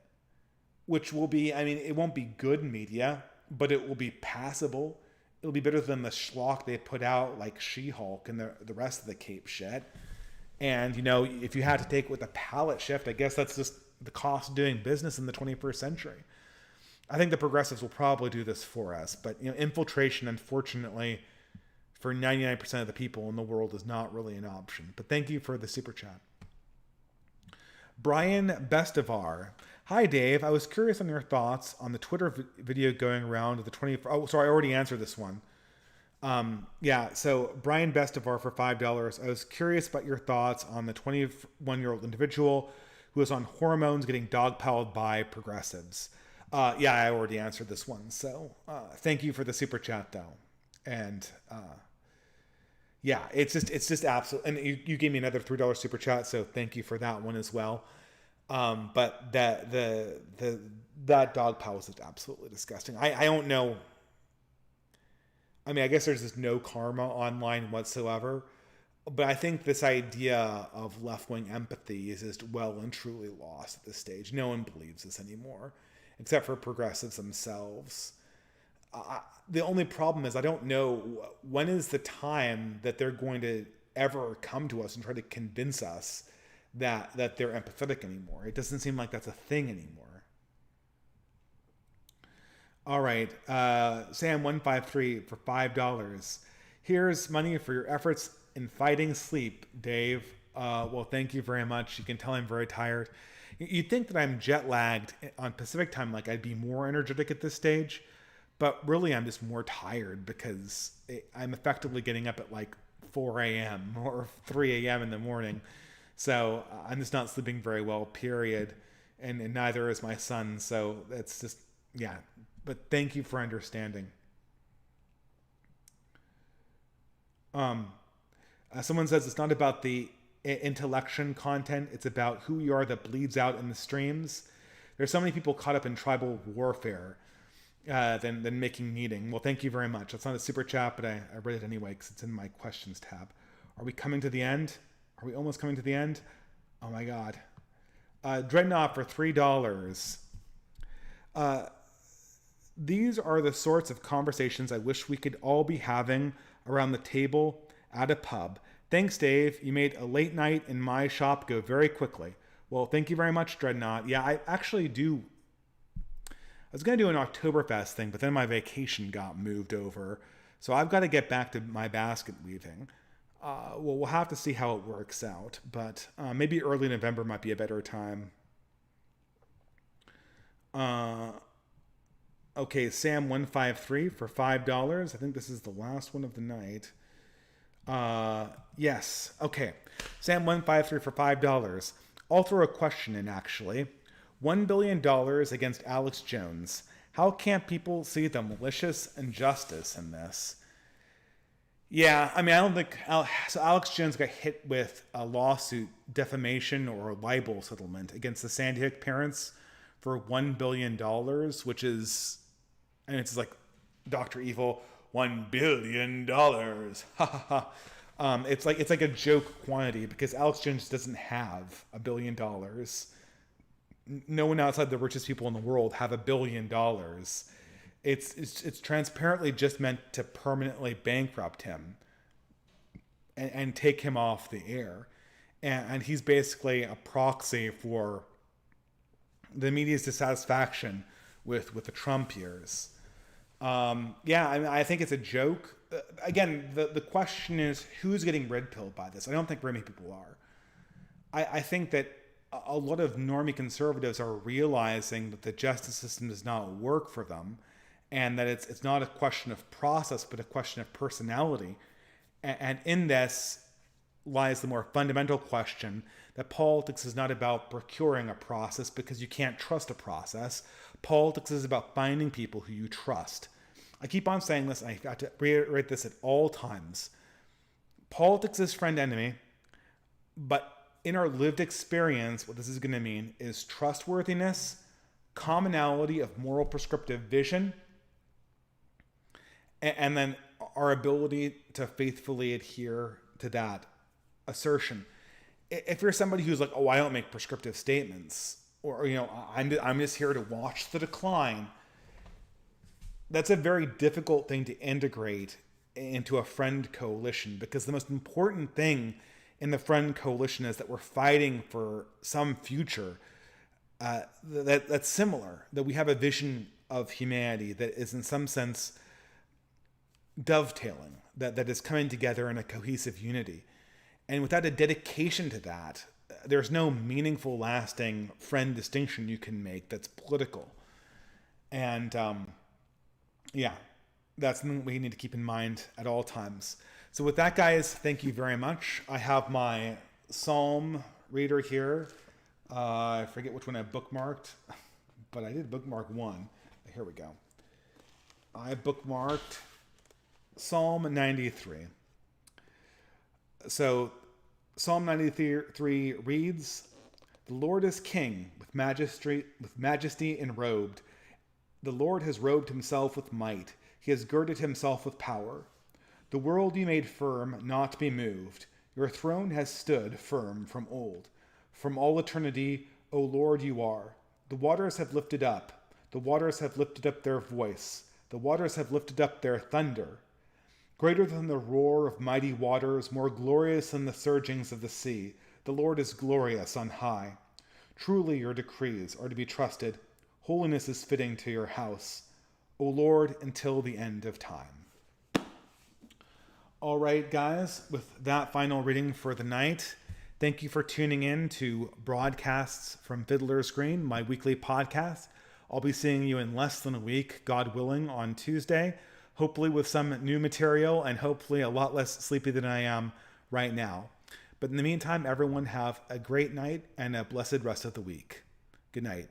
which will be, it won't be good media, but it will be passable. It'll be better than the schlock they put out like She-Hulk and the rest of the Cape shit. And, if you had to take it with a palette shift, I guess that's just the cost of doing business in the 21st century. I think the progressives will probably do this for us. But, infiltration, unfortunately, for 99% of the people in the world is not really an option. But thank you for the super chat. Brian Bestivar. Hi, Dave. I was curious on your thoughts on the Twitter video going around the 20... Oh, sorry, I already answered this one. So Brian Bestivar for $5. I was curious about your thoughts on the 21-year-old individual who is on hormones getting dogpiled by progressives. I already answered this one. So thank you for the super chat, though. And it's just absolute. And you gave me another $3 super chat, so thank you for that one as well. But that dog pile was just absolutely disgusting. I don't know. I guess there's just no karma online whatsoever. But I think this idea of left-wing empathy is just well and truly lost at this stage. No one believes this anymore, except for progressives themselves. The only problem is I don't know when is the time that they're going to ever come to us and try to convince us that they're empathetic anymore. It doesn't seem like that's a thing anymore. All right, Sam153 for $5. Here's money for your efforts in fighting sleep, Dave. Well, thank you very much. You can tell I'm very tired. You'd think that I'm jet lagged on Pacific time, like I'd be more energetic at this stage, But really, I'm just more tired because I'm effectively getting up at like 4 a.m. or 3 a.m. in the morning. So I'm just not sleeping very well, period. And neither is my son. So it's just, yeah. But thank you for understanding. Someone says it's not about the intellection content. It's about who you are that bleeds out in the streams. There's so many people caught up in tribal warfare than making meaning. Well, thank you very much. That's not a super chat, but I read it anyway because it's in my questions tab. Are we coming to the end? Are we almost coming to the end? Oh my God. Dreadnought for $3. These are the sorts of conversations I wish we could all be having around the table at a pub. Thanks, Dave. You made a late night in my shop go very quickly. Well, thank you very much, Dreadnought. Yeah, I actually do. I was going to do an Oktoberfest thing, but then my vacation got moved over. So I've got to get back to my basket weaving. Well, we'll have to see how it works out. But maybe early November might be a better time. Okay, Sam153 for $5. I think this is the last one of the night. Yes. Okay. Sam153 for $5. I'll throw a question in, actually. $1 billion against Alex Jones. How can't people see the malicious injustice in this? Yeah, I mean, I don't think... So Alex Jones got hit with a lawsuit, defamation or libel settlement against the Sandy Hook parents for $1 billion, which is... And it's like Dr. Evil, $1 billion. Ha ha ha. It's like a joke quantity because Alex Jones doesn't have $1 billion. No one outside the richest people in the world have $1 billion. It's transparently just meant to permanently bankrupt him and take him off the air. And he's basically a proxy for the media's dissatisfaction with the Trump years. Yeah, I mean, I think it's a joke. Again, the question is who's getting red pilled by this? I don't think very many people are. I think that a lot of normie conservatives are realizing that the justice system does not work for them, and that it's not a question of process, but a question of personality. And in this lies the more fundamental question that politics is not about procuring a process because you can't trust a process. Politics is about finding people who you trust. I keep on saying this, and I got to reiterate this at all times. Politics is friend enemy, but in our lived experience, what this is going to mean is trustworthiness, commonality of moral prescriptive vision, and then our ability to faithfully adhere to that assertion. If you're somebody who's like, oh, I don't make prescriptive statements, or, you know, I'm just here to watch the decline, that's a very difficult thing to integrate into a friend coalition, because the most important thing in the friend coalition is that we're fighting for some future that's similar, that we have a vision of humanity that is in some sense dovetailing, that is coming together in a cohesive unity. And without a dedication to that, there's no meaningful, lasting friend distinction you can make that's political. And yeah, that's something we need to keep in mind at all times. So with that, guys, thank you very much. I have my Psalm reader here. I forget which one I bookmarked, but I did bookmark one. Here we go. I bookmarked Psalm 93. So Psalm 93 reads, "The Lord is king, with majesty enrobed. The Lord has robed himself with might. He has girded himself with power. The world you made firm, not to be moved. Your throne has stood firm from old. From all eternity, O Lord, you are. The waters have lifted up. The waters have lifted up their voice. The waters have lifted up their thunder. Greater than the roar of mighty waters, more glorious than the surgings of the sea. The Lord is glorious on high. Truly your decrees are to be trusted. Holiness is fitting to your house, O Lord, until the end of time." All right, guys, with that final reading for the night, thank you for tuning in to Broadcasts from Fiddler's Green, my weekly podcast. I'll be seeing you in less than a week, God willing, on Tuesday, hopefully with some new material and hopefully a lot less sleepy than I am right now. But in the meantime, everyone have a great night and a blessed rest of the week. Good night.